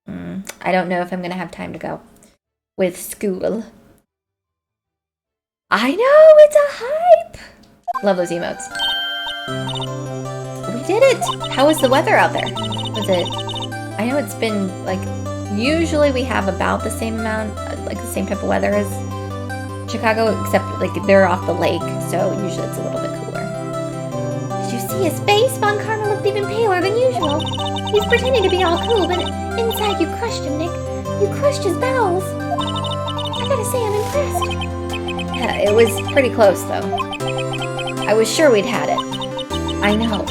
A: I don't know if I'm going to have time to go with school. I know, it's a hype. Love those emotes. We did it. How was the weather out there? Was it, I know it's been like, usually we have about the same amount, like the same type of weather as Chicago, except like they're off the lake, so usually it's a little bit cooler.
B: Did you see his face? Von Karma looked even paler than usual. He's pretending to be all cool, but inside you crushed him, Nick. You crushed his bowels. I gotta say, I'm impressed.
A: Yeah, it was pretty close though. I was sure we'd had it. I know.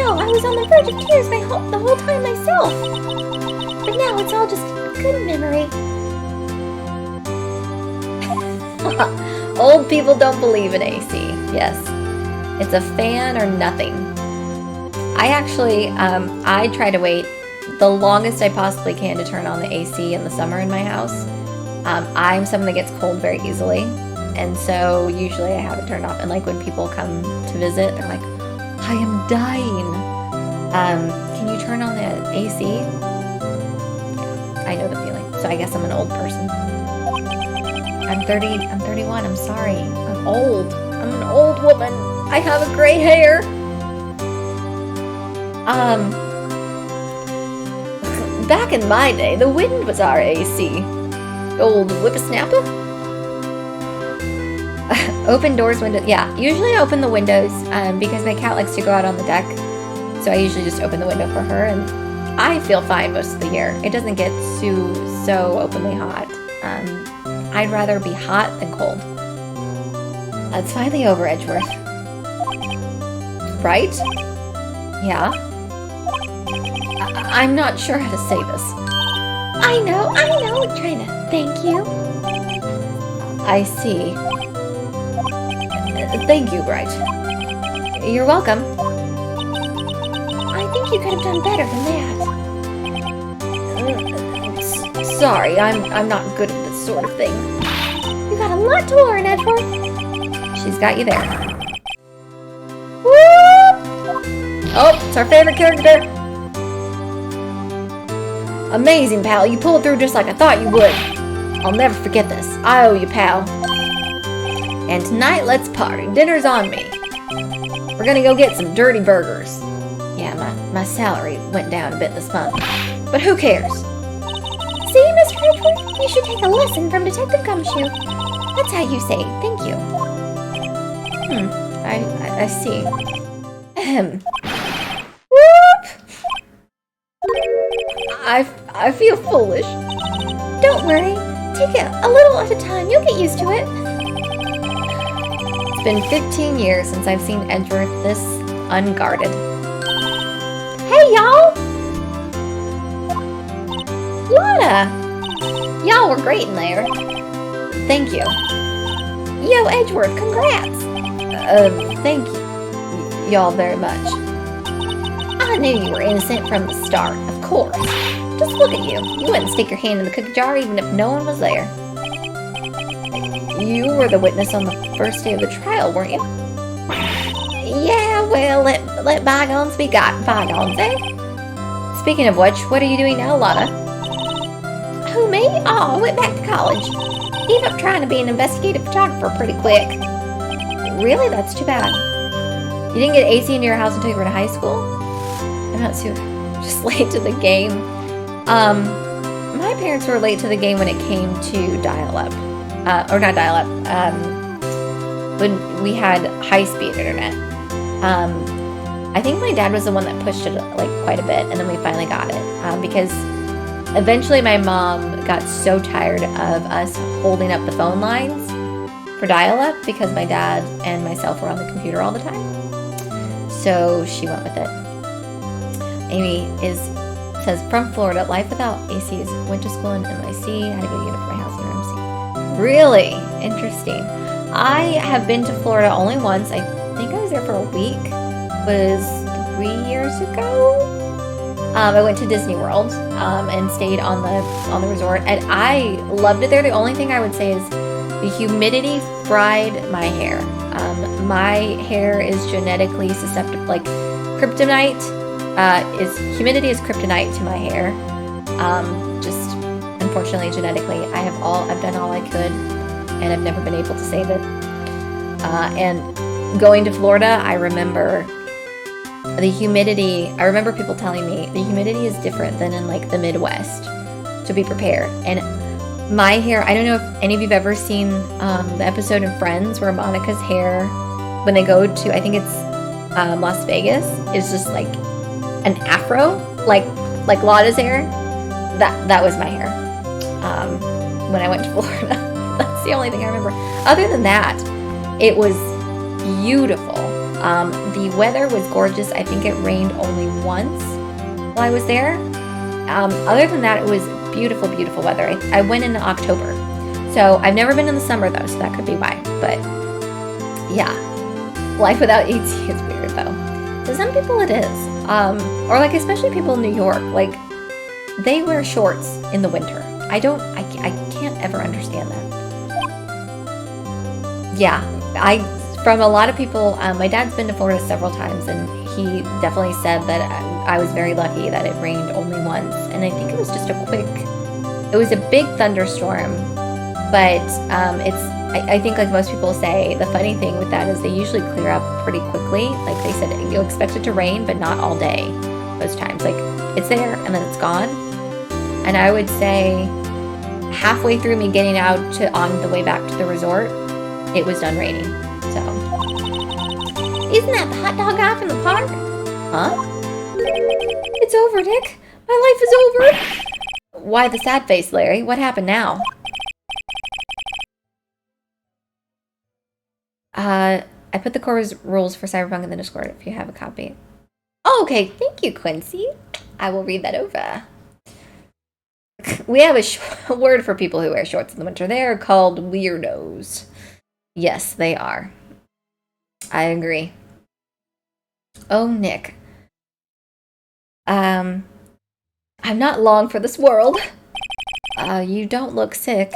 B: I was on the verge of tears the whole time myself. But now it's all just good memory.
A: Old people don't believe in AC. Yes. It's a fan or nothing. I actually, I try to wait the longest I possibly can to turn on the AC in the summer in my house. I'm someone that gets cold very easily. And so usually I have it turned off. And like when people come to visit, they're like, I am dying. Can you turn on the AC? Yeah, I know the feeling. So I guess I'm an old person. I'm 31. I'm sorry. I'm old. I'm an old woman. I have a gray hair. Back in my day, the wind was our AC. Old whippersnapper. Open doors, windows. Yeah, usually I open the windows because my cat likes to go out on the deck. So I usually just open the window for her, and I feel fine most of the year. It doesn't get so openly hot. I'd rather be hot than cold. It's finally over, Edgeworth. Right? Yeah. I'm not sure how to say this.
B: I know, trying to thank you.
A: I see. Thank you, Wright. You're welcome.
B: I think you could have done better than that.
A: Sorry, I'm not good at this sort of thing.
B: You got a lot to learn, Edgeworth.
A: She's got you there. Whoop! Oh, it's our favorite character. Amazing, pal. You pulled through just like I thought you would. I'll never forget this. I owe you, pal. And tonight, let's party. Dinner's on me. We're gonna go get some dirty burgers. Yeah, my salary went down a bit this month. But who cares?
B: See, Mr. Edgeworth, you should take a lesson from Detective Gumshoe. That's how you say thank you.
A: I see. Ahem. Whoop! I feel foolish.
B: Don't worry. Take it a little at a time. You'll get used to it.
A: It's been 15 years since I've seen Edgeworth this unguarded.
B: Hey, y'all!
A: Lana! Y'all were great in there. Thank you.
B: Yo, Edgeworth, congrats!
A: Thank y'all very much.
B: I knew you were innocent from the start, of course. Just look at you. You wouldn't stick your hand in the cookie jar even if no one was there.
A: You were the witness on the first day of the trial, weren't you?
B: Yeah, well, let bygones be bygones, eh?
A: Speaking of which, what are you doing now, Lana?
B: Who, me? Oh, I went back to college. Gave up trying to be an investigative photographer pretty quick.
A: Really? That's too bad. You didn't get AC into your house until you were in high school? I'm not just late to the game. My parents were late to the game when it came to dial-up. Or not dial-up. When we had high-speed internet. I think my dad was the one that pushed it like quite a bit, and then we finally got it. Because eventually my mom got so tired of us holding up the phone lines for dial-up because my dad and myself were on the computer all the time. So she went with it. Amy says, from Florida, life without AC is went to school in NYC, had to get a unit for my house in MC. Really? Interesting. I have been to Florida only once. I think I was there for a week. Was 3 years ago. I went to Disney World and stayed on the resort, and I loved it there. The only thing I would say is the humidity fried my hair. My hair is genetically susceptible, like kryptonite. Humidity is kryptonite to my hair. Just unfortunately, genetically, I've done all I could, and I've never been able to save it. And going to Florida, I remember the humidity. I remember people telling me the humidity is different than in like the Midwest, so be prepared. And my hair, I don't know if any of you've ever seen the episode in Friends where Monica's hair, when they go to, I think it's Las Vegas, is just like an afro, like Lotta's hair. That was my hair when I went to Florida. That's the only thing I remember. Other than that, it was beautiful. The weather was gorgeous. I think it rained only once while I was there. Other than that, it was beautiful, beautiful weather. I went in October. So I've never been in the summer though, so that could be why. But yeah, life without AC is weird though. To some people it is. Or like especially people in New York, like they wear shorts in the winter. I can't ever understand that. Yeah, from a lot of people, my dad's been to Florida several times, and he definitely said that I was very lucky that it rained only once. And I think it was just it was a big thunderstorm, but I think like most people say, the funny thing with that is they usually clear up pretty quickly. Like they said, you'll expect it to rain, but not all day most times. Like it's there and then it's gone. And I would say halfway through me getting out on the way back to the resort, it was done raining. So,
B: Isn't that the hot dog guy from the park?
A: huh? It's over, Nick. My life is over. Why the sad face, Larry? What happened now? I put the core rules for Cyberpunk in the Discord if you have a copy. Oh, okay, thank you, Quincy. I will read that over. We have a word for people who wear shorts in the winter. They are called weirdos. Yes, they are. I agree. Oh, Nick. I'm not long for this world. You don't look sick.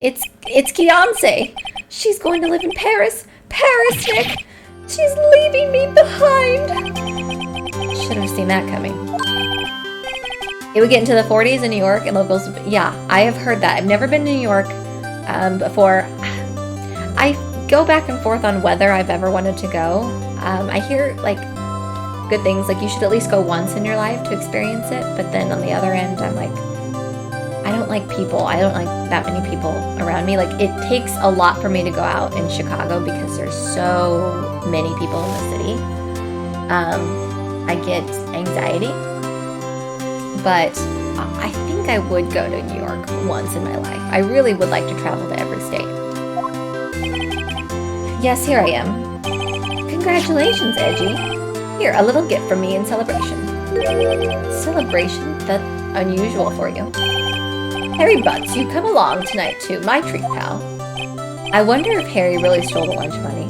A: It's Kianse. She's going to live in Paris. Paris, Nick. She's leaving me behind. Should have seen that coming. It would get into the 40s in New York and locals. Yeah, I have heard that. I've never been to New York before. I go back and forth on whether I've ever wanted to go. I hear like good things, like you should at least go once in your life to experience it. But then on the other end, I'm like, I don't like people. I don't like that many people around me. Like it takes a lot for me to go out in Chicago because there's so many people in the city. I get anxiety. But I think I would go to New York once in my life. I really would like to travel to every state. Yes, here I am. Congratulations, Edgy. Here, a little gift from me in celebration. Celebration? That's unusual for you. Harry Butts, you come along tonight too, my treat pal. I wonder if Harry really stole the lunch money.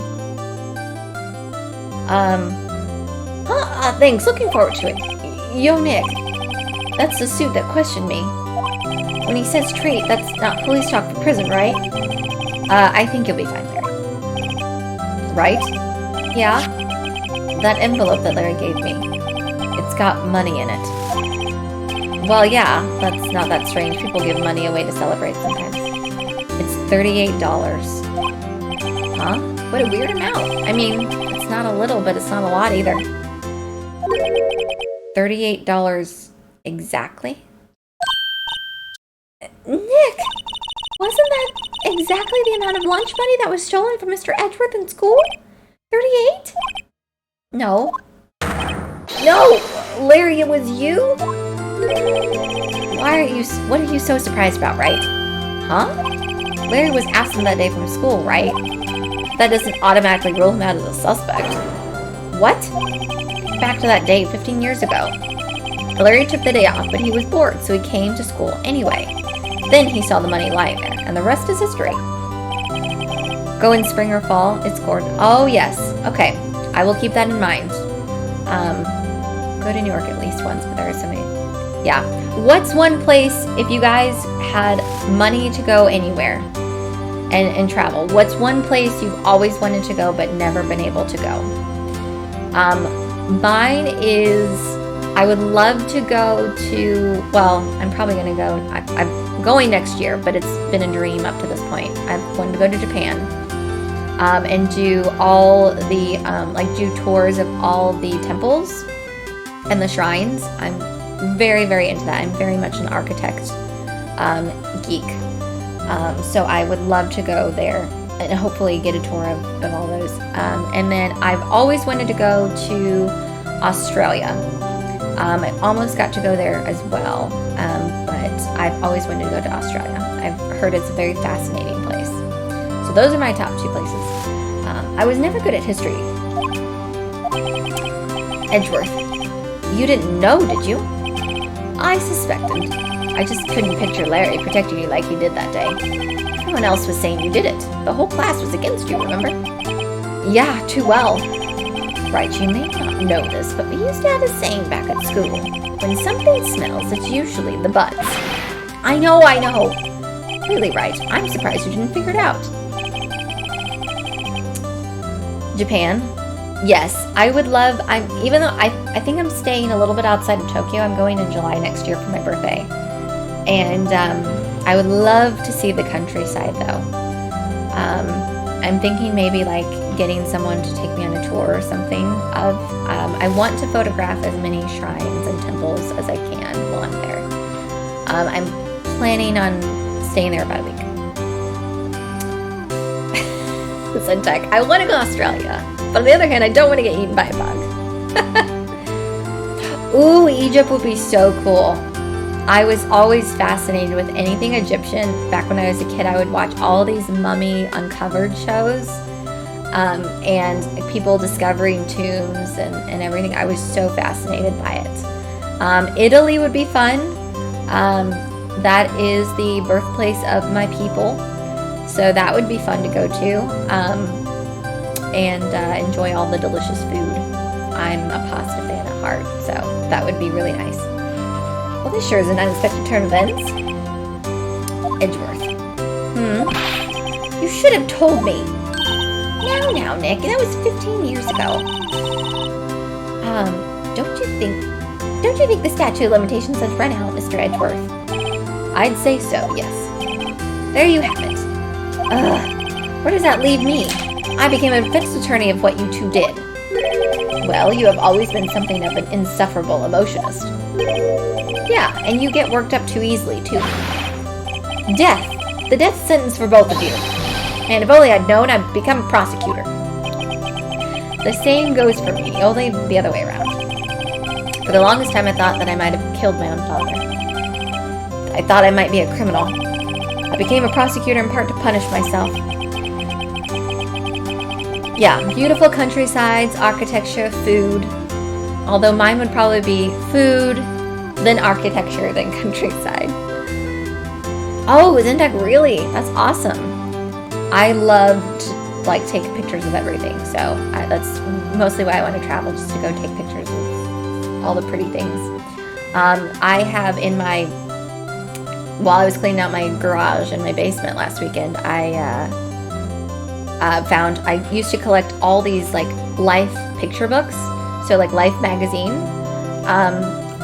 A: Thanks, looking forward to it. Yo, Nick. That's the suit that questioned me. When he says treat, that's not police talk for prison, right? I think you'll be fine, Larry. Right? Yeah? That envelope that Larry gave me. It's got money in it. Well, yeah, that's not that strange. People give money away to celebrate sometimes. It's $38. Huh? What a weird amount. I mean, it's not a little, but it's not a lot either. $38 exactly? Nick! Wasn't that exactly the amount of lunch money that was stolen from Mr. Edgeworth in school? 38? No. No! Larry, it was you? What are you so surprised about, Wright? Huh? Larry was absent that day from school, right? That doesn't automatically rule him out as a suspect. What? Back to that day 15 years ago. Larry took the day off, but he was bored, so he came to school anyway. Then he saw the money lying there, and the rest is history. Go in spring or fall, it's gorgeous. Oh, yes. Okay, I will keep that in mind. Go to New York at least once, but there are so many. Yeah. What's one place, if you guys had money to go anywhere and travel, what's one place you've always wanted to go but never been able to go? Mine is, I would love to go to, well, I'm probably going to go, I'm going next year, but it's been a dream up to this point. I've wanted to go to Japan and do all the, do tours of all the temples and the shrines. I'm very, very into that. I'm very much an architect geek. So I would love to go there and hopefully get a tour of all those. And then I've always wanted to go to Australia. I almost got to go there as well, but I've always wanted to go to Australia. I've heard it's a very fascinating place. So those are my top two places. I was never good at history. Edgeworth. You didn't know, did you? I suspected. I just couldn't picture Larry protecting you like he did that day. Everyone else was saying you did it. The whole class was against you, remember? Yeah, too well. Right, you may not know this, but we used to have a saying back at school. When something smells, it's usually the butts. I know. Really, Wright. I'm surprised you didn't figure it out. Japan. Yes, I would love, even though I think I'm staying a little bit outside of Tokyo. I'm going in July next year for my birthday. And I would love to see the countryside, though. I'm thinking maybe like getting someone to take me on a tour or something of, I want to photograph as many shrines and temples as I can while I'm there. I'm planning on staying there about a week. Zentek, I want to go to Australia, but on the other hand, I don't want to get eaten by a bug. Ooh, Egypt would be so cool. I was always fascinated with anything Egyptian. Back when I was a kid, I would watch all these mummy uncovered shows and people discovering tombs and everything. I was so fascinated by it. Italy would be fun. That is the birthplace of my people. So that would be fun to go to and enjoy all the delicious food. I'm a pasta fan at heart, so that would be really nice. Well, this sure is an unexpected turn of events. Edgeworth. You should have told me. Now, Nick, that was 15 years ago. Don't you think the statute of limitations has run out, Mr. Edgeworth? I'd say so, yes. There you have it. Where does that leave me? I became a defense attorney of what you two did. Well, you have always been something of an insufferable emotionist. Yeah, and you get worked up too easily, too. Death. The death sentence for both of you. And if only I'd known, I'd become a prosecutor. The same goes for me, only the other way around. For the longest time, I thought that I might have killed my own father. I thought I might be a criminal. I became a prosecutor in part to punish myself. Yeah, beautiful countrysides, architecture, food. Although mine would probably be food, then architecture, then countryside. Oh, isn't that really? That's awesome. I love to take pictures of everything, so that's mostly why I want to travel, just to go take pictures of all the pretty things. I have in my, while I was cleaning out my garage and my basement last weekend, I found, I used to collect all these life picture books, so Life magazine.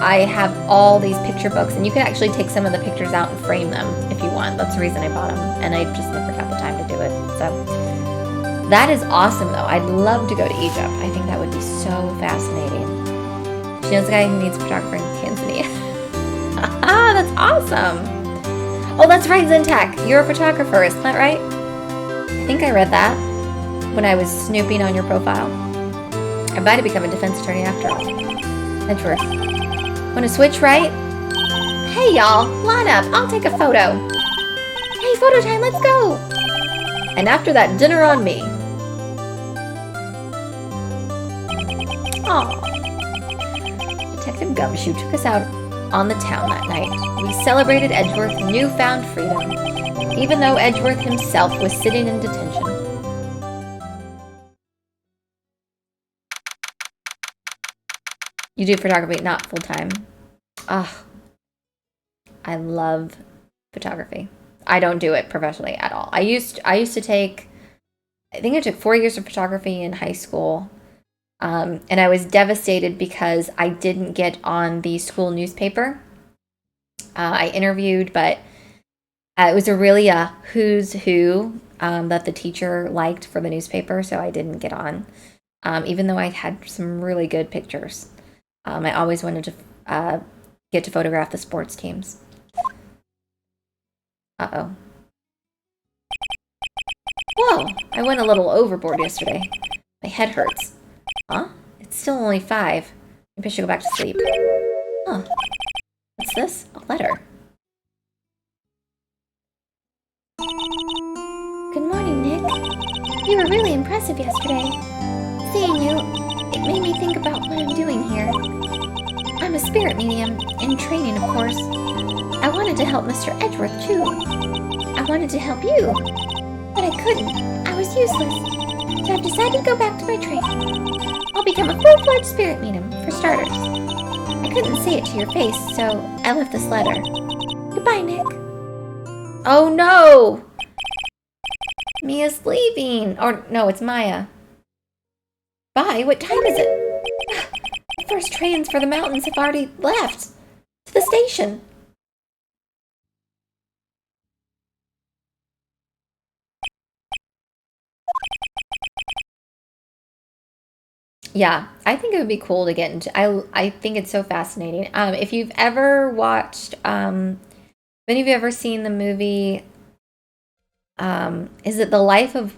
A: I have all these picture books, and you can actually take some of the pictures out and frame them if you want. That's the reason I bought them, and I just never got the time to do it. So that is awesome, though. I'd love to go to Egypt. I think that would be so fascinating. She knows a guy who needs a photographer in Tanzania. Ah, that's awesome. Oh, that's right, Zentek. You're a photographer, isn't that right? I think I read that when I was snooping on your profile. I might have become a defense attorney after all. Edgeworth. Want to switch, right? Hey, y'all. Line up. I'll take a photo. Hey, photo time. Let's go. And after that, dinner on me. Aw. Detective Gumshoe took us out on the town that night. We celebrated Edgeworth's newfound freedom, even though Edgeworth himself was sitting in detention. You do photography, not full-time. Ugh. I love photography. I don't do it professionally at all. I used to take, I think I took 4 years of photography in high school. And I was devastated because I didn't get on the school newspaper. I interviewed, but it was a really who's who that the teacher liked for the newspaper, so I didn't get on, even though I had some really good pictures. I always wanted to get to photograph the sports teams. Uh-oh. Whoa, I went a little overboard yesterday. My head hurts. Huh? It's still only 5. Maybe I should go back to sleep. Huh. What's this? A letter.
B: Good morning, Nick. You were really impressive yesterday. Seeing you, it made me think about what I'm doing here. I'm a spirit medium, in training, of course. I wanted to help Mr. Edgeworth, too. I wanted to help you, but I couldn't. I was useless. So I've decided to go back to my training. I'll become a full-fledged spirit medium, for starters. I couldn't say it to your face, so I left this letter. Goodbye, Nick.
A: Oh no! Mia's leaving. Or no, it's Maya. Bye, what time is it? The first trains for the mountains have already left. To the station. Yeah, I think it would be cool to get into. I think it's so fascinating. If you've ever watched any of you ever seen the movie, is it The Life of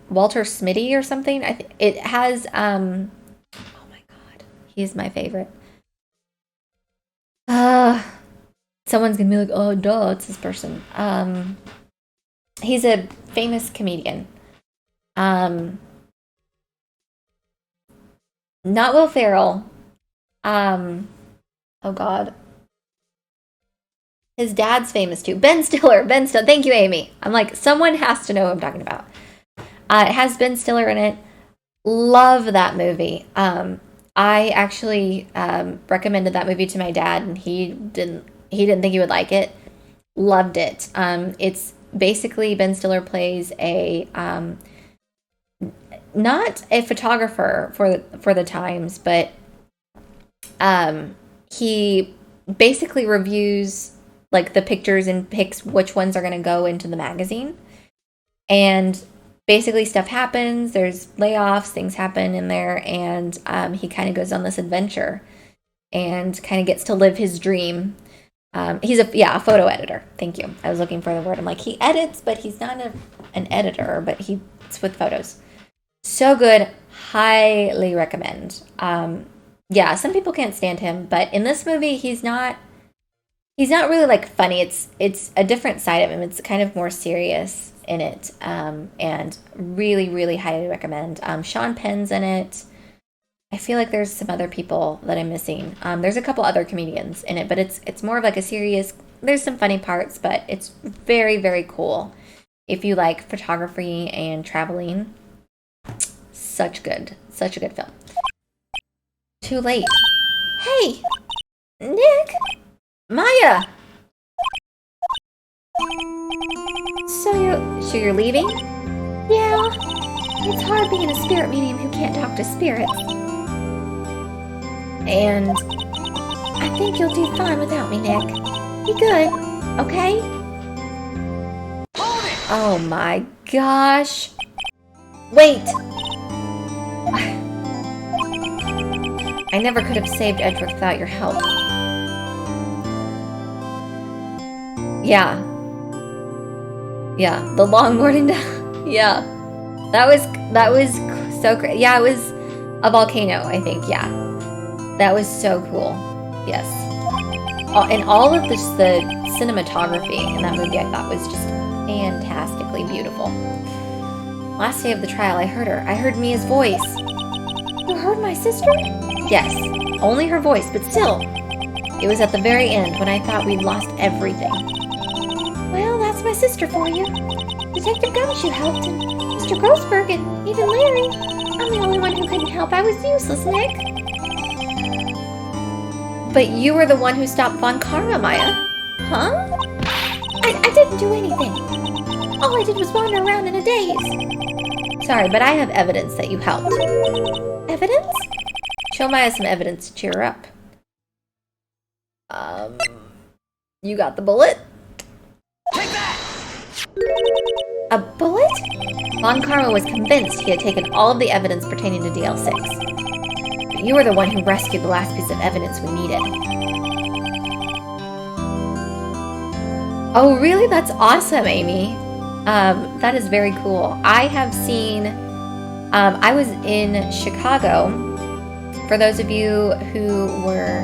A: Walter Smitty or something? I think it has, oh my God, he's my favorite. Someone's gonna be like, oh, duh, it's this person. He's a famous comedian. Not Will Ferrell. Oh God. His dad's famous too. Ben Stiller. Ben Stiller. Thank you, Amy. I'm like, someone has to know who I'm talking about. It has Ben Stiller in it. Love that movie. I actually recommended that movie to my dad, and he didn't think he would like it. Loved it. It's basically Ben Stiller plays a not a photographer for the Times, but he basically reviews like the pictures and picks which ones are going to go into the magazine. And basically stuff happens, there's layoffs, things happen in there, and he kind of goes on this adventure and kind of gets to live his dream. He's a photo editor. Thank you. I was looking for the word. I'm like, he edits, but he's not an editor, but he's with photos. So good. Highly recommend. Yeah, some people can't stand him, but in this movie, he's not really like funny. It's a different side of him. It's kind of more serious in it, and really, really highly recommend. Sean Penn's in it. I feel like there's some other people that I'm missing. There's a couple other comedians in it, but it's more of like a serious. There's some funny parts, but it's very, very cool. If you like photography and traveling, such a good film. Too late.
B: Hey, Nick.
A: Maya! So you're leaving?
B: Yeah. It's hard being a spirit medium who can't talk to spirits.
A: And
B: I think you'll do fine without me, Nick. Be good, okay?
A: Oh my gosh. Wait! I never could have saved Edgeworth without your help. Yeah, the longboarding down. Yeah, that was so great. Yeah, it was a volcano, I think. Yeah, that was so cool. Yes, and all of the cinematography in that movie I thought was just fantastically beautiful. Last day of the trial, I heard Mia's voice.
B: You heard my sister?
A: Yes, only her voice, but still, it was at the very end when I thought we'd lost everything.
B: Well, that's my sister for you. Detective Gumshoe helped, and Mr. Grossberg, and even Larry. I'm the only one who couldn't help. I was useless, Nick.
A: But you were the one who stopped Von Karma, Maya.
B: Huh? I didn't do anything. All I did was wander around in a daze.
A: Sorry, but I have evidence that you helped.
B: Evidence?
A: Show Maya some evidence to cheer her up. You got the bullet?
C: Take that!
A: A bullet? Von Karma was convinced he had taken all of the evidence pertaining to DL6. But you were the one who rescued the last piece of evidence we needed. Oh, really? That's awesome, Amy. That is very cool. I have seen... I was in Chicago. For those of you who were...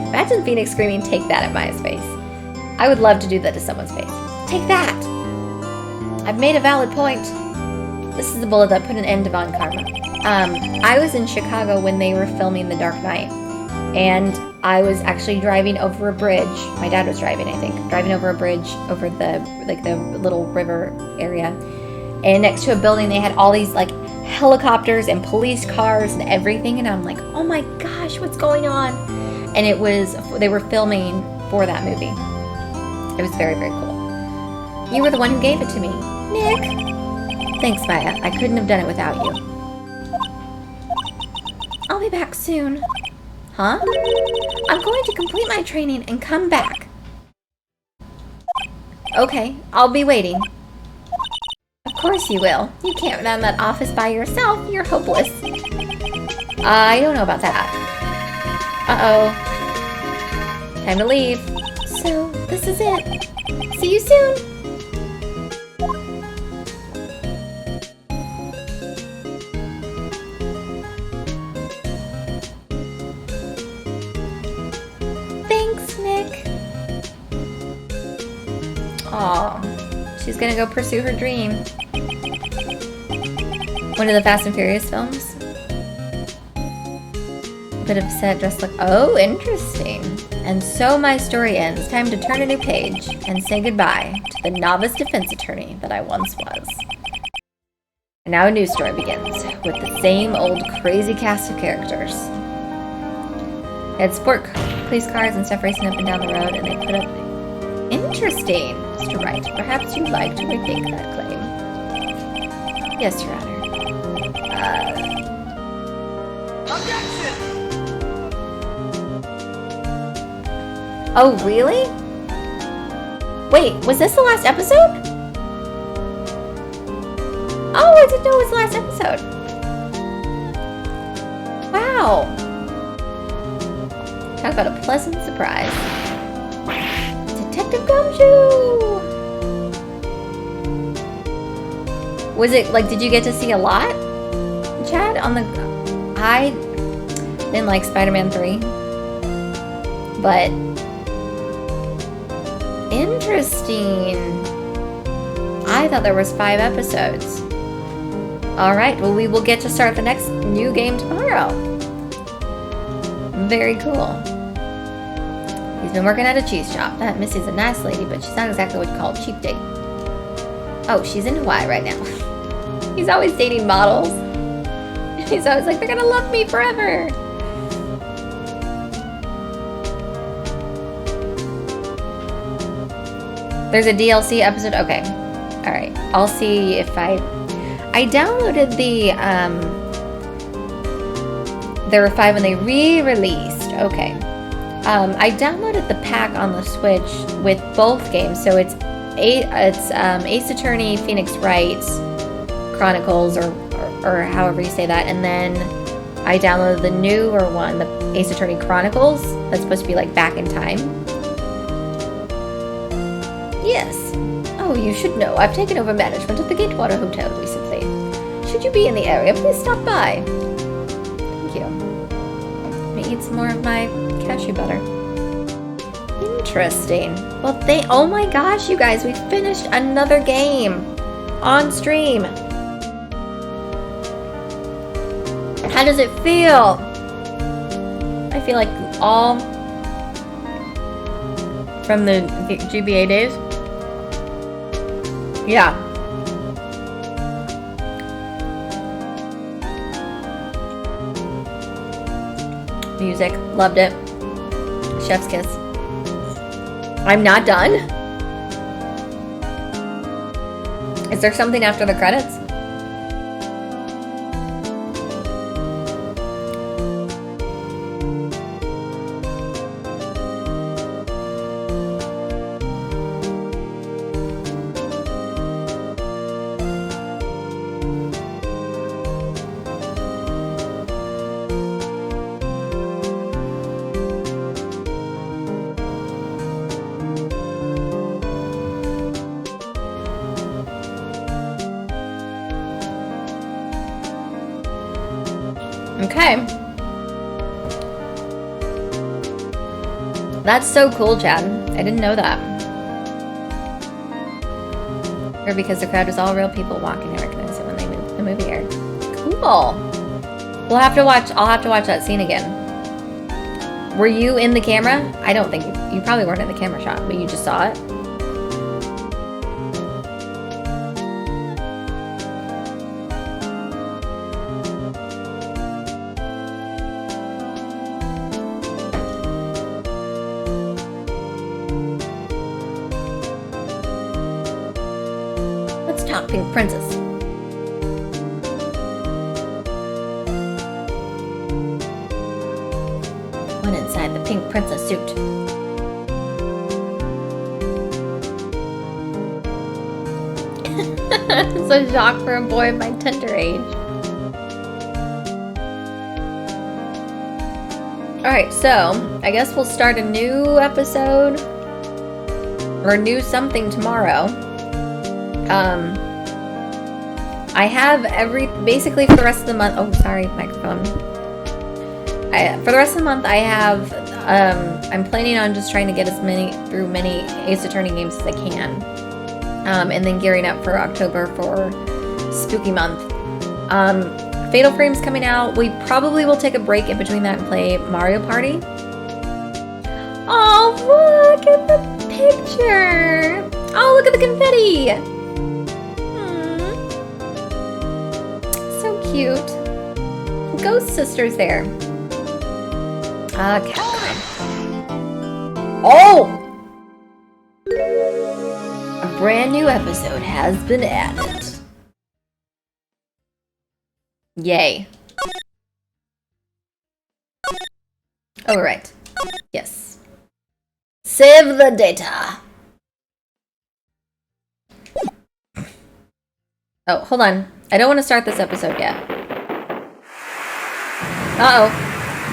A: Imagine Phoenix screaming, "Take that" at Maya's face. I would love to do that to someone's face. Take that! I've made a valid point. This is the bullet that put an end to Von Karma. I was in Chicago when they were filming The Dark Knight. And I was actually driving over a bridge. My dad was driving, I think. Driving over a bridge over the little river area. And next to a building, they had all these like helicopters and police cars and everything. And I'm like, oh my gosh, what's going on? And they were filming for that movie. It was very, very cool. You were the one who gave it to me.
B: Nick.
A: Thanks, Maya. I couldn't have done it without you.
B: I'll be back soon.
A: Huh?
B: I'm going to complete my training and come back.
A: Okay, I'll be waiting.
B: Of course you will. You can't run that office by yourself. You're hopeless.
A: I don't know about that. Uh-oh. Time to leave.
B: So, this is it. See you soon. Thanks, Nick.
A: Aw, she's gonna go pursue her dream. One of the Fast and Furious films. Bit upset, dressed like, oh, interesting. And so my story ends. Time to turn a new page and say goodbye to the novice defense attorney that I once was. And now a new story begins with the same old crazy cast of characters. They had sport police cars and stuff racing up and down the road, and they put up. Interesting, Mr. Wright. Perhaps you'd like to retake that claim. Yes, Your Honor.
C: Objection!
A: Oh, really? Wait, was this the last episode? Oh, I didn't know it was the last episode. Wow. Talk about a pleasant surprise. Detective Gumshoe! Was it, like, did you get to see a lot, Chad? I didn't like Spider-Man 3. But interesting. I thought there was 5 episodes. Alright, well, we will get to start the next new game tomorrow. Very cool. He's been working at a cheese shop. That Missy's a nice lady, but she's not exactly what you call a cheap date. Oh, she's in Hawaii right now. He's always dating models. He's always like, they're gonna love me forever. There's a DLC episode? Okay. Alright. I'll see if I downloaded the, there were 5 when they re-released. Okay. I downloaded the pack on the Switch with both games. So it's Ace Attorney, Phoenix Wright Chronicles, or however you say that. And then I downloaded the newer one, the Ace Attorney Chronicles. That's supposed to be like back in time. Yes. Oh, you should know. I've taken over management at the Gatewater Hotel recently. Should you be in the area, please stop by. Thank you. Let me eat some more of my cashew butter. Interesting. Well, oh my gosh, you guys, we finished another game on stream. How does it feel? I feel like all from the GBA days. Yeah. Music, loved it. Chef's kiss. I'm not done. Is there something after the credits? Okay. That's so cool, Chad. I didn't know that. Or because the crowd was all real people walking, I recognized it when the movie aired. Cool. I'll have to watch that scene again. Were you in the camera? I don't think you probably weren't in the camera shot, but you just saw it. Pink Princess. One inside the Pink Princess suit. It's a shock for a boy of my tender age. Alright, so I guess we'll start a new episode or new something tomorrow. I have basically for the rest of the month. Oh, sorry, microphone. For the rest of the month, I have. I'm planning on just trying to get through many Ace Attorney games as I can, and then gearing up for October for Spooky Month. Fatal Frame's coming out. We probably will take a break in between that and play Mario Party. Oh, look at the picture! Oh, look at the confetti! So cute. Ghost Sisters there. Capcom. Oh! A brand new episode has been added. Yay. Oh, right. Yes. Save the data. Oh, hold on. I don't want to start this episode yet. Uh-oh.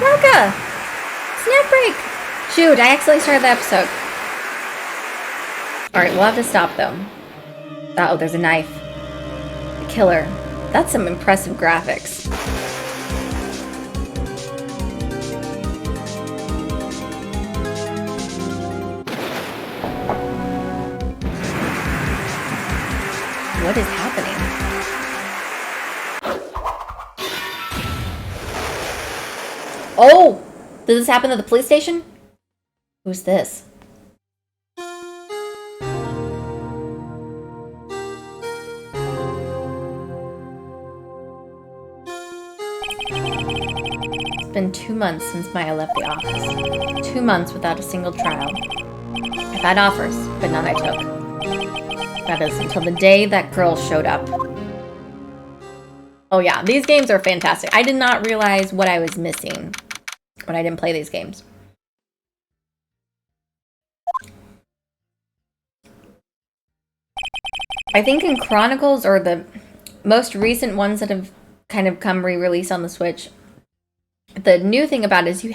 A: Waka! Snack break! Shoot, I accidentally started the episode. Alright, we'll have to stop though. Uh-oh, there's a knife. The killer. That's some impressive graphics. What is happening? Oh! Did this happen at the police station? Who's this? It's been 2 months since Maya left the office. 2 months without a single trial. I've had offers, but none I took. That is until the day that girl showed up. Oh yeah, these games are fantastic. I did not realize what I was missing when I didn't play these games. I think in Chronicles, or the most recent ones that have kind of come re-released on the Switch, the new thing about it is you're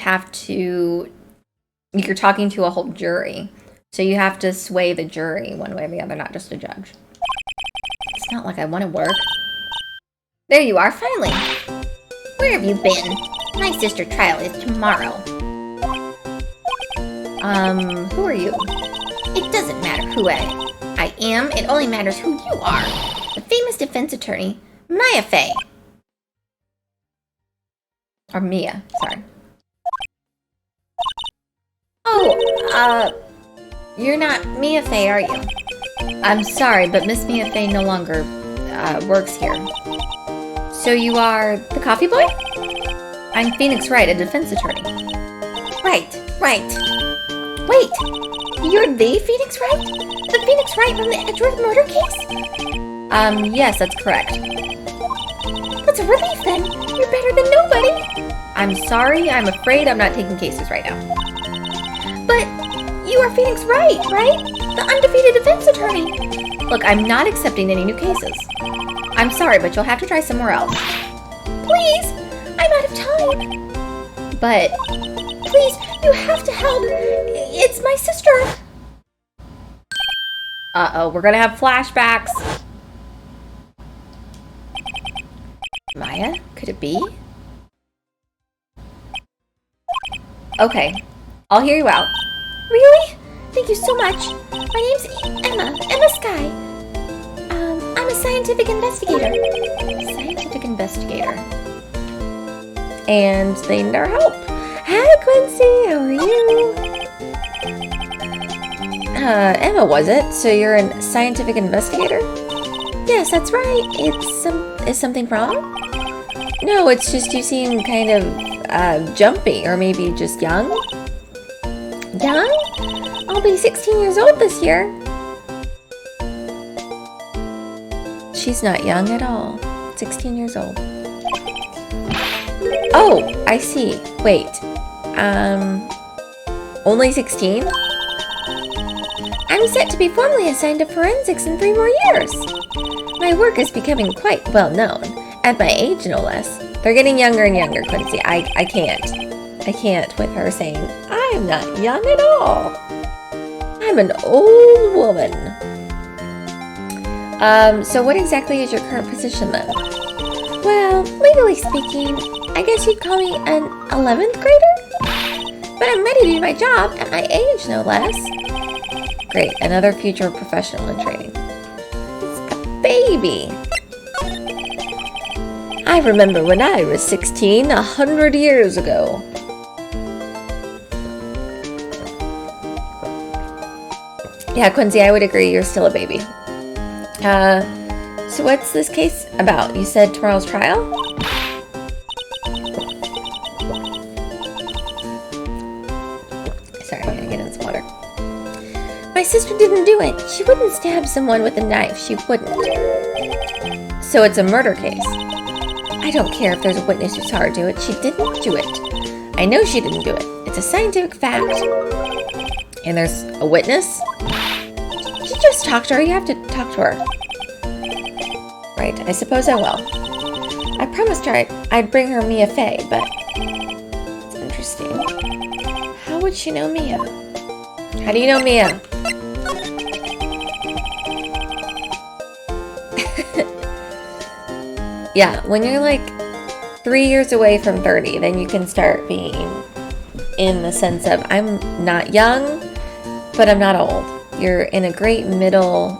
A: talking to a whole jury. So you have to sway the jury one way or the other, not just a judge. It's not like I want to work.
B: There you are, finally. Where have you been? My sister trial is tomorrow.
A: Who are you?
B: It doesn't matter who I am. It only matters who you are. The famous defense attorney, Maya Fey.
A: Or Mia, sorry.
B: Oh, you're not Mia Fey, are you?
A: I'm sorry, but Miss Mia Fey no longer works here. So you are the coffee boy? I'm Phoenix Wright, a defense attorney.
B: Right. Wait, you're the Phoenix Wright? The Phoenix Wright from the Edgeworth murder case?
A: Yes, that's correct.
B: That's a relief then. You're better than nobody.
A: I'm sorry, I'm afraid I'm not taking cases right now.
B: But you are Phoenix Wright, right? The undefeated defense attorney.
A: Look, I'm not accepting any new cases. I'm sorry, but you'll have to try somewhere else.
B: Please, I'm out of time.
A: But
B: please, you have to help. It's my sister.
A: Uh-oh, we're gonna have flashbacks. Maya? Could it be? Okay, I'll hear you out.
B: Really? Thank you so much. My name's Emma Sky. I'm a scientific investigator.
A: Scientific investigator. And they need our help. Hi, Quincy, how are you? Emma, was it? So you're a scientific investigator?
B: Yes, that's right.
A: Is something wrong? No, it's just you seem kind of jumpy, or maybe just young.
B: Young? I'll be 16 years old this year.
A: She's not young at all. 16 years old. Oh, I see. Wait. Only 16?
B: I'm set to be formally assigned to forensics in 3 more years.
A: My work is becoming quite well known. At my age, no less. They're getting younger and younger, Quincy. I can't with her saying, I'm not young at all. I'm an old woman. So what exactly is your current position then?
B: Well, legally speaking, I guess you'd call me an 11th grader? But I'm ready to do my job at my age, no less.
A: Great, another future professional in training.
B: It's a baby.
A: I remember when I was 16, 100 years ago. Yeah, Quincy, I would agree. You're still a baby. So what's this case about? You said tomorrow's trial? Sorry, I gotta get in some water.
B: My sister didn't do it. She wouldn't stab someone with a knife. She wouldn't.
A: So it's a murder case. I don't care if there's a witness who saw her do it. She didn't do it. I know she didn't do it. It's a scientific fact. And there's a witness? You just talk to her. You have to talk to her. Right, I suppose I will. I promised her I'd bring her Mia Fey, but it's interesting. How would she know Mia? How do you know Mia? Yeah, when you're like 3 years away from 30, then you can start being in the sense of I'm not young, but I'm not old. You're in a great middle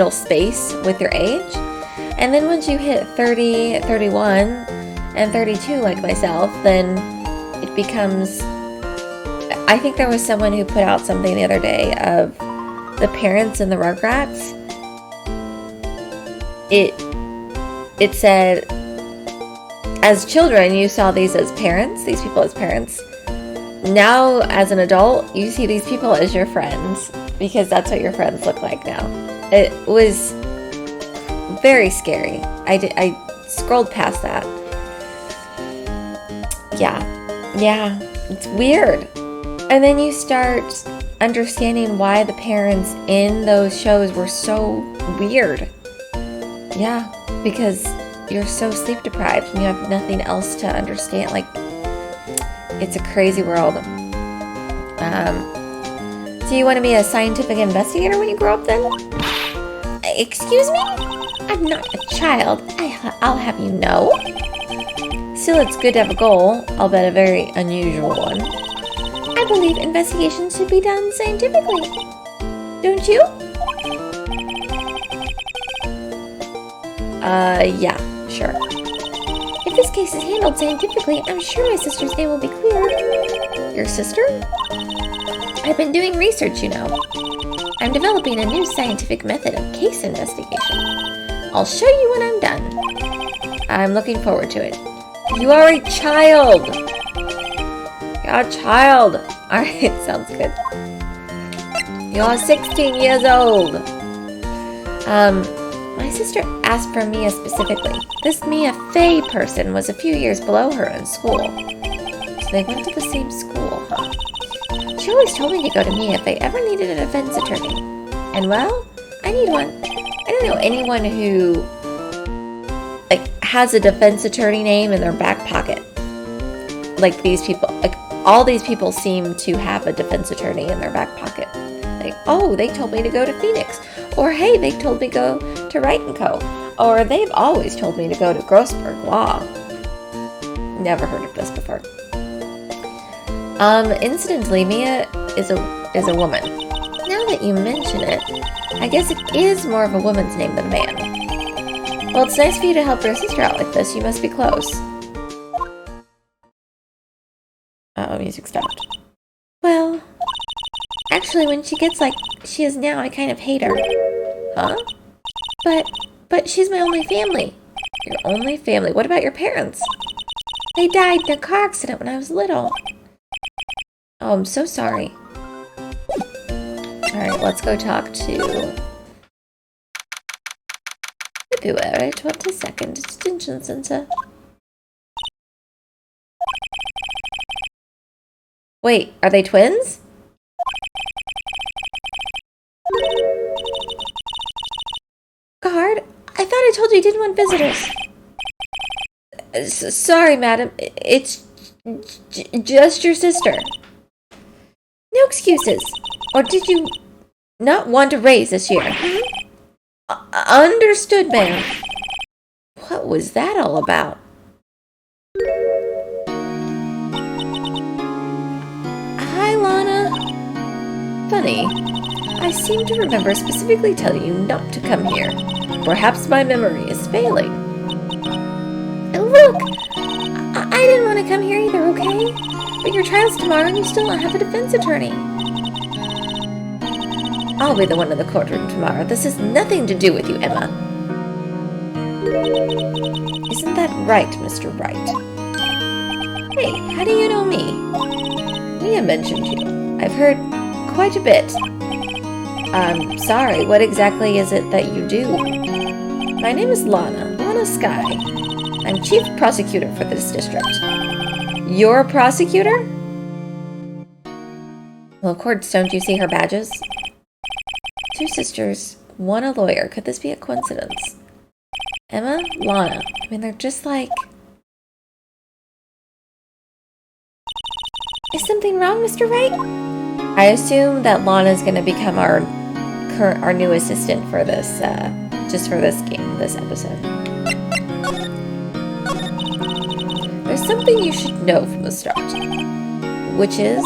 A: space with your age. And then once you hit 30, 31, and 32 like myself, then it becomes... I think there was someone who put out something the other day of the parents in the Rugrats. It said, as children, you saw these people as parents. Now, as an adult, you see these people as your friends, because that's what your friends look like now. It was very scary. I scrolled past that. Yeah, it's weird. And then you start understanding why the parents in those shows were so weird. Yeah, because you're so sleep deprived and you have nothing else to understand. Like, it's a crazy world. So you want to be a scientific investigator when you grow up then?
B: Excuse me? I'm not a child. I'll have you know.
A: Still, it's good to have a goal, albeit a very unusual one.
B: I believe investigations should be done scientifically. Don't you?
A: Yeah, sure.
B: If this case is handled scientifically, I'm sure my sister's name will be cleared.
A: Your sister?
B: I've been doing research, you know. I'm developing a new scientific method of case investigation. I'll show you when I'm done.
A: I'm looking forward to it. You are a child! You're a child! Alright, sounds good. You're 16 years old! My sister asked for Mia specifically. This Mia Fey person was a few years below her in school. So they went to the same school, huh? She always told me to go to Mia if I ever needed a defense attorney. And well, I need one. I don't know anyone who has a defense attorney name in their back pocket. Like these people, all these people seem to have a defense attorney in their back pocket. Like, oh, they told me to go to Phoenix. Or, hey, they told me to go to Wright & Co. Or, they've always told me to go to Grossberg Law. Never heard of this before. Incidentally, Mia is a woman. Now that you mention it, I guess it is more of a woman's name than a man. Well, it's nice for you to help your sister out like this. You must be close. Uh-oh, music stopped. Well, actually, when she gets like she is now, I kind of hate her. Huh? But she's my only family. Your only family? What about your parents? They died in a car accident when I was little. Oh, I'm so sorry. Alright, let's go talk to February 22nd Detention Center. Wait, are they twins? Guard, I thought I told you didn't want visitors. Sorry, madam. It's just your sister. No excuses. Or did you not want a raise this year? Understood, ma'am. What was that all about? Hi, Lana. Funny. I seem to remember specifically telling you not to come here. Perhaps my memory is failing. Look, I didn't want to come here either, okay? But your trial's tomorrow and you still don't have a defense attorney. I'll be the one in the courtroom tomorrow. This has nothing to do with you, Emma. Isn't that right, Mr. Wright? Hey, how do you know me? Mia mentioned you. I've heard quite a bit. I'm sorry, what exactly is it that you do? My name is Lana Sky. I'm chief prosecutor for this district. You're a prosecutor? Well, of course, don't you see her badges? 2 sisters, 1 a lawyer. Could this be a coincidence? Emma, Lana. I mean, they're just like... Is something wrong, Mr. Wright? I assume that Lana's going to become our new assistant for this, just for this game, this episode. There's something you should know from the start, which is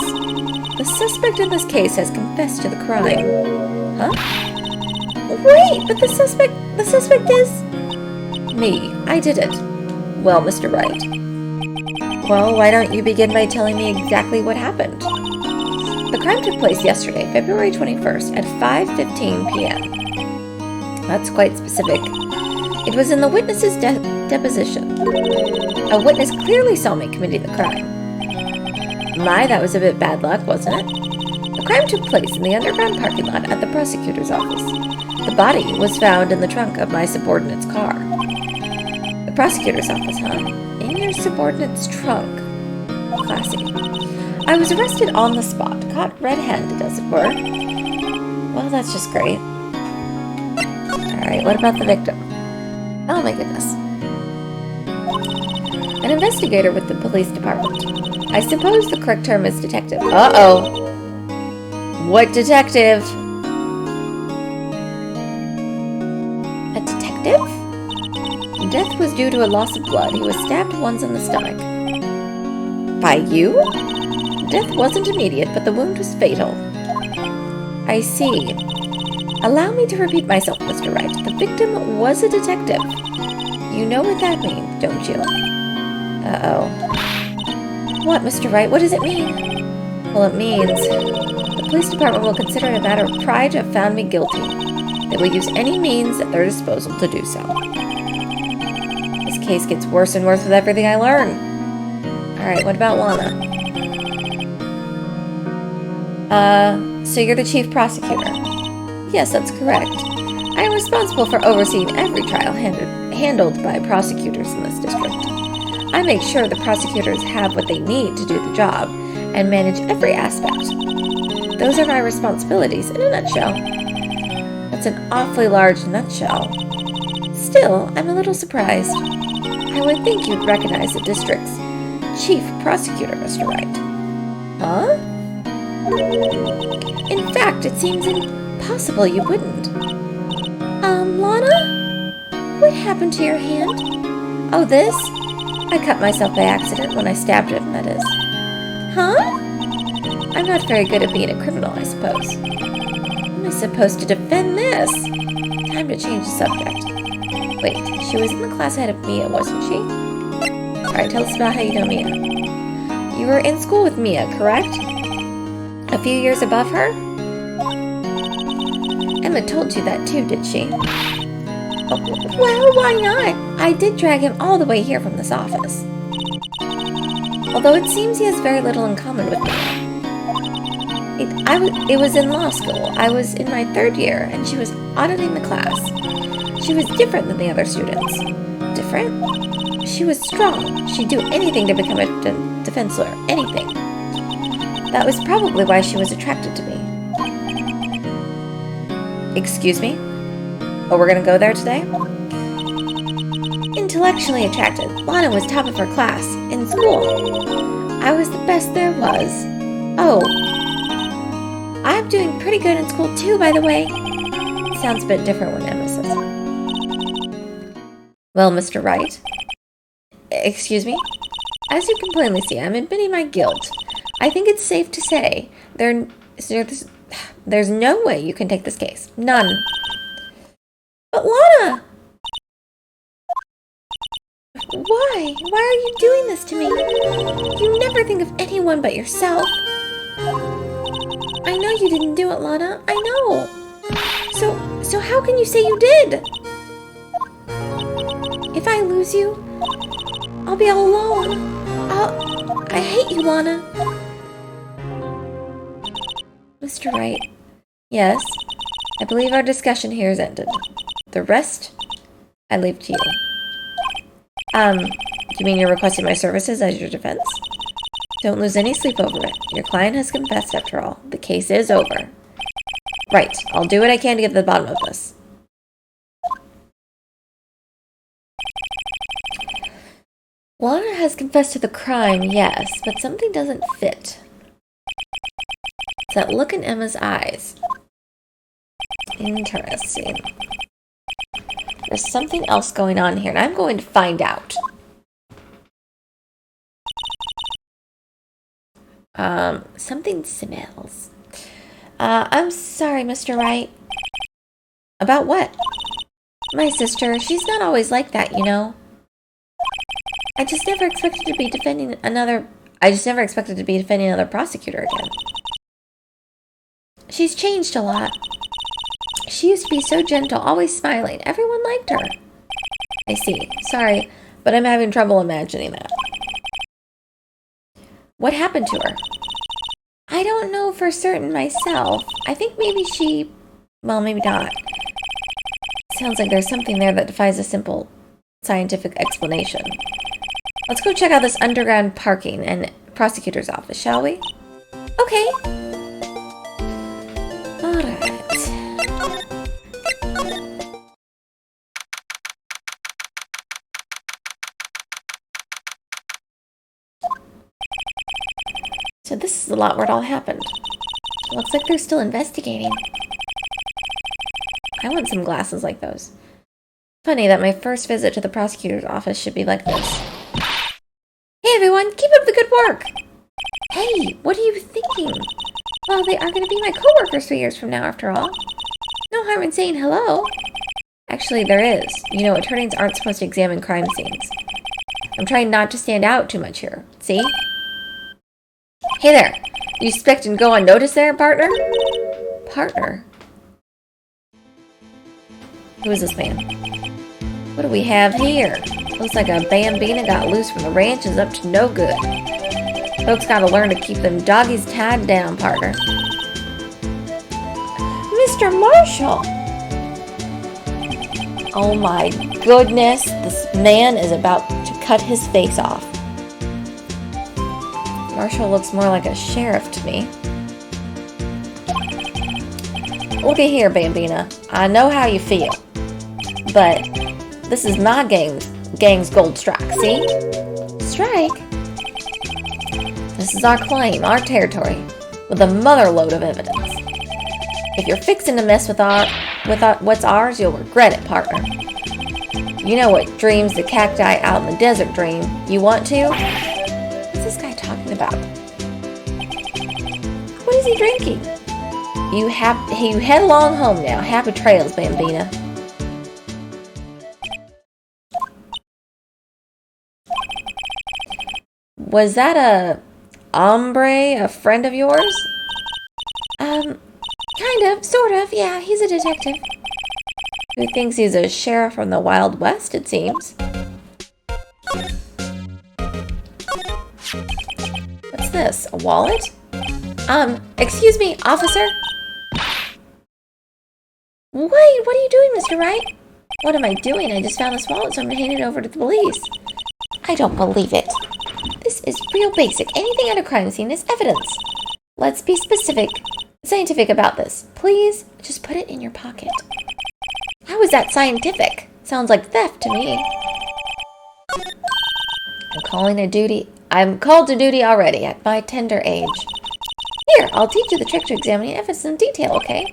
A: the suspect in this case has confessed to the crime. Huh? Wait, but the suspect is... Me. I did it. Well, Mr. Wright. Well, why don't you begin by telling me exactly what happened? The crime took place yesterday, February 21st at 5:15 p.m. That's quite specific. It was in the witness's deposition. A witness clearly saw me committing the crime. My, that was a bit bad luck, wasn't it? The crime took place in the underground parking lot at the prosecutor's office. The body was found in the trunk of my subordinate's car. The prosecutor's office, huh? In your subordinate's trunk. Classy. I was arrested on the spot, caught red-handed, as it were. Well, that's just great. Alright, what about the victim? Oh my goodness. An investigator with the police department. I suppose the correct term is detective. Uh-oh. What detective? A detective? Death was due to a loss of blood. He was stabbed once in the stomach. By you? Death wasn't immediate, but the wound was fatal. I see. Allow me to repeat myself, Mr. Wright. The victim was a detective. You know what that means, don't you? Uh-oh. What, Mr. Wright? What does it mean? Well, it means the police department will consider it a matter of pride to have found me guilty. They will use any means at their disposal to do so. This case gets worse and worse with everything I learn. Alright, what about Lana? So you're the chief prosecutor? Yes, that's correct. I am responsible for overseeing every trial handled by prosecutors in this district. I make sure the prosecutors have what they need to do the job and manage every aspect. Those are my responsibilities in a nutshell. That's an awfully large nutshell. Still, I'm a little surprised. I would think you'd recognize the district's chief prosecutor, Mr. Wright. Huh? In fact, it seems impossible you wouldn't. Lana? What happened to your hand? Oh, this? I cut myself by accident when I stabbed him, that is. Huh? I'm not very good at being a criminal, I suppose. How am I supposed to defend this? Time to change the subject. Wait, she was in the class ahead of Mia, wasn't she? Alright, tell us about how you know Mia. You were in school with Mia, correct? A few years above her? Emma told you that too, did she? Oh, well, why not? I did drag him all the way here from this office. Although it seems he has very little in common with me. It was in law school. I was in my 3rd year, and she was auditing the class. She was different than the other students. Different? She was strong. She'd do anything to become a defense lawyer. Anything. That was probably why she was attracted to me. Excuse me? Oh, we're gonna go there today? Intellectually attracted, Lana was top of her class, in school. I was the best there was. Oh. I'm I'm doing pretty good in school too, by the way. Sounds a bit different when Emma says it. Well, Mr. Wright. Excuse me? As you can plainly see, I'm admitting my guilt. I think it's safe to say there's no way you can take this case. None. But Lana! Why? Why are you doing this to me? You never think of anyone but yourself. I know you didn't do it, Lana. I know. So how can you say you did? If I lose you, I'll be all alone. I hate you, Lana. Mr. Wright. Yes, I believe our discussion here is ended. The rest, I leave to you. You mean you're requesting my services as your defense? Don't lose any sleep over it. Your client has confessed after all. The case is over. Right, I'll do what I can to get to the bottom of this. Lana has confessed to the crime, yes, but something doesn't fit. It's that look in Emma's eyes. Interesting. There's something else going on here, and I'm going to find out. Something smells. I'm sorry, Mr. Wright. About what? My sister, she's not always like that, you know. I just never expected to be defending another prosecutor again. She's changed a lot. She used to be so gentle, always smiling. Everyone liked her. I see. Sorry, but I'm having trouble imagining that. What happened to her? I don't know for certain myself. I think maybe she... Well, maybe not. Sounds like there's something there that defies a simple scientific explanation. Let's go check out this underground parking and prosecutor's office, shall we? Okay. Alright. So this is a lot where it all happened. Looks like they're still investigating. I want some glasses like those. Funny that my first visit to the prosecutor's office should be like this. Hey everyone, keep up the good work! Hey, what are you thinking? Well, they are going to be my co-workers 3 years from now, after all. No harm in saying hello. Actually, there is. You know, attorneys aren't supposed to examine crime scenes. I'm trying not to stand out too much here. See? Hey there! You expect to go unnoticed there, partner? Partner? Who is this man? What do we have here? Looks like a bambina got loose from the ranch and is up to no good. Folks gotta learn to keep them doggies tied down, partner. Mr. Marshall! Oh my goodness, this man is about to cut his face off. Marshall looks more like a sheriff to me. Looky here, Bambina. I know how you feel. But this is my gang's gold strike, see? Strike? This is our claim, our territory, with a motherload of evidence. If you're fixing to mess with what's ours, you'll regret it, partner. You know what dreams the cacti out in the desert dream. You want to? What's this guy talking about? What is he drinking? You head along home now. Happy trails, Bambina. Was that a hombre, a friend of yours? Kind of, sort of, yeah, he's a detective. Who thinks he's a sheriff from the Wild West, it seems. What's this, a wallet? Excuse me, officer? Wait, what are you doing, Mr. Wright? What am I doing? I just found this wallet, so I'm gonna hand it over to the police. I don't believe it. This is real basic. Anything at a crime scene is evidence. Let's be scientific about this. Please, just put it in your pocket. How is that scientific? Sounds like theft to me. I'm called to duty already at my tender age. Here, I'll teach you the trick to examining evidence in detail, okay?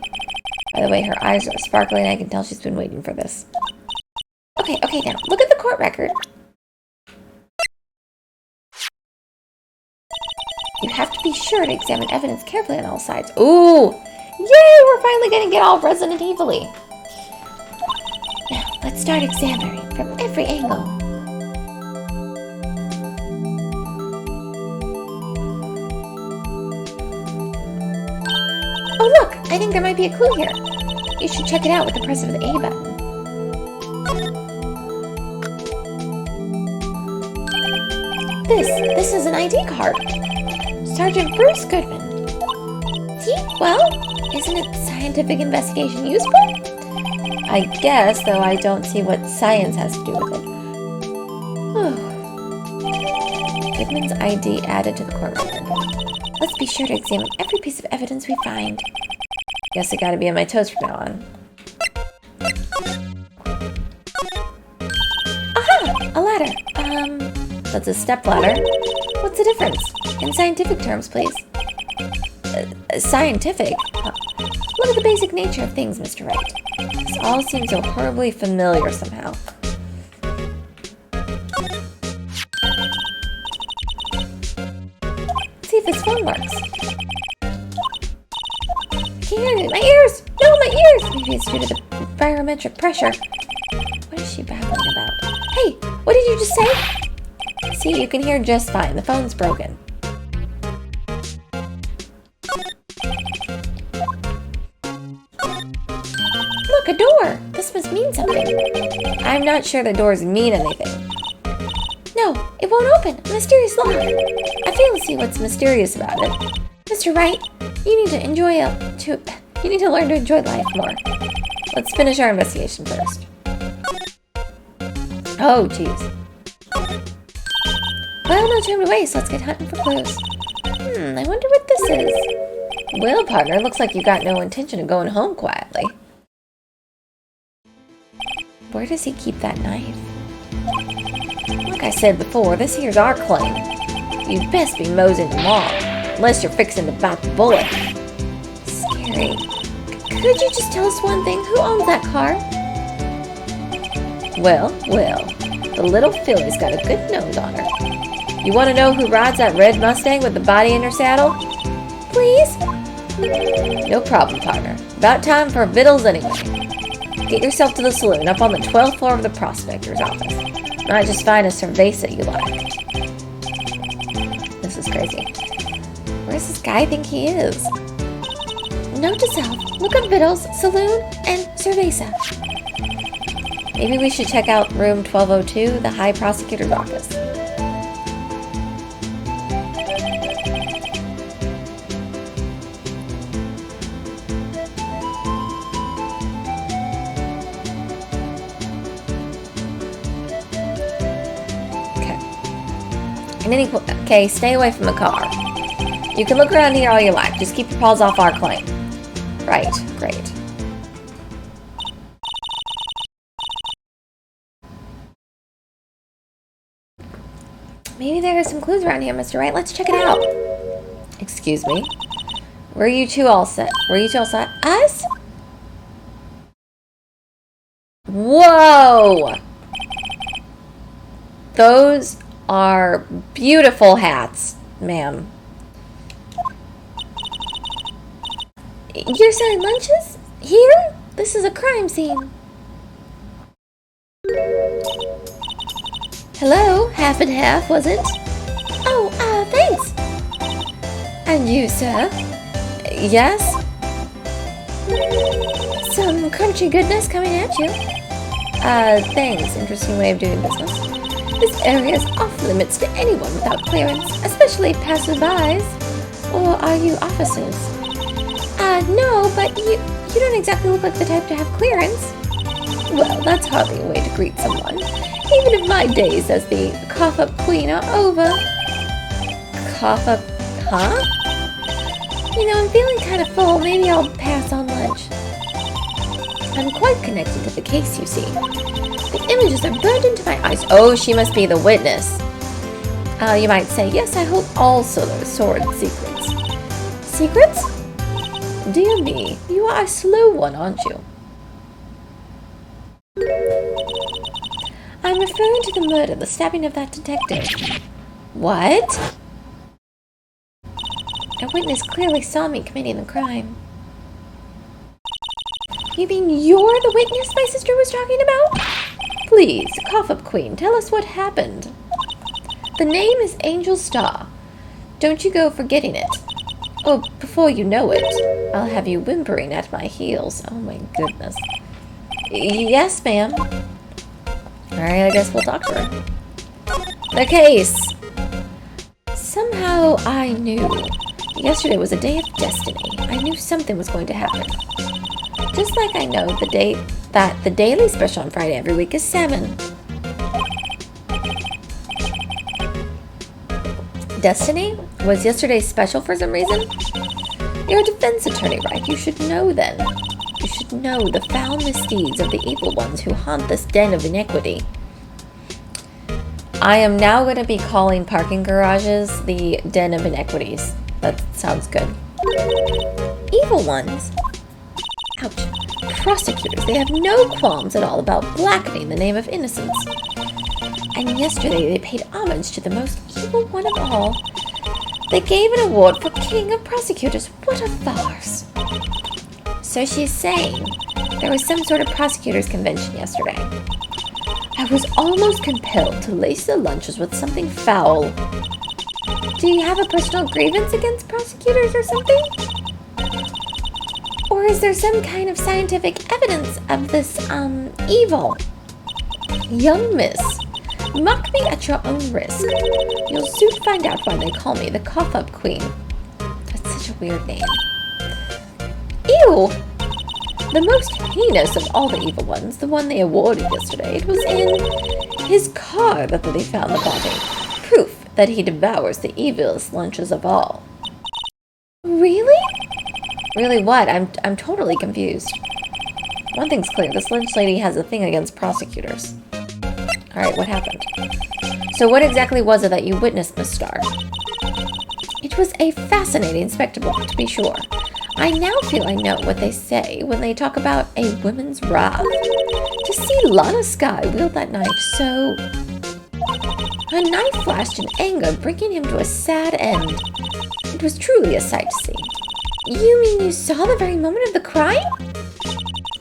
A: By the way, her eyes are sparkling. I can tell she's been waiting for this. Okay, now, look at the court record. You have to be sure to examine evidence carefully on all sides. Ooh! Yay! We're finally gonna get all Resident Evil-y. Now, let's start examining from every angle. Oh, look! I think there might be a clue here. You should check it out with the press of the A button. This is an ID card. Sergeant Bruce Goodman. See? Well, isn't it scientific investigation useful? I guess, though I don't see what science has to do with it. Goodman's ID added to the court record. Let's be sure to examine every piece of evidence we find. Guess I gotta be on my toes from now on. Aha! A ladder. That's a step ladder. What's the difference? In scientific terms, please. Scientific? What are the basic nature of things, Mr. Wright? This all seems so horribly familiar somehow. Let's see if this phone works. I can't hear you. My ears! No, my ears! Maybe it's due to the barometric pressure. What is she babbling about? Hey, what did you just say? See, you can hear just fine. The phone's broken. Look, a door! This must mean something. I'm not sure the doors mean anything. No, it won't open. A mysterious lock. I fail to see what's mysterious about it. Mr. Wright, you need to learn to enjoy life more. Let's finish our investigation first. Oh, jeez. Well, no time to waste. Let's get hunting for clues. I wonder what this is. Well, partner, looks like you got no intention of going home quietly. Where does he keep that knife? Like I said before, this here's our claim. You'd best be moseying along, unless you're fixing to bite the bullet. Scary. Could you just tell us one thing? Who owns that car? Well, the little filly's got a good nose on her. You want to know who rides that red Mustang with the body in her saddle? Please? No problem, partner. About time for victuals anyway. Get yourself to the saloon up on the 12th floor of the prospector's office. Might just find a cerveza you like. This is crazy. Where's this guy think he is? Note to self, look up victuals, saloon, and cerveza. Maybe we should check out room 1202, the High Prosecutor's office. Okay, stay away from the car. You can look around here all you like. Just keep your paws off our claim. Right, great. Maybe there are some clues around here, Mr. Wright. Let's check it out. Excuse me. Were you two all set? Us? Whoa! Those are beautiful hats, ma'am. You're selling lunches? Here? This is a crime scene. Hello, half and half, was it? Oh, thanks. And you, sir? Yes? Some crunchy goodness coming at you. Thanks. Interesting way of doing business. This area is off limits to anyone without clearance, especially passerbys. Or are you officers? No, but you don't exactly look like the type to have clearance. Well, that's hardly a way to greet someone. Even if my days as the cough-up queen are over. Cough-up, huh? You know, I'm feeling kind of full. Maybe I'll pass on lunch. I'm quite connected to the case, you see. The images are burned into my eyes. Oh, she must be the witness. You might say, yes, I hold also those sordid secrets. secrets? Dear me, you are a slow one, aren't you? I'm referring to the murder, the stabbing of that detective. What? A witness clearly saw me committing the crime. You mean you're the witness my sister was talking about? Please, cough up, Queen, tell us what happened. The name is Angel Star. Don't you go forgetting it. Oh, before you know it, I'll have you whimpering at my heels. Oh my goodness. Yes, ma'am. Alright, I guess we'll talk to her. The case. Somehow I knew. Yesterday was a day of destiny. I knew something was going to happen. Just like I know that the daily special on Friday every week is salmon. Destiny? Was yesterday's special for some reason? You're a defense attorney, Wright. You should know then. You should know the foul misdeeds of the evil ones who haunt this den of iniquity. I am now going to be calling parking garages the den of iniquities. That sounds good. Evil ones? Ouch. Prosecutors, they have no qualms at all about blackening the name of innocence. And yesterday they paid homage to the most evil one of all. They gave an award for King of Prosecutors. What a farce. So she's saying there was some sort of prosecutors' convention yesterday. I was almost compelled to lace the lunches with something foul. Do you have a personal grievance against prosecutors or something? Or is there some kind of scientific evidence of this, evil? Young miss, mock me at your own risk. You'll soon find out why they call me the cough-up queen. That's such a weird name. Ew! The most heinous of all the evil ones, the one they awarded yesterday, it was in his car that they found the body. Proof that he devours the evilest lunches of all. Really? Really what? I'm totally confused. One thing's clear, this lunch lady has a thing against prosecutors. Alright, what happened? So what exactly was it that you witnessed, Miss Starr? It was a fascinating spectacle, to be sure. I now feel I know what they say when they talk about a woman's wrath. To see Lana Skye wield that knife so... Her knife flashed in anger, bringing him to a sad end. It was truly a sight to see. You mean you saw the very moment of the crime?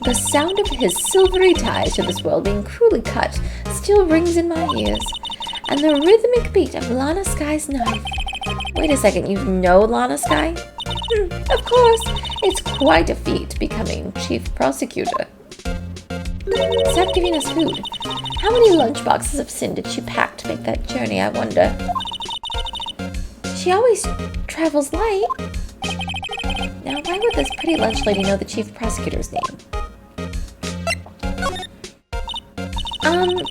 A: The sound of his silvery ties to this world being cruelly cut still rings in my ears, and the rhythmic beat of Lana Skye's knife. Wait a second, you know Lana Skye? Of course, it's quite a feat becoming chief prosecutor. Stop giving us food. How many lunchboxes of sin did she pack to make that journey, I wonder? She always travels light. Now, why would this pretty lunch lady know the chief prosecutor's name?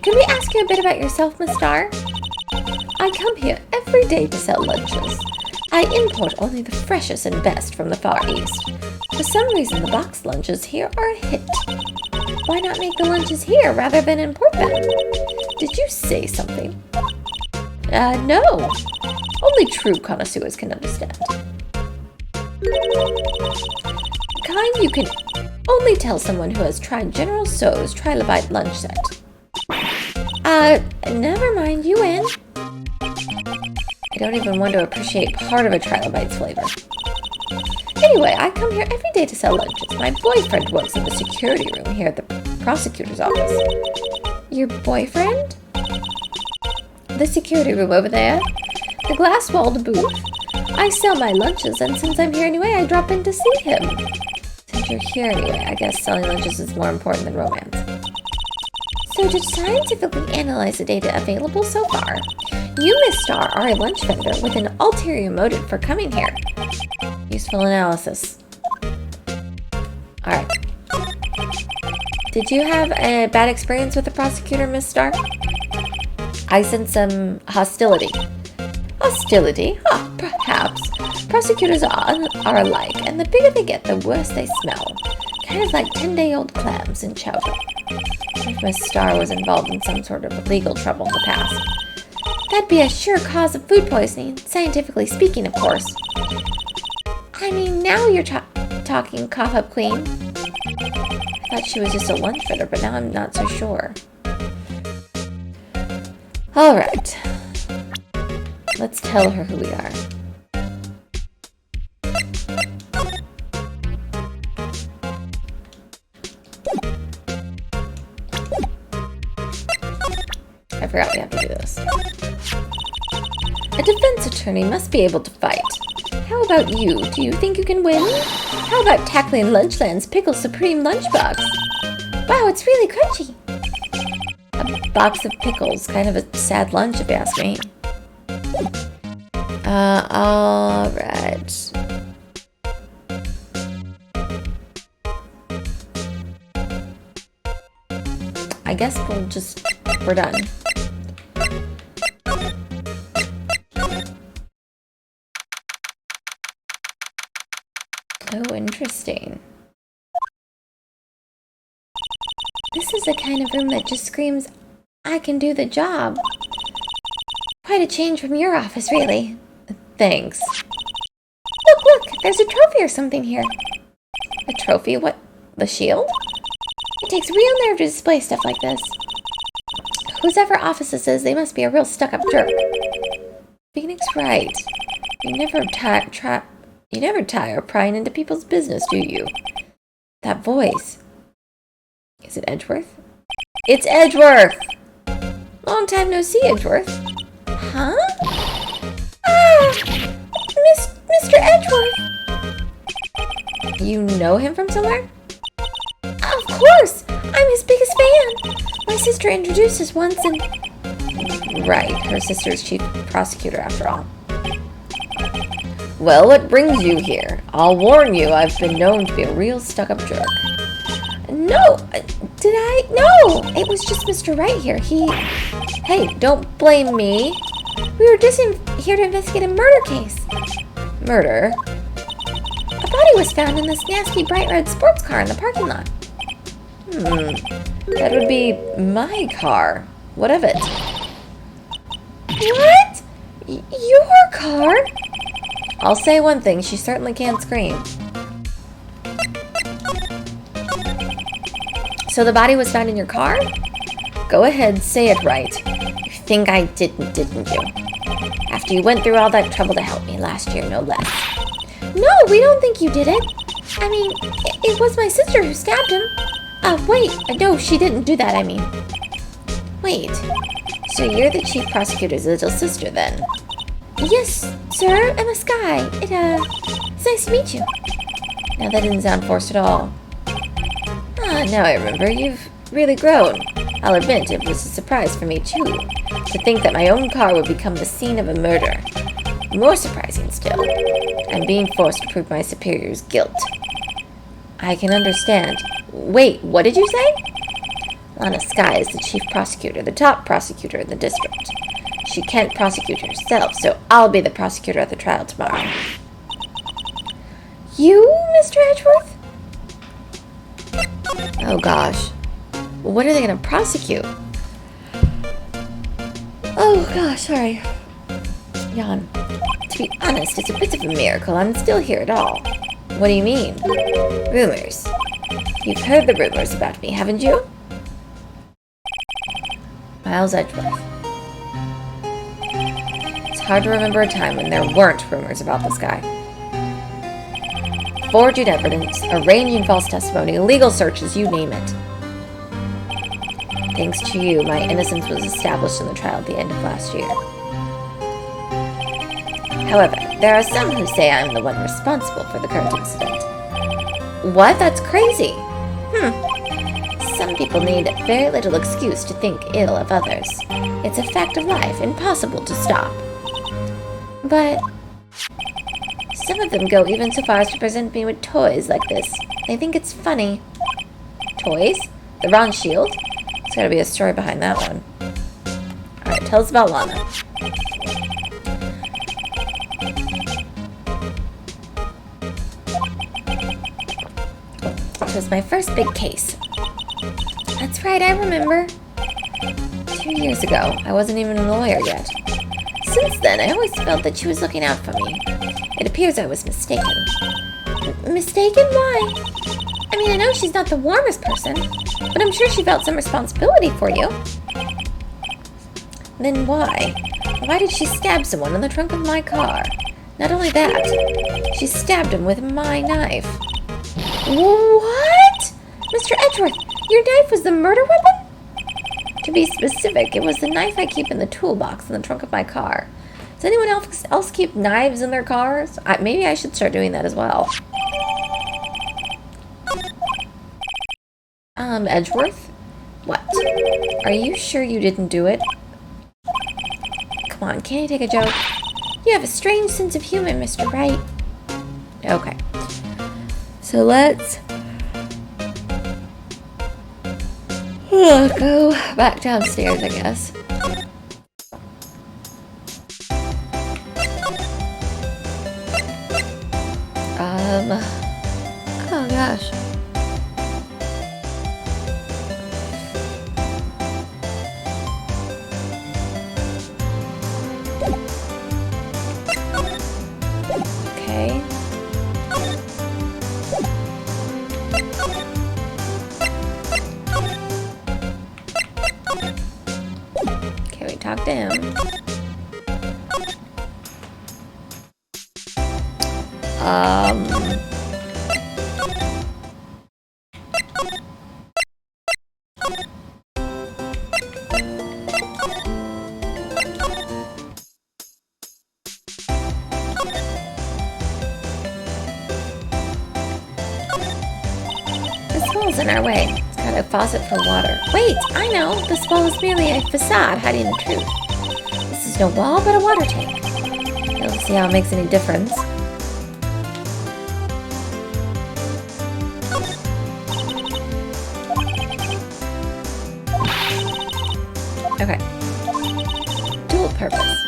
A: Can we ask you a bit about yourself, Miss Starr? I come here every day to sell lunches. I import only the freshest and best from the Far East. For some reason, the box lunches here are a hit. Why not make the lunches here rather than import them? Did you say something? No. Only true connoisseurs can understand. The kind you can only tell someone who has tried General Tso's Trilobite lunch set. Never mind, you win. I don't even want to appreciate part of a Trilobite's flavor. Anyway, I come here every day to sell lunches. My boyfriend works in the security room here at the prosecutor's office. Your boyfriend? The security room over there. The glass-walled booth. I sell my lunches, and since I'm here anyway, I drop in to see him. Since you're here anyway, I guess selling lunches is more important than romance. So to scientifically analyze the data available so far, you, Miss Starr, are a lunch vendor with an ulterior motive for coming here. Useful analysis. Alright. Did you have a bad experience with the prosecutor, Miss Starr? I sense some hostility. Hostility? Huh, perhaps. Prosecutors are alike, and the bigger they get, the worse they smell. Kind of like 10-day-old clams in chowder. If Miss Starr was involved in some sort of legal trouble in the past. That'd be a sure cause of food poisoning, scientifically speaking, of course. I mean, now you're talking, Cough Up Queen. I thought she was just a lunch fitter, but now I'm not so sure. Alright. Let's tell her who we are. I forgot we have to do this. A defense attorney must be able to fight. How about you? Do you think you can win? How about tackling Lunchland's Pickle Supreme Lunchbox? Wow, it's really crunchy. A box of pickles, kind of a sad lunch if you ask me. Alright. I guess we're done. Oh, interesting. This is the kind of room that just screams, I can do the job. Quite a change from your office, really. Thanks. Look, there's a trophy or something here. A trophy? What? The shield? It takes real nerve to display stuff like this. Whoever office this is, they must be a real stuck-up jerk. Phoenix Wright. You never tire prying into people's business, do you? That voice. Is it Edgeworth? It's Edgeworth! Long time no see, Edgeworth. Huh? Ah! Mr. Edgeworth! You know him from somewhere? Of course! I'm his biggest fan! My sister introduced us once and... Right, her sister's chief prosecutor after all. Well, what brings you here? I'll warn you, I've been known to be a real stuck-up jerk. No! Did I? No! It was just Mr. Wright here. Hey, don't blame me. We were just here to investigate a murder case. Murder? A body was found in this nasty bright red sports car in the parking lot. That would be my car. What of it? What? Your car? I'll say one thing, she certainly can scream. So the body was found in your car? Go ahead, say it right. You think I didn't you? After you went through all that trouble to help me last year, no less. No, we don't think you did it. I mean, it was my sister who stabbed him. Wait, no, she didn't do that, I mean. Wait, so you're the chief prosecutor's little sister then? Yes, sir, I'm a Sky. It's nice to meet you. Now that didn't sound forced at all. Now I remember, you've really grown. I'll admit, it was a surprise for me too, to think that my own car would become the scene of a murder. More surprising still, I'm being forced to prove my superior's guilt. I can understand. Wait, what did you say? Lana Sky is the chief prosecutor, the top prosecutor in the district. She can't prosecute herself, so I'll be the prosecutor at the trial tomorrow. You, Mr. Edgeworth? Oh gosh. What are they going to prosecute? Oh gosh, sorry. Yawn. To be honest, it's a bit of a miracle I'm still here at all. What do you mean? Rumors. You've heard the rumors about me, haven't you? Miles Edgeworth. It's hard to remember a time when there weren't rumors about this guy. Forged evidence, arranging false testimony, illegal searches, you name it. Thanks to you, my innocence was established in the trial at the end of last year. However, there are some who say I'm the one responsible for the current incident. What? That's crazy. Some people need very little excuse to think ill of others. It's a fact of life, impossible to stop. But some of them go even so far as to present me with toys like this. They think it's funny. Toys? The Ron Shield? There's gotta be a story behind that one. Alright, tell us about Lana. It was my first big case. That's right, I remember. 2 years ago, I wasn't even a lawyer yet.
B: Since then, I always felt that she was looking out for me. It appears I was mistaken. Mistaken? Why? I mean, I know she's not the warmest person, but I'm sure she felt some responsibility for you. Then why? Why did she stab someone in the trunk of my car? Not only that, she stabbed him with my knife. What? Mr. Edgeworth, your knife was the murder weapon? To be specific, it was the knife I keep in the toolbox in the trunk of my car. Does anyone else keep knives in their cars? Maybe I should start doing that as well. Edgeworth? What? Are you sure you didn't do it? Come on, can't I take a joke? You have a strange sense of humor, Mr. Wright. Okay. So let's go back downstairs, I guess. Oh gosh. Okay. Okay, we talked to him. This wall's in our way. It's got a faucet for water. Wait, I know. This wall is merely a facade hiding the truth. This is no wall, but a water tank. Let's see how it makes any difference. Okay. Dual purpose.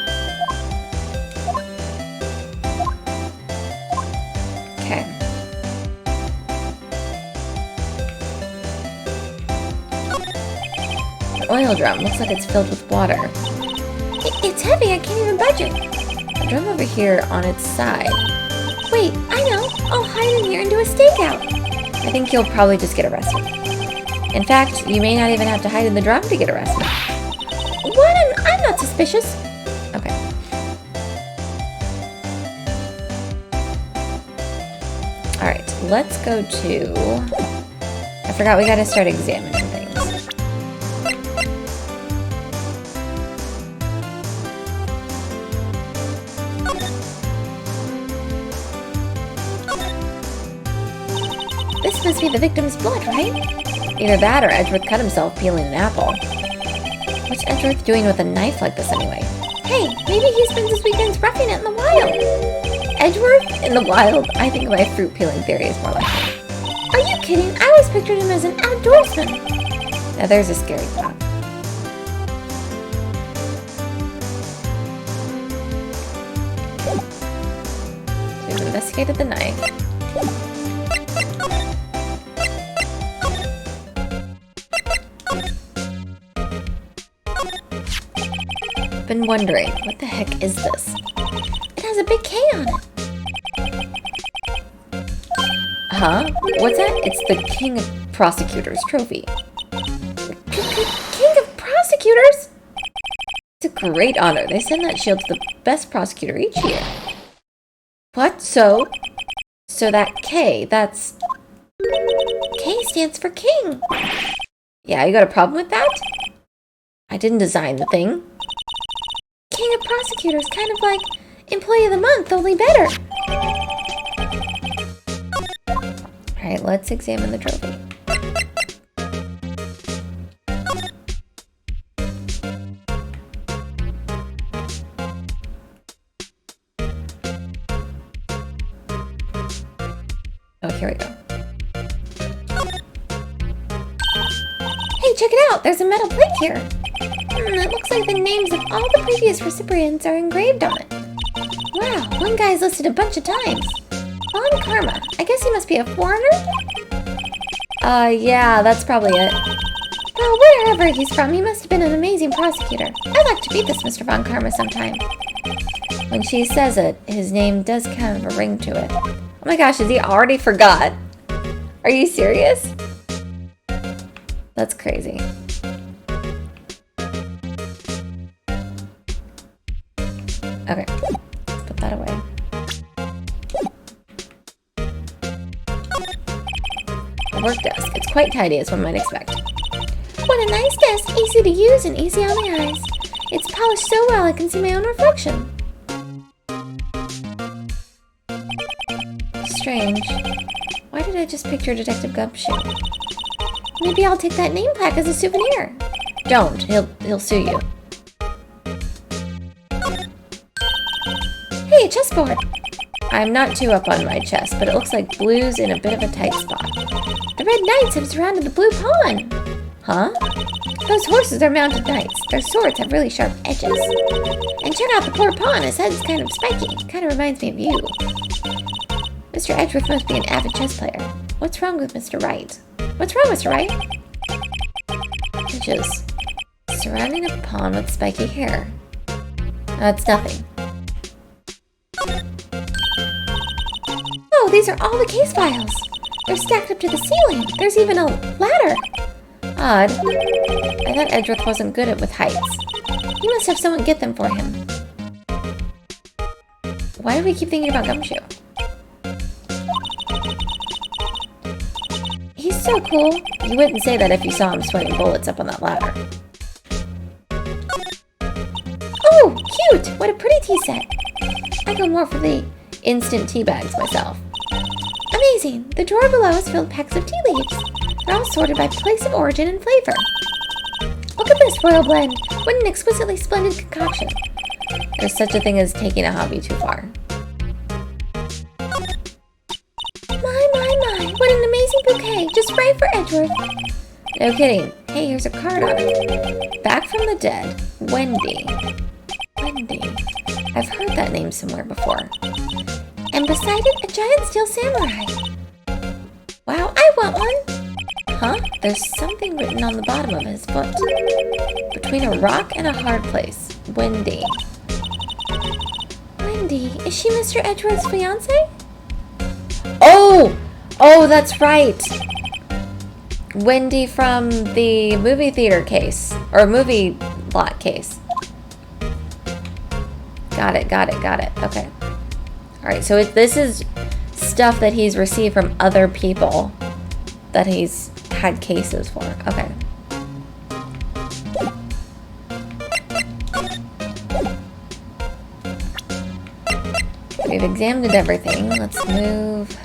B: Okay. An oil drum. Looks like it's filled with water. It's heavy. I can't even budge it. A drum over here on its side. Wait, I know. I'll hide in here and do a stakeout. I think you'll probably just get arrested. In fact, you may not even have to hide in the drum to get arrested. What? I'm not suspicious. Okay. Alright, let's go to... I forgot we gotta start examining things. This must be the victim's blood, right? Either that or Edgeworth cut himself peeling an apple. What's Edgeworth doing with a knife like this anyway? Hey, maybe he spends his weekends roughing it in the wild. Edgeworth in the wild? I think my fruit peeling theory is more likely. Are you kidding? I always pictured him as an outdoorsman. Now there's a scary thought. So we've investigated the knife. Been wondering, what the heck is this? It has a big K on it. Huh? What's that? It's the King of Prosecutors trophy. King of Prosecutors? It's a great honor. They send that shield to the best prosecutor each year. What? So that K, that's... K stands for King. Yeah, you got a problem with that? I didn't design the thing. King of Prosecutors, kind of like Employee of the Month, only better. Alright, let's examine the trophy. Oh, here we go. Hey, check it out! There's a metal plate here! It looks like the names of all the previous recipients are engraved on it. Wow, one guy's listed a bunch of times. Von Karma. I guess he must be a foreigner? Yeah, that's probably it. Well, wherever he's from, he must have been an amazing prosecutor. I'd like to beat this Mr. Von Karma sometime.
A: When she says it, his name does kind of a ring to it. Oh my gosh, has he already forgot? Are you serious? That's crazy. Okay, let's put that away. The work desk. It's quite tidy as one might expect.
B: What a nice desk, easy to use and easy on the eyes. It's polished so well I can see my own reflection.
A: Strange. Why did I just picture Detective Gumshoe?
B: Maybe I'll take that name plaque as a souvenir.
A: Don't. He'll sue you.
B: Hey, a chessboard.
A: I'm not too up on my chess, but it looks like blue's in a bit of a tight spot.
B: The red knights have surrounded the blue pawn.
A: Huh?
B: Those horses are mounted knights. Their swords have really sharp edges. And check out the poor pawn. His head's kind of spiky. Kind of reminds me of you. Mr. Edgeworth must be an avid chess player. What's wrong with Mr. Wright? What's wrong, Mr. Wright?
A: Edges. Surrounding a pawn with spiky hair. That's nothing.
B: Oh, these are all the case files. They're stacked up to the ceiling. There's even a ladder.
A: Odd. I thought Edgeworth wasn't good with heights.
B: He must have someone get them for him.
A: Why do we keep thinking about Gumshoe?
B: He's so cool.
A: You wouldn't say that if you saw him sweating bullets up on that ladder.
B: Oh, cute! What a pretty tea set. I go more for the
A: Instant tea bags myself.
B: amazing. The drawer below is filled with packs of tea leaves. They're all sorted by place of origin and flavor. Look at this royal blend. What an exquisitely splendid concoction.
A: There's such a thing as taking a hobby too far.
B: My. What an amazing bouquet. Just right for Edgeworth.
A: No kidding. Hey, here's a card on it. Back from the dead. Wendy. Wendy. I've heard that name somewhere before.
B: And beside it, a giant steel samurai. Wow, I want one.
A: Huh? There's something written on the bottom of his foot. Between a rock and a hard place. Wendy.
B: Wendy, is she Mr. Edgeworth's fiancée?
A: Oh, that's right. Wendy from the movie theater case. Or movie lot case. Got it. Okay. Alright, so this is stuff that he's received from other people that he's had cases for. Okay. We've examined everything. Let's move.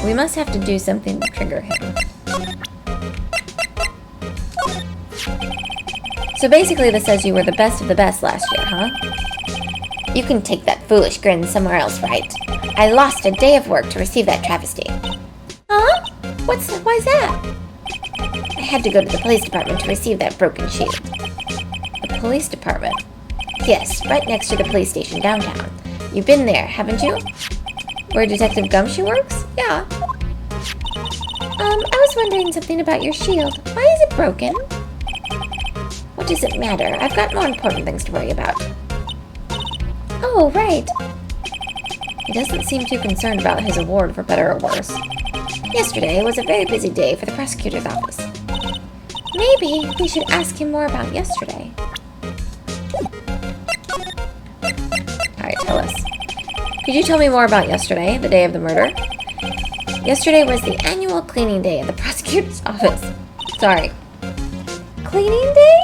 A: We must have to do something to trigger him. So basically this says you were the best of the best last year, huh?
B: You can take that foolish grin somewhere else, Wright. I lost a day of work to receive that travesty. Huh? Why's that? I had to go to the police department to receive that broken shield.
A: The police department?
B: Yes, right next to the police station downtown. You've been there, haven't you?
A: Where Detective Gumshoe works? Yeah.
B: I was wondering something about your shield. Why is it broken? What does it matter? I've got more important things to worry about. Oh, right.
A: He doesn't seem too concerned about his award, for better or worse.
B: Yesterday was a very busy day for the prosecutor's office. Maybe we should ask him more about yesterday.
A: Alright, tell us. Could you tell me more about yesterday, the day of the murder?
B: Yesterday was the annual cleaning day at the prosecutor's office.
A: Sorry.
B: Cleaning day?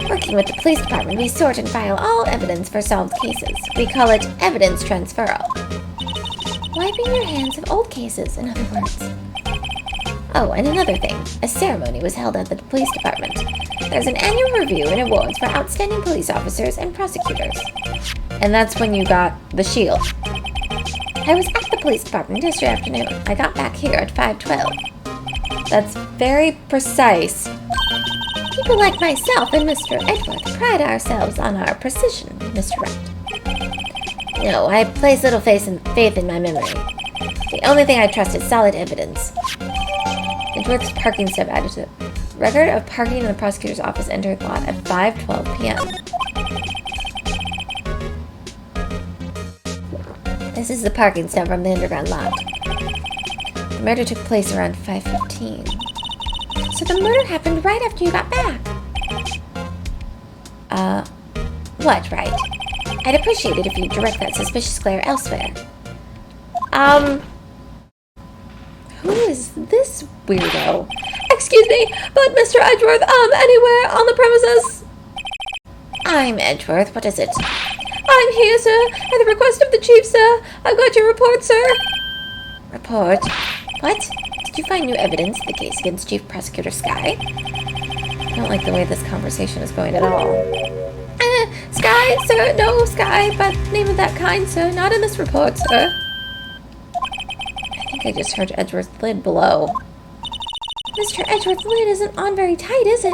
B: Working with the police department, we sort and file all evidence for solved cases. We call it evidence transferal. Wiping your hands of old cases, in other words. Oh, and another thing. A ceremony was held at the police department. There's an annual review and awards for outstanding police officers and prosecutors.
A: And that's when you got the shield.
B: I was at the police department yesterday afternoon. I got back here at 5:12.
A: That's very precise.
B: People like myself and Mr. Edgeworth pride ourselves on our precision, Mr. Wright. No, I place little faith in my memory.
A: The only thing I trust is solid evidence. Edgeworth's parking stub added to record of parking in the prosecutor's office entered lot at 5:12 p.m. This is the parking stub from the underground lot. The murder took place around 5:15. So the murder happened right after you got back. What, Wright? I'd appreciate it if you'd direct that suspicious glare elsewhere. Who is this weirdo? Excuse me, but Mr. Edgeworth, anywhere on the premises? I'm Edgeworth. What is it? I'm here, sir, at the request of the chief, sir. I've got your report, sir. Report? What? Did you find new evidence in the case against Chief Prosecutor Skye? I don't like the way this conversation is going at all. Skye, sir? No, Skye, but name of that kind, sir. Not in this report, sir. I think I just heard Edgeworth's lid blow. Mr. Edgeworth's lid isn't on very tight, is it?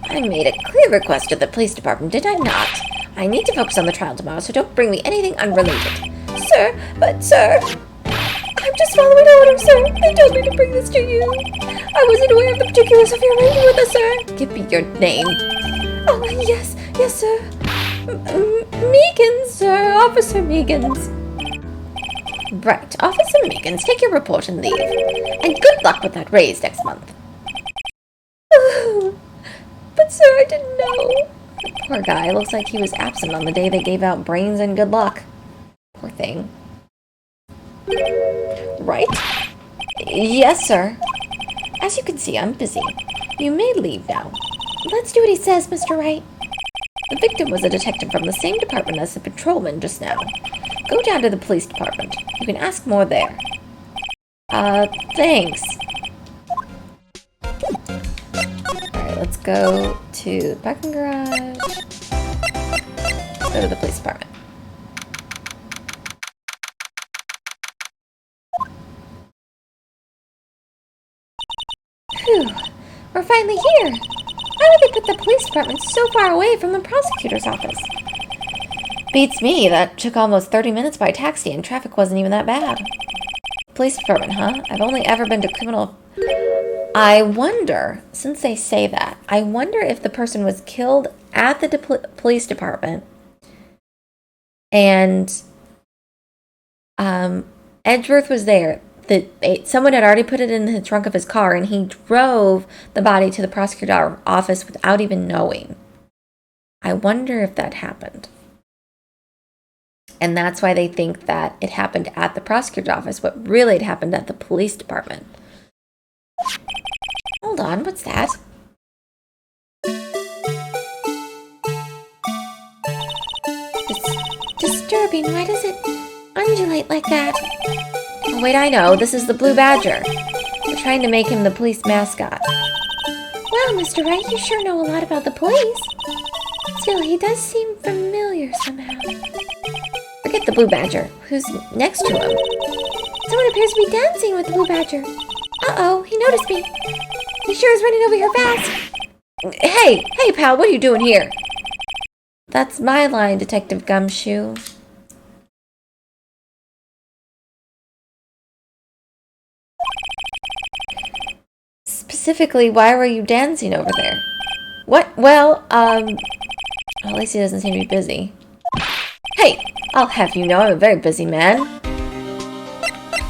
A: I made a clear request to the police department, did I not? I need to focus on the trial tomorrow, so don't bring me anything unrelated. Sir, but sir... I'm just following orders, sir. They told me to bring this to you. I wasn't aware of the particulars of your arrangement with us, sir. Give me your name. Oh, yes, sir. Meekins, sir. Officer Meekins. Right, Officer Meekins, take your report and leave. And good luck with that raise next month. But, sir, I didn't know. Poor guy. Looks like he was absent on the day they gave out brains and good luck. Poor thing. Right? Yes, sir. As you can see, I'm busy. You may leave now. Let's do what he says, Mr. Wright. The victim was a detective from the same department as the patrolman just now. Go down to the police department. You can ask more there. Thanks. Alright, let's go to the parking garage. Let's go to the police department. Phew, we're finally here. Why would they put the police department so far away from the prosecutor's office? Beats me, that took almost 30 minutes by taxi and traffic wasn't even that bad. Police department, huh? I've only ever been to criminal... I wonder, since they say that, I wonder if the person was killed at the police department and Edgeworth was there. Someone had already put it in the trunk of his car, and he drove the body to the prosecutor's office without even knowing. I wonder if that happened. And that's why they think that it happened at the prosecutor's office, but really it happened at the police department. Hold on, what's that? It's disturbing. Why does it undulate like that? Oh, wait, I know. This is the Blue Badger. We're trying to make him the police mascot. Well, Mr. Wright, you sure know a lot about the police. Still, he does seem familiar somehow. Forget the Blue Badger. Who's next to him? Someone appears to be dancing with the Blue Badger. Uh-oh, he noticed me. He sure is running over here fast. Hey, pal, what are you doing here? That's my line, Detective Gumshoe. Specifically, why were you dancing over there? What? Well, at least he doesn't seem to be busy. Hey, I'll have you know I'm a very busy man.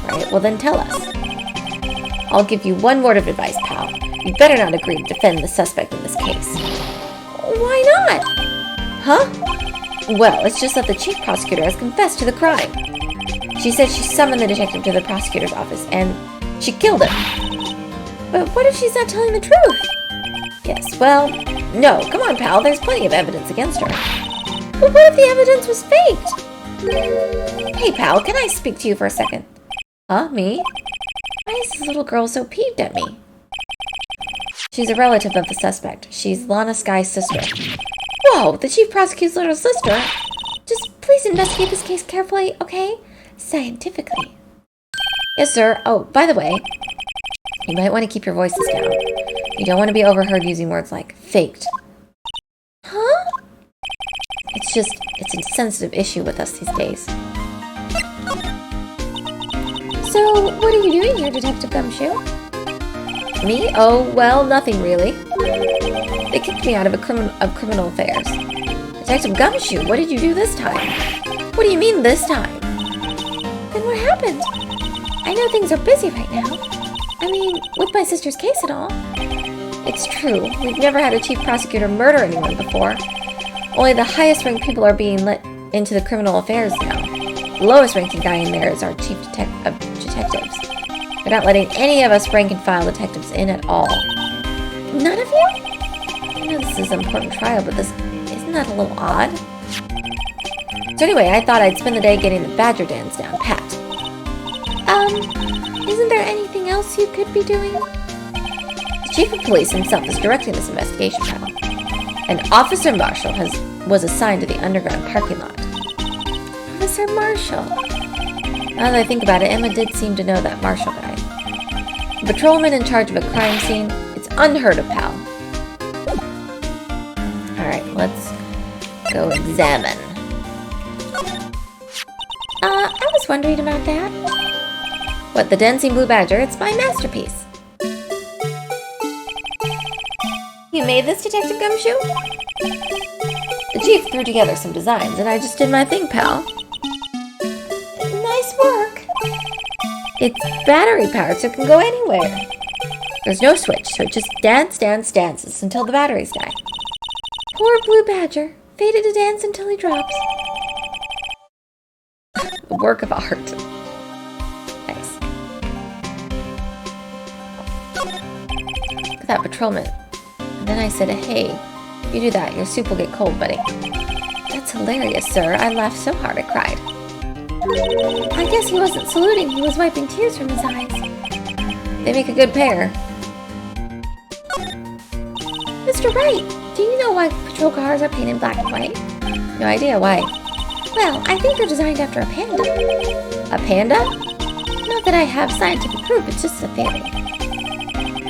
A: Right, well then tell us. I'll give you one word of advice, pal. You better not agree to defend the suspect in this case. Why not? Huh? Well, it's just that the chief prosecutor has confessed to the crime. She said she summoned the detective to the prosecutor's office, and she killed him. But what if she's not telling the truth? Yes, well, no, come on, pal, there's plenty of evidence against her. But what if the evidence was faked? Hey, pal, can I speak to you for a second? Huh, me? Why is this little girl so peeved at me? She's a relative of the suspect. She's Lana Skye's sister. Whoa, the chief prosecutor's little sister? Just please investigate this case carefully, okay? Scientifically. Yes, sir. Oh, by the way, you might want to keep your voices down. You don't want to be overheard using words like faked. Huh? It's a sensitive issue with us these days. So, What are you doing here, Detective Gumshoe? Me? Oh, well, nothing really. They kicked me out of criminal affairs. Detective Gumshoe, what did you do this time? What do you mean this time? Then what happened? I know things are busy right now. I mean, with my sister's case and all. It's true. We've never had a chief prosecutor murder anyone before. Only the highest ranked people are being let into the criminal affairs now. The lowest ranking guy in there is our chief detectives. They're not letting any of us rank and file detectives in at all. None of you? I know this is an important trial, but isn't that a little odd? So anyway, I thought I'd spend the day getting the badger dance down pat. Isn't there anything else you could be doing? The chief of police himself is directing this investigation, pal. And Officer Marshall was assigned to the underground parking lot. Officer Marshall. Now that I think about it, Emma did seem to know that Marshall guy. A patrolman in charge of a crime scene. It's unheard of, pal. Alright, let's go examine.
B: I was wondering about that.
A: What, the dancing blue badger? It's my masterpiece.
B: You made this, Detective Gumshoe?
A: The chief threw together some designs, and I just did my thing, pal.
B: Nice work.
A: It's battery powered, so it can go anywhere. There's no switch, so it just dances until the batteries die.
B: Poor blue badger, fated to dance until he drops.
A: A work of art. Nice. Look at that patrolman. And then I said, hey, you do that, your soup will get cold, buddy. That's hilarious, sir. I laughed so hard I cried.
B: I guess he wasn't saluting, he was wiping tears from his eyes.
A: They make a good pair.
B: Mr. Wright, do you know why patrol cars are painted black and white?
A: No idea why.
B: Well, I think they're designed after a panda.
A: A panda?
B: Not that I have scientific proof, it's just a theory.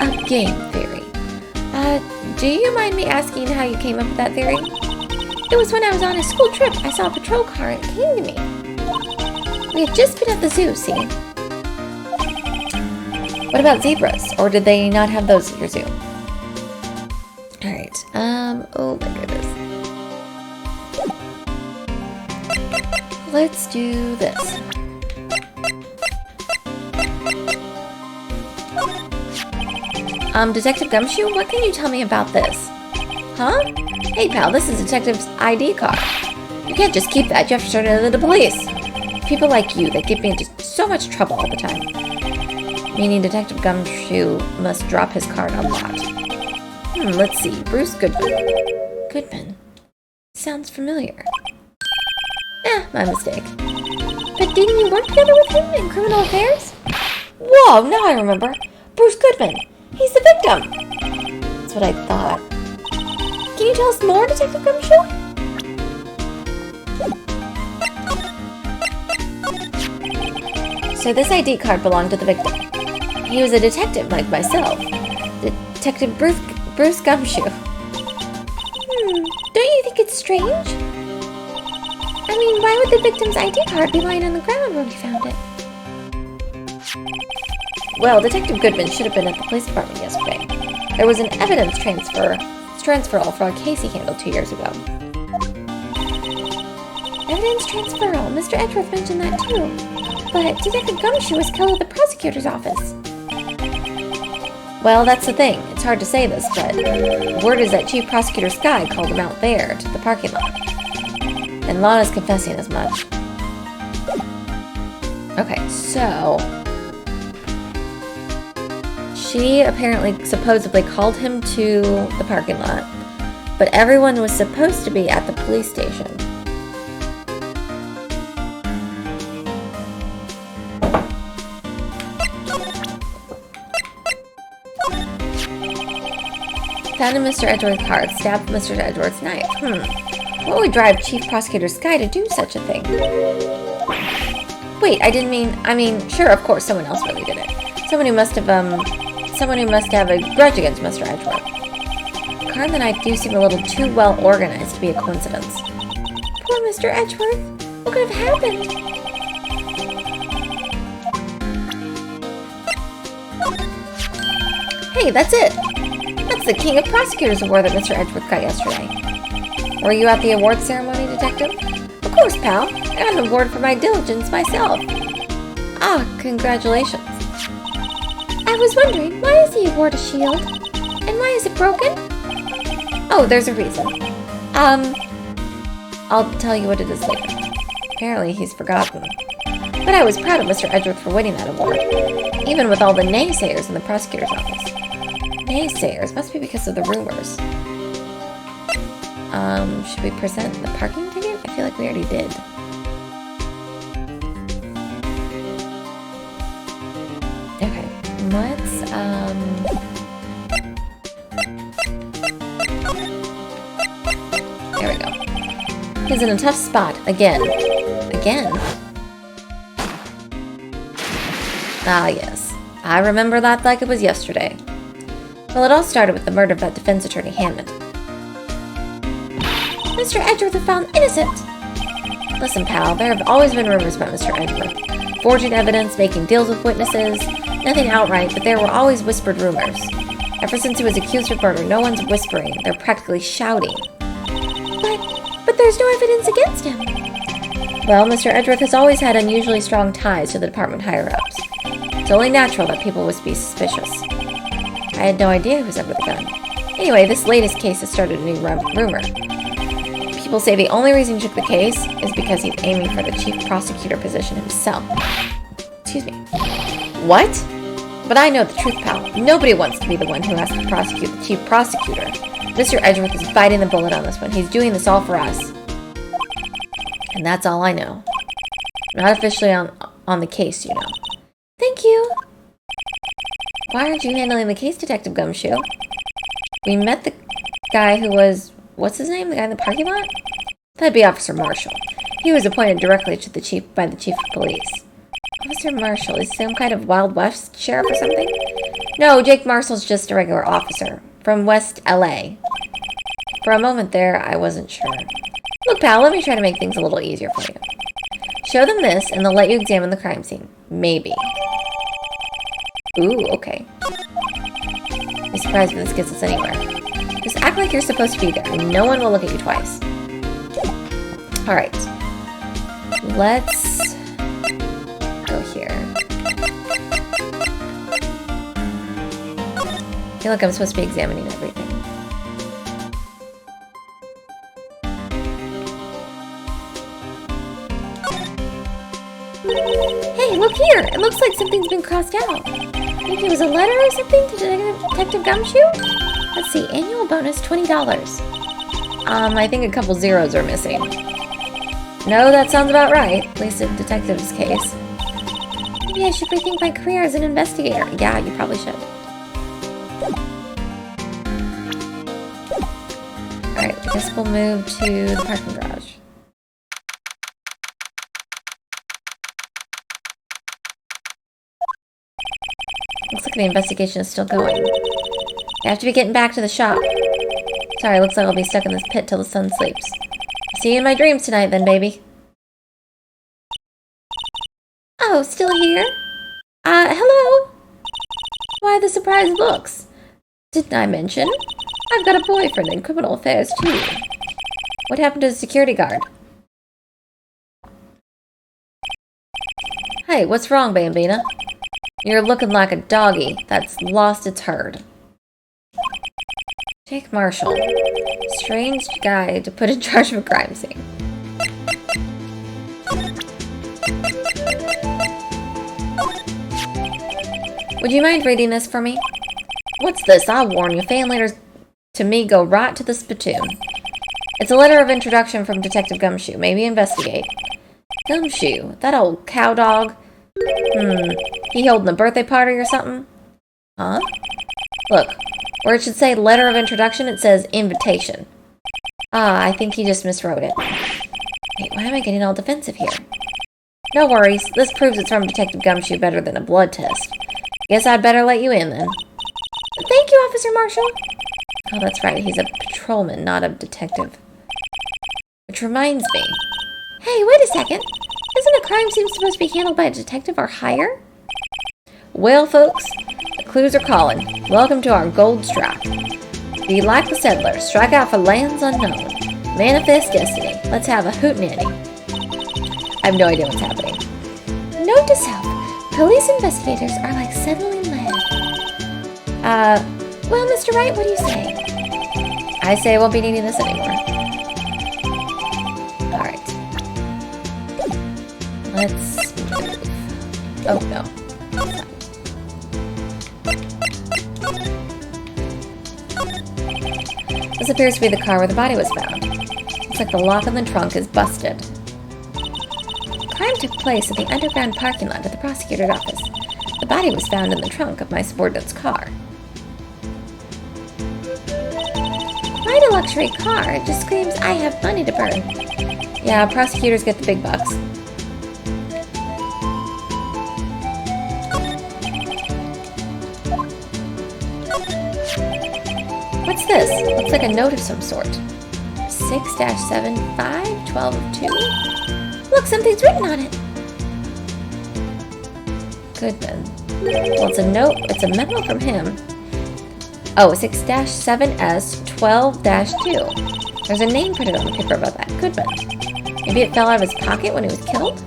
A: A game theory. Do you mind me asking how you came up with that theory?
B: It was when I was on a school trip. I saw a patrol car and it came to me. We had just been at the zoo, see?
A: What about zebras? Or did they not have those at your zoo? Alright, oh my goodness. Let's do this. Detective Gumshoe, what can you tell me about this? Huh? Hey pal, this is Detective's ID card. You can't just keep that, you have to turn it into the police. People like you that get me into so much trouble all the time. Meaning Detective Gumshoe must drop his card a lot. Let's see, Bruce Goodman. Goodman? Sounds familiar. My mistake.
B: But didn't you work together with him in criminal affairs?
A: Whoa, now I remember. Bruce Goodman. He's the victim. That's what I thought.
B: Can you tell us more, Detective Gumshoe?
A: So this ID card belonged to the victim. He was a detective like myself. Detective Bruce Gumshoe.
B: Don't you think it's strange? I mean, why would the victim's ID card be lying on the ground when we found it?
A: Well, Detective Goodman should have been at the police department yesterday. There was an evidence transferal for a case he handled 2 years ago.
B: Evidence transferal. Mr. Edgeworth mentioned that too. But Detective Gumshoe was killed at the prosecutor's office.
A: Well, that's the thing. It's hard to say this, but word is that Chief Prosecutor Skye called him out there to the parking lot. And Lana's confessing as much. Okay, so she apparently supposedly called him to the parking lot, but everyone was supposed to be at the police station. Found in Mr. Edgeworth's car, stabbed Mr. Edgeworth's knife. What would drive Chief Prosecutor Skye to do such a thing? Wait, I mean, sure, of course, someone else really did it. Someone who must have a grudge against Mr. Edgeworth. The car and the knife do seem a little too well organized to be a coincidence.
B: Poor Mr. Edgeworth. What could have happened?
A: Hey, that's it! That's the King of Prosecutors Award that Mr. Edgeworth got yesterday. Were you at the award ceremony, Detective? Of course, pal. I got an award for my diligence myself. Ah, congratulations.
B: I was wondering, why is the award a shield? And why is it broken?
A: Oh, there's a reason. I'll tell you what it is later. Apparently, he's forgotten. But I was proud of Mr. Edgeworth for winning that award, even with all the naysayers in the prosecutor's office. Naysayers must be because of the rumors. Should we present the parking ticket? I feel like we already did. Okay, let's, there we go. He's in a tough spot, again. Again? Ah, yes. I remember that like it was yesterday. Well, it all started with the murder of that defense attorney, Hammond.
B: Mr. Edgeworth is found innocent!
A: Listen, pal, there have always been rumors about Mr. Edgeworth. Forging evidence, making deals with witnesses. Nothing outright, but there were always whispered rumors. Ever since he was accused of murder, no one's whispering. They're practically shouting.
B: But there's no evidence against him.
A: Well, Mr. Edgeworth has always had unusually strong ties to the department higher-ups. It's only natural that people would be suspicious. I had no idea who was under the gun. Anyway, this latest case has started a new rumor. People say the only reason he took the case is because he's aiming for the chief prosecutor position himself. Excuse me. What? But I know the truth, pal. Nobody wants to be the one who has to prosecute the chief prosecutor. Mr. Edgeworth is biting the bullet on this one. He's doing this all for us. And that's all I know. Not officially on the case, you know.
B: Thank you.
A: Why aren't you handling the case, Detective Gumshoe? We met the guy who was... What's his name? The guy in the parking lot? That'd be Officer Marshall. He was appointed directly to the chief by the chief of police. Officer Marshall is some kind of Wild West sheriff or something? No, Jake Marshall's just a regular officer. From West LA. For a moment there, I wasn't sure. Look, pal, let me try to make things a little easier for you. Show them this, and they'll let you examine the crime scene. Maybe. Ooh, okay. Be surprised if this gets us anywhere. Just act like you're supposed to be there, and no one will look at you twice. Alright. Let's go here. I feel like I'm supposed to be examining everything.
B: Hey, look here! It looks like something's been crossed out. Maybe it was a letter or something to Detective Gumshoe? Let's see, annual bonus $20.
A: I think a couple zeros are missing. No, that sounds about right. At least in Detective's case.
B: Maybe I should rethink my career as an investigator.
A: Yeah, you probably should. Alright, I guess we'll move to the parking garage. Looks like the investigation is still going. I have to be getting back to the shop. Sorry, looks like I'll be stuck in this pit till the sun sleeps. See you in my dreams tonight then, baby.
B: Oh, still here?
A: Hello? Why the surprised looks? Didn't I mention? I've got a boyfriend in criminal affairs, too. What happened to the security guard? Hey, what's wrong, Bambina? You're looking like a doggy that's lost its herd. Jake Marshall. Strange guy to put in charge of a crime scene. Would you mind reading this for me? What's this? I'll warn you. Fan letters to me go right to the spittoon. It's a letter of introduction from Detective Gumshoe. Maybe investigate. Gumshoe? That old cow dog? He holding a birthday party or something? Huh? Look, where it should say letter of introduction, it says invitation. Ah, I think he just miswrote it. Wait, why am I getting all defensive here? No worries. This proves it's from Detective Gumshoe better than a blood test. Guess I'd better let you in then.
B: Thank you, Officer Marshall.
A: Oh, that's right. He's a patrolman, not a detective. Which reminds me.
B: Hey, wait a second. Isn't a crime scene supposed to be handled by a detective or higher?
A: Well, folks, Clues are calling. Welcome to our gold strap. Be like the settler. Strike out for lands unknown. Manifest destiny. Let's have a hootenanny. I have no idea what's happening.
B: Note to self. Police investigators are like settling land. Well, Mr. Wright, what do you say?
A: I say I won't be needing this anymore. Alright. Let's move. Oh, no. This appears to be the car where the body was found. Looks like the lock on the trunk is busted. Crime took place at the underground parking lot at the prosecutor's office. The body was found in the trunk of my subordinate's car.
B: Quite a luxury car. It just screams, I have money to burn.
A: Yeah, prosecutors get the big bucks. What's this? Looks like a note of some sort. 6-75-12-2?
B: Look, something's written on it.
A: Goodman. Well, it's a note. It's a memo from him. Oh, 6-7S-12-2. There's a name printed on the paper about that. Goodman. Maybe it fell out of his pocket when he was killed?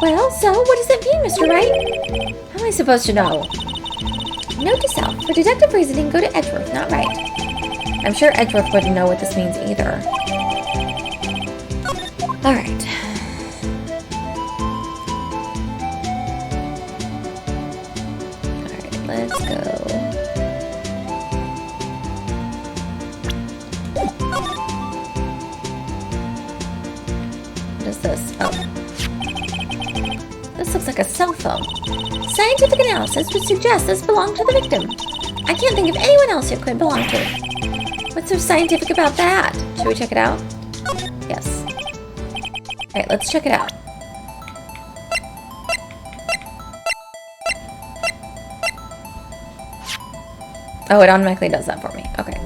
B: Well, so what does it mean, Mr. Wright?
A: How am I supposed to know?
B: Note to self. For deductive reasoning, go to Edgeworth, not Wright.
A: I'm sure Edgeworth wouldn't know what this means either. Alright. Alright, let's go. What is this? Oh. This looks like a cell phone.
B: Scientific analysis would suggest this belonged to the victim. I can't think of anyone else it could belong to.
A: What's so scientific about that? Should we check it out? Yes. Alright, let's check it out. Oh, it automatically does that for me. Okay.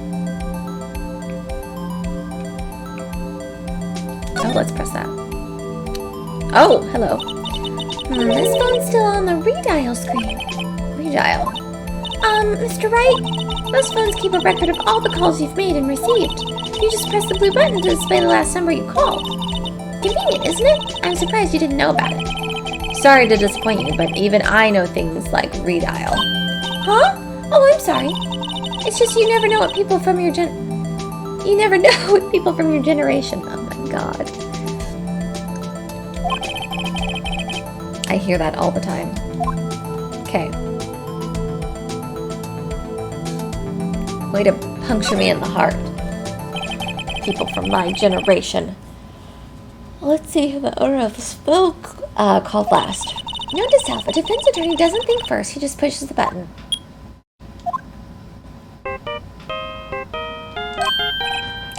A: Oh, let's press that. Oh, hello.
B: This phone's still on the redial screen.
A: Redial.
B: Mr. Wright, those phones keep a record of all the calls you've made and received. You just press the blue button to display the last number you called. Convenient, isn't it? I'm surprised you didn't know about it.
A: Sorry to disappoint you, but even I know things like redial.
B: Huh? Oh, I'm sorry. It's just you never know what people from your You never know what people from your generation.
A: Oh my god. I hear that all the time. Okay. Way to puncture me in the heart. People from my generation. Let's see who the owner of this phone called last.
B: Note to self, a defense attorney doesn't think first, he just pushes the button.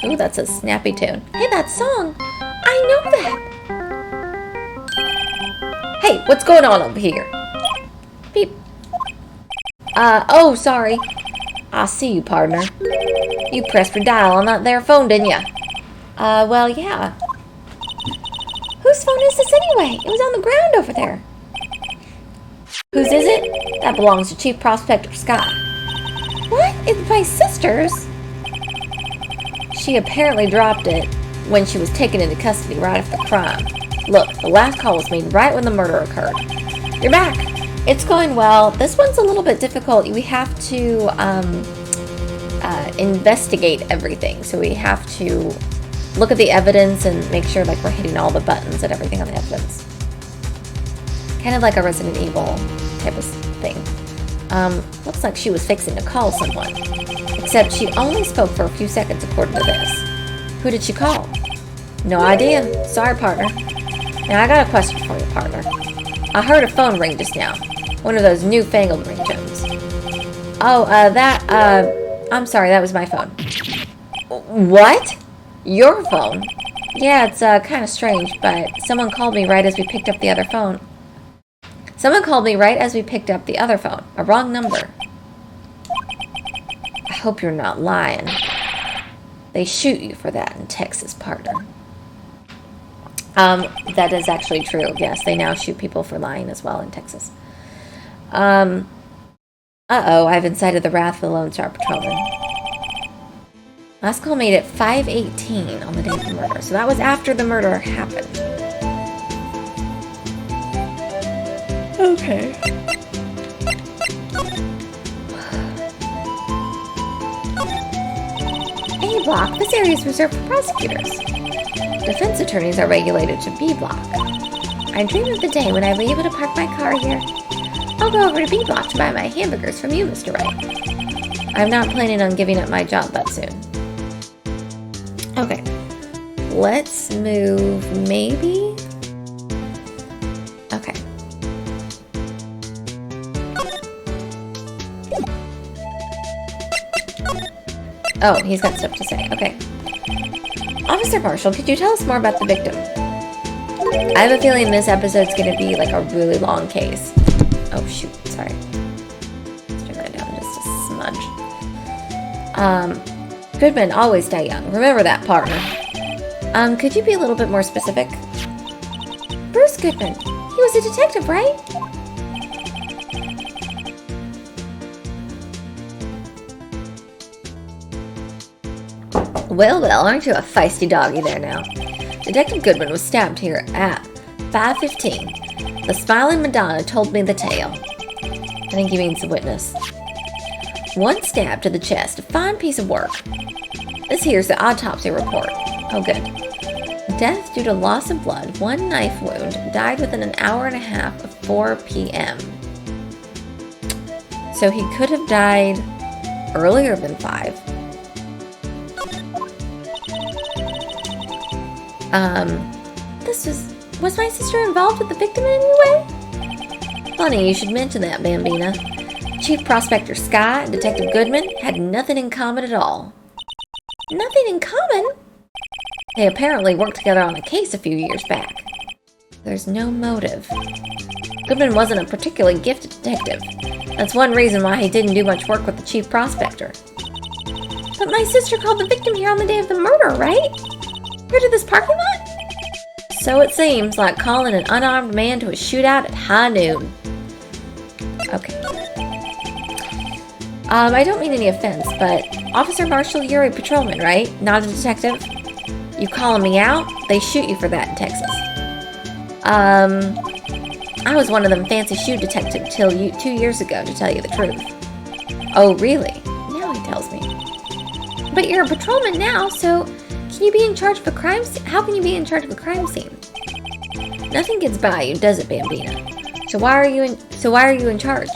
A: Ooh, that's a snappy tune.
B: Hey, that song! I know that!
A: Hey, what's going on over here?
B: Beep.
A: Oh, sorry. I see you, partner. You pressed redial on that there phone, didn't ya? Well, yeah.
B: Whose phone is this anyway? It was on the ground over there.
A: Whose is it? That belongs to Chief Prospector Scott.
B: What? It's my sister's.
A: She apparently dropped it when she was taken into custody right after the crime. Look, the last call was made right when the murder occurred. You're back. It's going well. This one's a little bit difficult. We have to investigate everything. So we have to look at the evidence and make sure like we're hitting all the buttons and everything on the evidence. Kind of like a Resident Evil type of thing. Looks like she was fixing to call someone. Except she only spoke for a few seconds according to this. Who did she call? No idea. Sorry, partner. Now I got a question for you, partner. I heard a phone ring just now. One of those newfangled ringtones. Oh, I'm sorry, that was my phone. What? Your phone? Yeah, it's kind of strange, but someone called me right as we picked up the other phone. Someone called me right as we picked up the other phone. A wrong number. I hope you're not lying. They shoot you for that in Texas, partner. That is actually true. Yes, they now shoot people for lying as well in Texas. Uh-oh, I've incited the wrath of the Lone Star Patrolman. Last call made at 5:18 on the day of the murder, so that was after the murder happened. Okay. A block. This area is reserved for prosecutors. Defense attorneys are regulated to B block. I dream of the day when I will be able to park my car here. I'll go over to B block to buy my hamburgers from you, Mr. Wright. I'm not planning on giving up my job that soon. Okay. Let's move, maybe? Okay. Oh, he's got stuff to say. Okay. Officer Marshall, could you tell us more about the victim? I have a feeling this episode's going to be like a really long case. Oh, shoot. Sorry. Let's turn that down just a smudge. Good men always die young. Remember that, partner. Could you be a little bit more specific? Bruce Goodman. He was a detective, right? Well, aren't you a feisty doggy there now? Detective Goodman was stabbed here at 5:15. The smiling Madonna told me the tale. I think he means the witness. One stab to the chest, a fine piece of work. This here's the autopsy report. Oh, good. Death due to loss of blood, one knife wound, died within an hour and a half of 4 p.m. So he could have died earlier than 5. Was my sister involved with the victim in any way? Funny you should mention that, Bambina. Chief Prospector Sky and Detective Goodman had nothing in common at all. Nothing in common? They apparently worked together on a case a few years back. There's no motive. Goodman wasn't a particularly gifted detective. That's one reason why he didn't do much work with the Chief Prospector. But my sister called the victim here on the day of the murder, right? Here to this parking lot? So it seems, like calling an unarmed man to a shootout at high noon. Okay. I don't mean any offense, but Officer Marshall, you're a patrolman, right? Not a detective? You calling me out? They shoot you for that in Texas. I was one of them fancy shoe detectives till 2 years ago, to tell you the truth. Oh, really? Now he tells me. But you're a patrolman now, so can you be in charge of a crime scene? How can you be in charge of a crime scene? Nothing gets by you, does it, Bambina? So why are you in charge?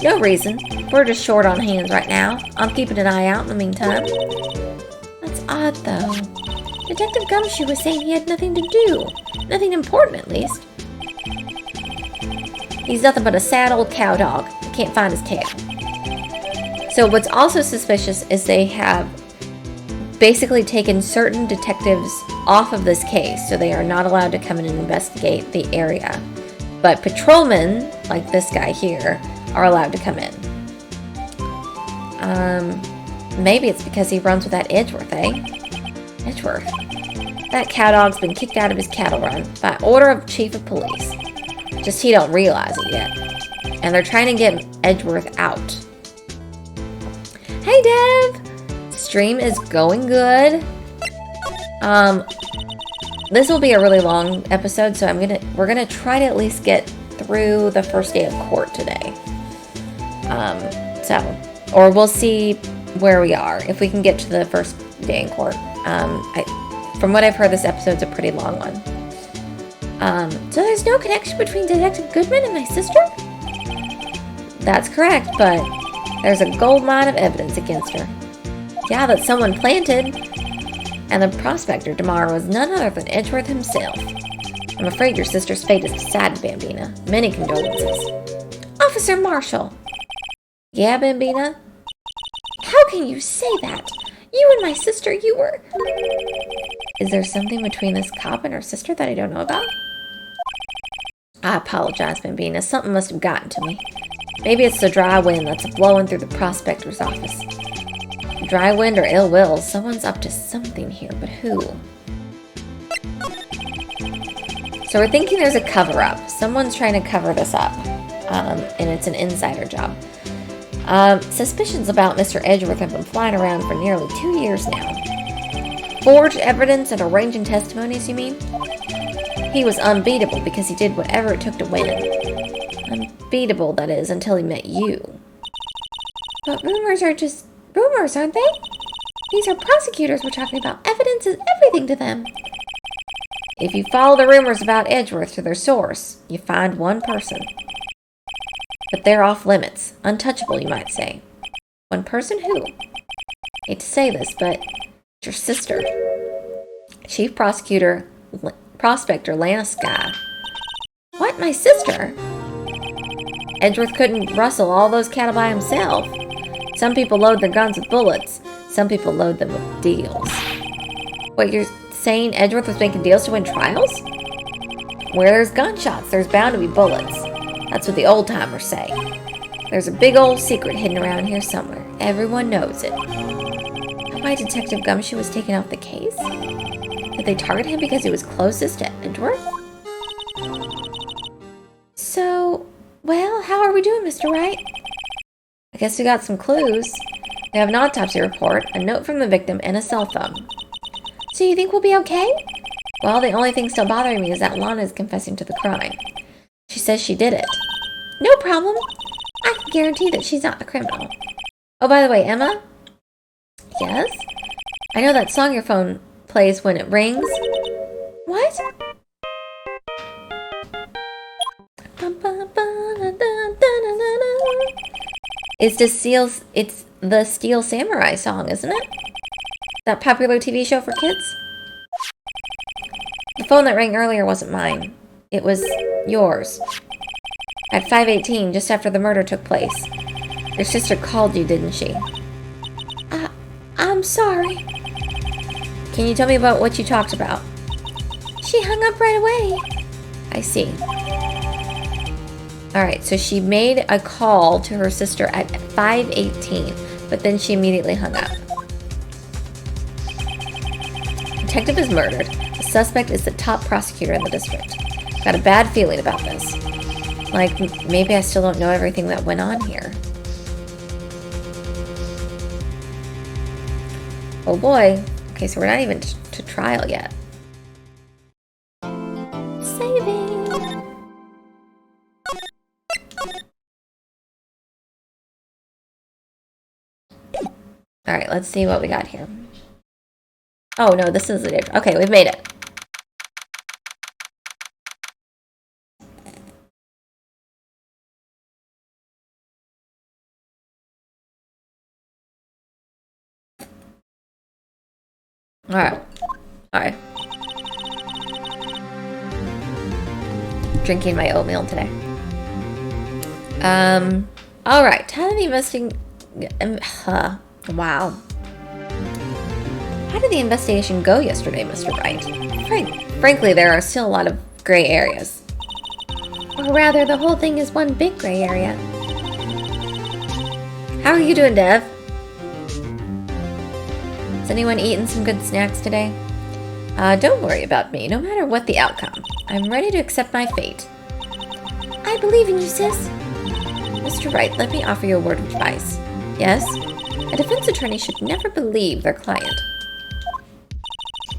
A: No reason. We're just short on hands right now. I'm keeping an eye out in the meantime. That's odd, though. Detective Gumshoe was saying he had nothing to do. Nothing important, at least. He's nothing but a sad old cow dog. Can't find his tail. So what's also suspicious is they have basically taken certain detectives off of this case, so they are not allowed to come in and investigate the area. But patrolmen, like this guy here, are allowed to come in. Maybe it's because he runs with that Edgeworth, eh? Edgeworth. That cow dog's been kicked out of his cattle run by order of chief of police. Just he don't realize it yet. And they're trying to get Edgeworth out. Hey, Dev! Stream is going good. This will be a really long episode, so we're gonna try to at least get through the first day of court today. Or we'll see where we are if we can get to the first day in court. From what I've heard, this episode's a pretty long one. So there's no connection between Detective Goodman and my sister? That's correct, but there's a gold mine of evidence against her. Yeah, that someone planted. And the prospector tomorrow was none other than Edgeworth himself. I'm afraid your sister's fate is decided, Bambina. Many condolences. Officer Marshall! Yeah, Bambina? How can you say that? You and my sister, you were... Is there something between this cop and her sister that I don't know about? I apologize, Bambina. Something must have gotten to me. Maybe it's the dry wind that's blowing through the prospector's office. Dry wind or ill will, someone's up to something here, but who? So we're thinking there's a cover-up. Someone's trying to cover this up, and it's an insider job. Suspicions about Mr. Edgeworth have been flying around for nearly 2 years now. Forged evidence and arranging testimonies, you mean? He was unbeatable because he did whatever it took to win. Unbeatable, that is, until he met you.
B: But rumors are just rumors, aren't they? These are prosecutors we're talking about. Evidence is everything to them.
A: If you follow the rumors about Edgeworth to their source, you find one person. But they're off limits. Untouchable, you might say. One person who? Hate to say this, but it's your sister. Chief Prospector Lana Skye.
B: What, my sister?
A: Edgeworth couldn't rustle all those cattle by himself. Some people load their guns with bullets. Some people load them with deals. What, you're saying Edgeworth was making deals to win trials? Where there's gunshots, there's bound to be bullets. That's what the old-timers say. There's a big old secret hidden around here somewhere. Everyone knows it. Why Detective Gumshoe was taken off the case? Did they target him because he was closest to Edgeworth?
B: So, well, how are we doing, Mr. Wright?
A: I guess we got some clues. We have an autopsy report, a note from the victim, and a cell phone.
B: So you think we'll be okay?
A: Well, the only thing still bothering me is that Lana is confessing to the crime. She says she did it.
B: No problem. I can guarantee that she's not a criminal.
A: Oh, by the way, Emma?
B: Yes?
A: I know that song your phone plays when it rings.
B: What?
A: It's the Steel Samurai song, isn't it? That popular TV show for kids? The phone that rang earlier wasn't mine. It was yours. At 5:18, just after the murder took place. Your sister called you, didn't she?
B: I'm sorry.
A: Can you tell me about what you talked about?
B: She hung up right away.
A: I see. Alright, so she made a call to her sister at 5:18, but then she immediately hung up. Detective is murdered. The suspect is the top prosecutor in the district. Got a bad feeling about this. Like, maybe I still don't know everything that went on here. Oh boy. Okay, so we're not even to trial yet.
B: Saving.
A: Alright, let's see what we got here. Oh no, this is it. Okay, we've made it. Alright. Drinking my oatmeal today. Alright. How did the wow. How did the investigation go yesterday, Mr. Wright? Frankly, there are still a lot of gray areas.
B: Or rather, the whole thing is one big gray area.
A: How are you doing, Dev? Has anyone eaten some good snacks today? Don't worry about me, no matter what the outcome. I'm ready to accept my fate.
B: I believe in you, sis.
A: Mr. Wright, let me offer you a word of advice. Yes? A defense attorney should never believe their client.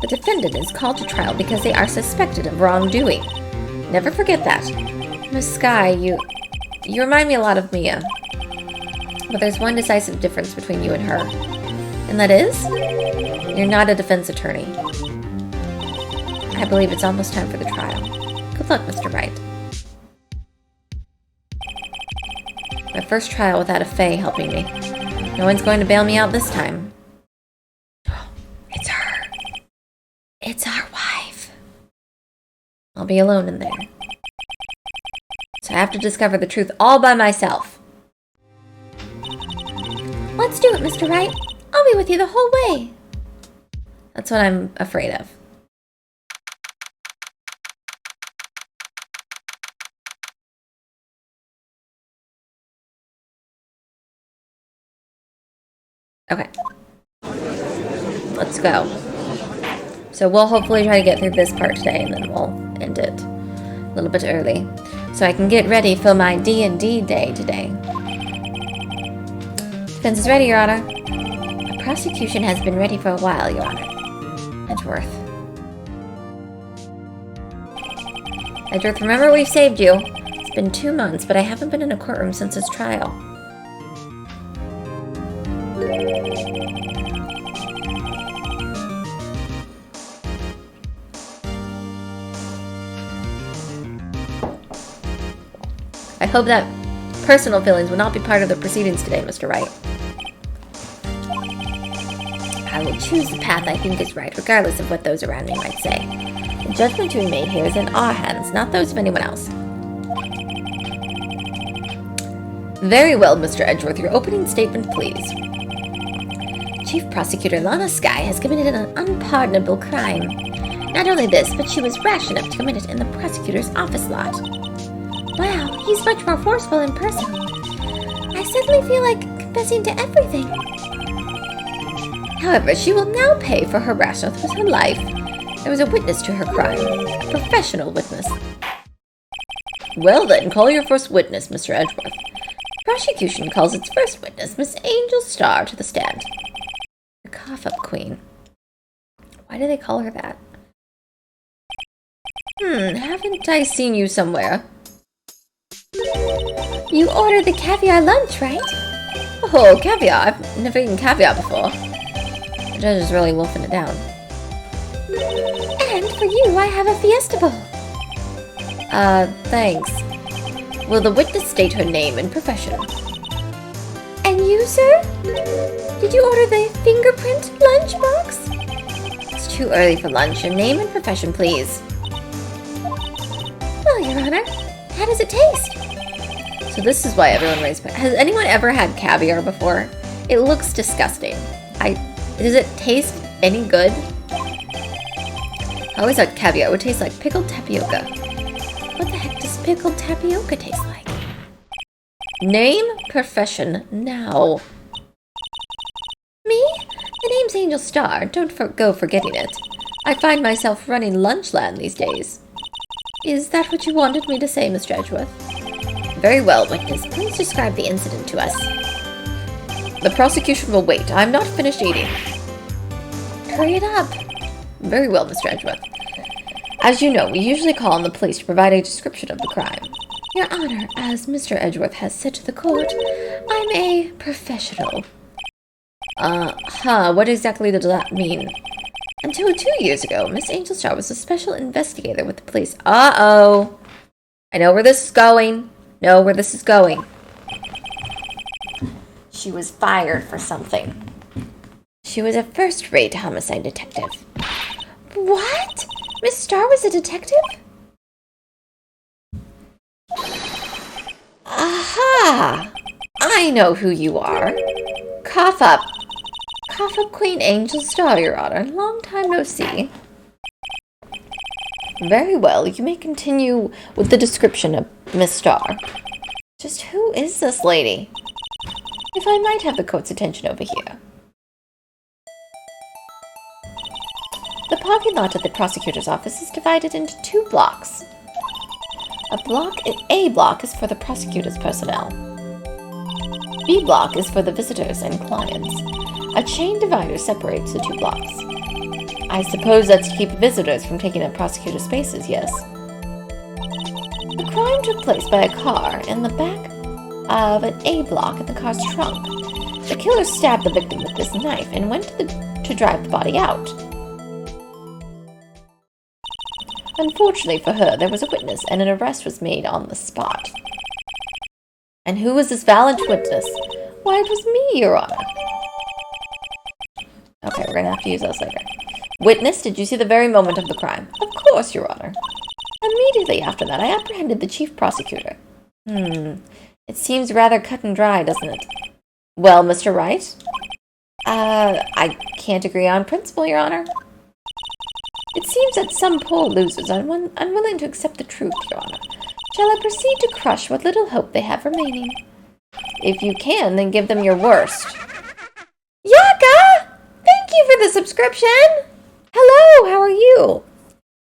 A: The defendant is called to trial because they are suspected of wrongdoing. Never forget that. Miss Skye, you remind me a lot of Mia. But there's one decisive difference between you and her. And that is? You're not a defense attorney. I believe it's almost time for the trial. Good luck, Mr. Wright. My first trial without a Fae helping me. No one's going to bail me out this time. It's her. It's our wife. I'll be alone in there. So I have to discover the truth all by myself.
B: Let's do it, Mr. Wright. I'll be with you the whole way.
A: That's what I'm afraid of. Okay. Let's go. So we'll hopefully try to get through this part today, and then we'll end it a little bit early, so I can get ready for my D&D day today. Defense is ready, Your Honor.
B: The prosecution has been ready for a while, Your Honor. Edgeworth.
A: Edgeworth, remember we've saved you. It's been 2 months, but I haven't been in a courtroom since his trial. I hope that personal feelings will not be part of the proceedings today, Mr. Wright.
B: I will choose the path I think is right, regardless of what those around me might say.
A: The judgment to be made here is in our hands, not those of anyone else. Very well, Mr. Edgeworth. Your opening statement, please.
B: Chief Prosecutor Lana Skye has committed an unpardonable crime. Not only this, but she was rash enough to commit it in the prosecutor's office lot. Wow, he's much more forceful in person. I suddenly feel like confessing to everything.
A: However, she will now pay for her rashness with her life. There was a witness to her crime, a professional witness. Well then, call your first witness, Mr. Edgeworth. Prosecution calls its first witness, Miss Angel Starr, to the stand. The cough-up queen. Why do they call her that? Haven't I seen you somewhere?
B: You ordered the caviar lunch, right?
A: Oh, caviar. I've never eaten caviar before. The judge is really wolfing it down.
B: And for you, I have a fiesta bowl.
A: Thanks. Will the witness state her name and profession?
B: And you, sir? Did you order the fingerprint lunchbox?
A: It's too early for lunch. Your name and profession, please.
B: Well, Your Honor, how does it taste?
A: So this is why everyone raised. Has anyone ever had caviar before? It looks disgusting. Does it taste any good? I always thought caviar would taste like pickled tapioca.
B: What the heck does pickled tapioca taste like?
A: Name, profession, now.
B: Me?
A: The name's Angel Starr. Don't go forgetting it. I find myself running Lunchland these days. Is that what you wanted me to say, Mr. Edgeworth?
B: Very well, witness. Please describe the incident to us.
A: The prosecution will wait. I'm not finished eating.
B: Hurry it up.
A: Very well, Mr. Edgeworth. As you know, we usually call on the police to provide a description of the crime.
B: Your Honor, as Mr. Edgeworth has said to the court, I'm a professional.
A: What exactly does that mean?
B: Until 2 years ago, Miss Angel Starr was a special investigator with the police.
A: Uh-oh. I know where this is going. She was fired for something.
B: She was a first-rate homicide detective. What? Miss Starr was a detective?
A: Aha! I know who you are. Cough up.
B: Cough up Queen Angel Starr, Your Honor. Long time no see.
A: Very well, you may continue with the description of Miss Starr. Just who is this lady? If I might have the court's attention over here. The parking lot at the prosecutor's office is divided into 2 blocks. A block is for the prosecutor's personnel. B block is for the visitors and clients. A chain divider separates the 2 blocks. I suppose that's to keep visitors from taking up prosecutor's spaces, yes? The crime took place by a car in the back of an A block in the car's trunk. The killer stabbed the victim with this knife and went to drive the body out. Unfortunately for her, there was a witness and an arrest was made on the spot. And who was this valiant witness? Why, it was me, Your Honor. Okay, we're gonna have to use those later. Witness, did you see the very moment of the crime? Of course, Your Honor. Immediately after that, I apprehended the chief prosecutor. It seems rather cut and dry, doesn't it? Well, Mr. Wright? I can't agree on principle, Your Honor. It seems that some poor losers are unwilling to accept the truth, Your Honor. Shall I proceed to crush what little hope they have remaining? If you can, then give them your worst. Yaka! Thank you for the subscription! Hello, how are you?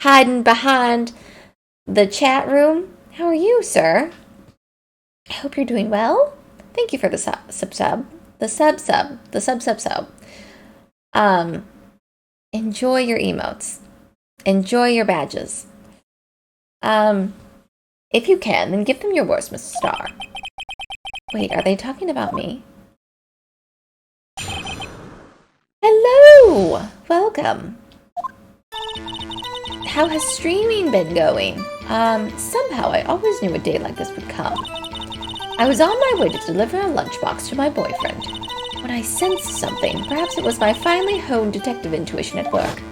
A: Hiding behind the chat room. How are you, sir? I hope you're doing well. Thank you for the sub. The sub. Enjoy your emotes. Enjoy your badges. If you can, then give them your worst, Mr. Star. Wait, are they talking about me? Hello! Welcome. How has streaming been going? Somehow I always knew a day like this would come. I was on my way to deliver a lunchbox to my boyfriend when I sensed something. Perhaps it was my finely honed detective intuition at work.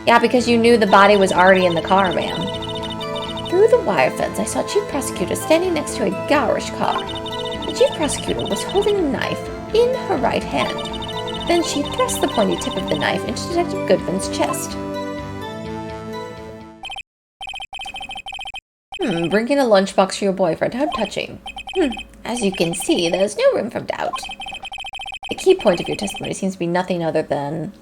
A: Yeah, because you knew the body was already in the car, ma'am. Through the wire fence, I saw Chief Prosecutor standing next to a garish car. The Chief Prosecutor was holding a knife in her right hand. Then she thrust the pointy tip of the knife into Detective Goodman's chest. Bringing a lunchbox for your boyfriend. How touching. As you can see, there's no room for doubt. The key point of your testimony seems to be nothing other than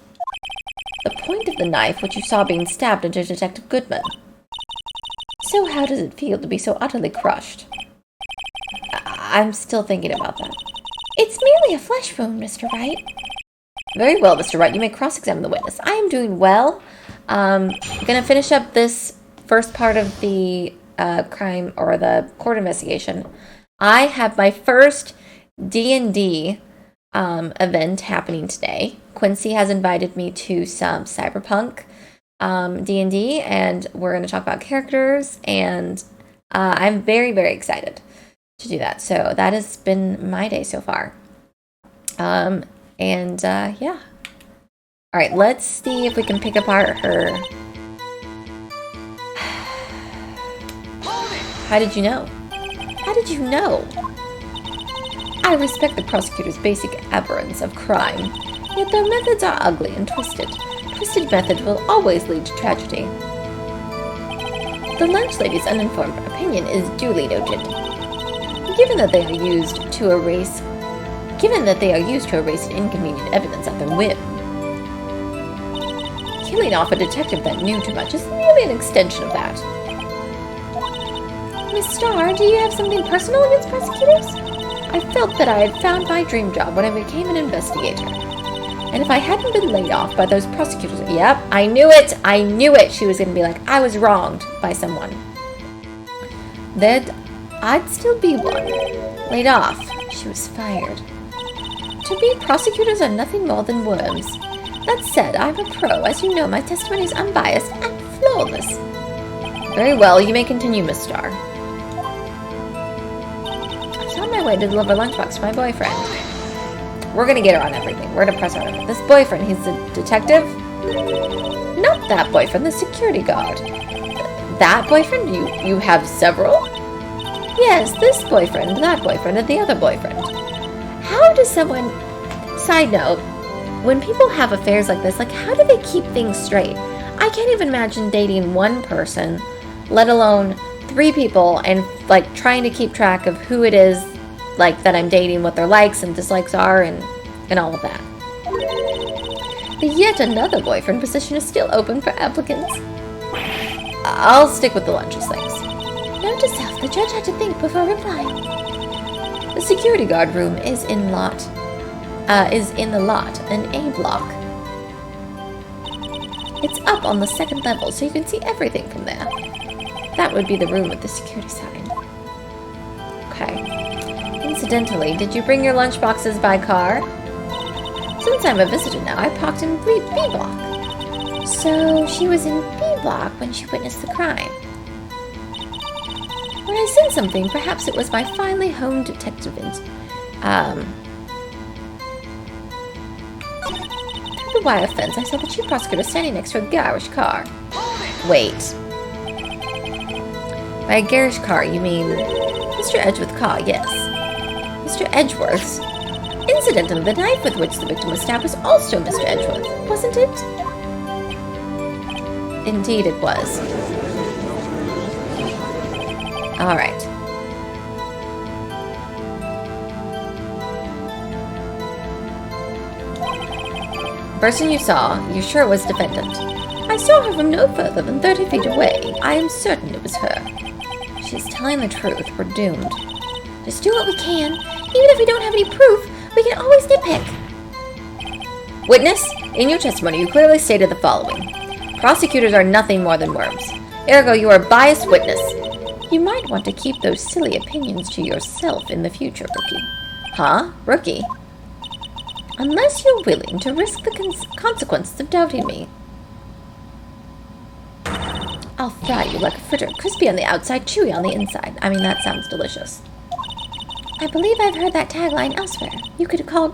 A: the point of the knife which you saw being stabbed into Detective Goodman. So how does it feel to be so utterly crushed? I'm still thinking about that.
B: It's merely a flesh wound, Mr. Wright.
A: Very well, Mr. Wright. You may cross-examine the witness. I am doing well. I'm going to finish up this first part of the crime or the court investigation. I have my first D&D event happening today. Quincy has invited me to some cyberpunk D&D, and we're going to talk about characters, and I'm very, very excited to do that. So that has been my day so far. Yeah. All right, let's see if we can pick apart her. How did you know? How did you know? I respect the prosecutor's basic abhorrence of crime, yet their methods are ugly and twisted. Twisted method will always lead to tragedy. The lunch lady's uninformed opinion is duly noted. Given that they are used to erase inconvenient evidence at their whim. Killing off a detective that knew too much is merely an extension of that. Miss Starr, do you have something personal against prosecutors? I felt that I had found my dream job when I became an investigator. And if I hadn't been laid off by those prosecutors... Yep, I knew it! She was going to be like, I was wronged by someone. Then I'd still be one. Laid off. She was fired. To me, prosecutors are nothing more than worms. That said, I'm a pro. As you know, my testimony is unbiased and flawless. Very well, you may continue, Miss Starr. I was on my way to deliver a lunchbox to my boyfriend. We're gonna get her on everything. We're gonna press her on it. This boyfriend, he's a detective? Not that boyfriend, the security guard. That boyfriend? You have several? Yes, this boyfriend, that boyfriend, and the other boyfriend. How does someone... Side note, when people have affairs like this, like, how do they keep things straight? I can't even imagine dating one person, let alone 3 people, and, like, trying to keep track of who it is, like, that I'm dating, what their likes and dislikes are, and all of that. The yet another boyfriend position is still open for applicants. I'll stick with the lunches, thanks.
B: Note to self, the judge had to think before replying.
A: The security guard room is in the lot, an A block. It's up on the 2nd level, so you can see everything from there. That would be the room with the security sign. Okay. Incidentally, did you bring your lunchboxes by car? Since I'm a visitor now, I parked in B block. So she was in B block when she witnessed the crime. When I sensed something, perhaps it was my finely honed detective through the wire fence, I saw the chief prosecutor standing next to a garish car. Wait. By a garish car, you mean Mr. Edgeworth's car, yes. Mr. Edgeworth's. Incidentally, the knife with which the victim was stabbed was also Mr. Edgeworth, wasn't it? Indeed it was. Alright. Person you saw, you're sure it was defendant. I saw her from no further than 30 feet away. I am certain it was her. She's telling the truth. We're doomed.
B: Just do what we can. Even if we don't have any proof, we can always
A: Witness, in your testimony, you clearly stated the following. Prosecutors are nothing more than worms. Ergo, you are a biased witness. You might want to keep those silly opinions to yourself in the future, Rookie. Huh? Rookie? Unless you're willing to risk the consequences of doubting me. I'll fry you like a fritter, crispy on the outside, chewy on the inside. I mean, that sounds delicious.
B: I believe I've heard that tagline elsewhere. You could cry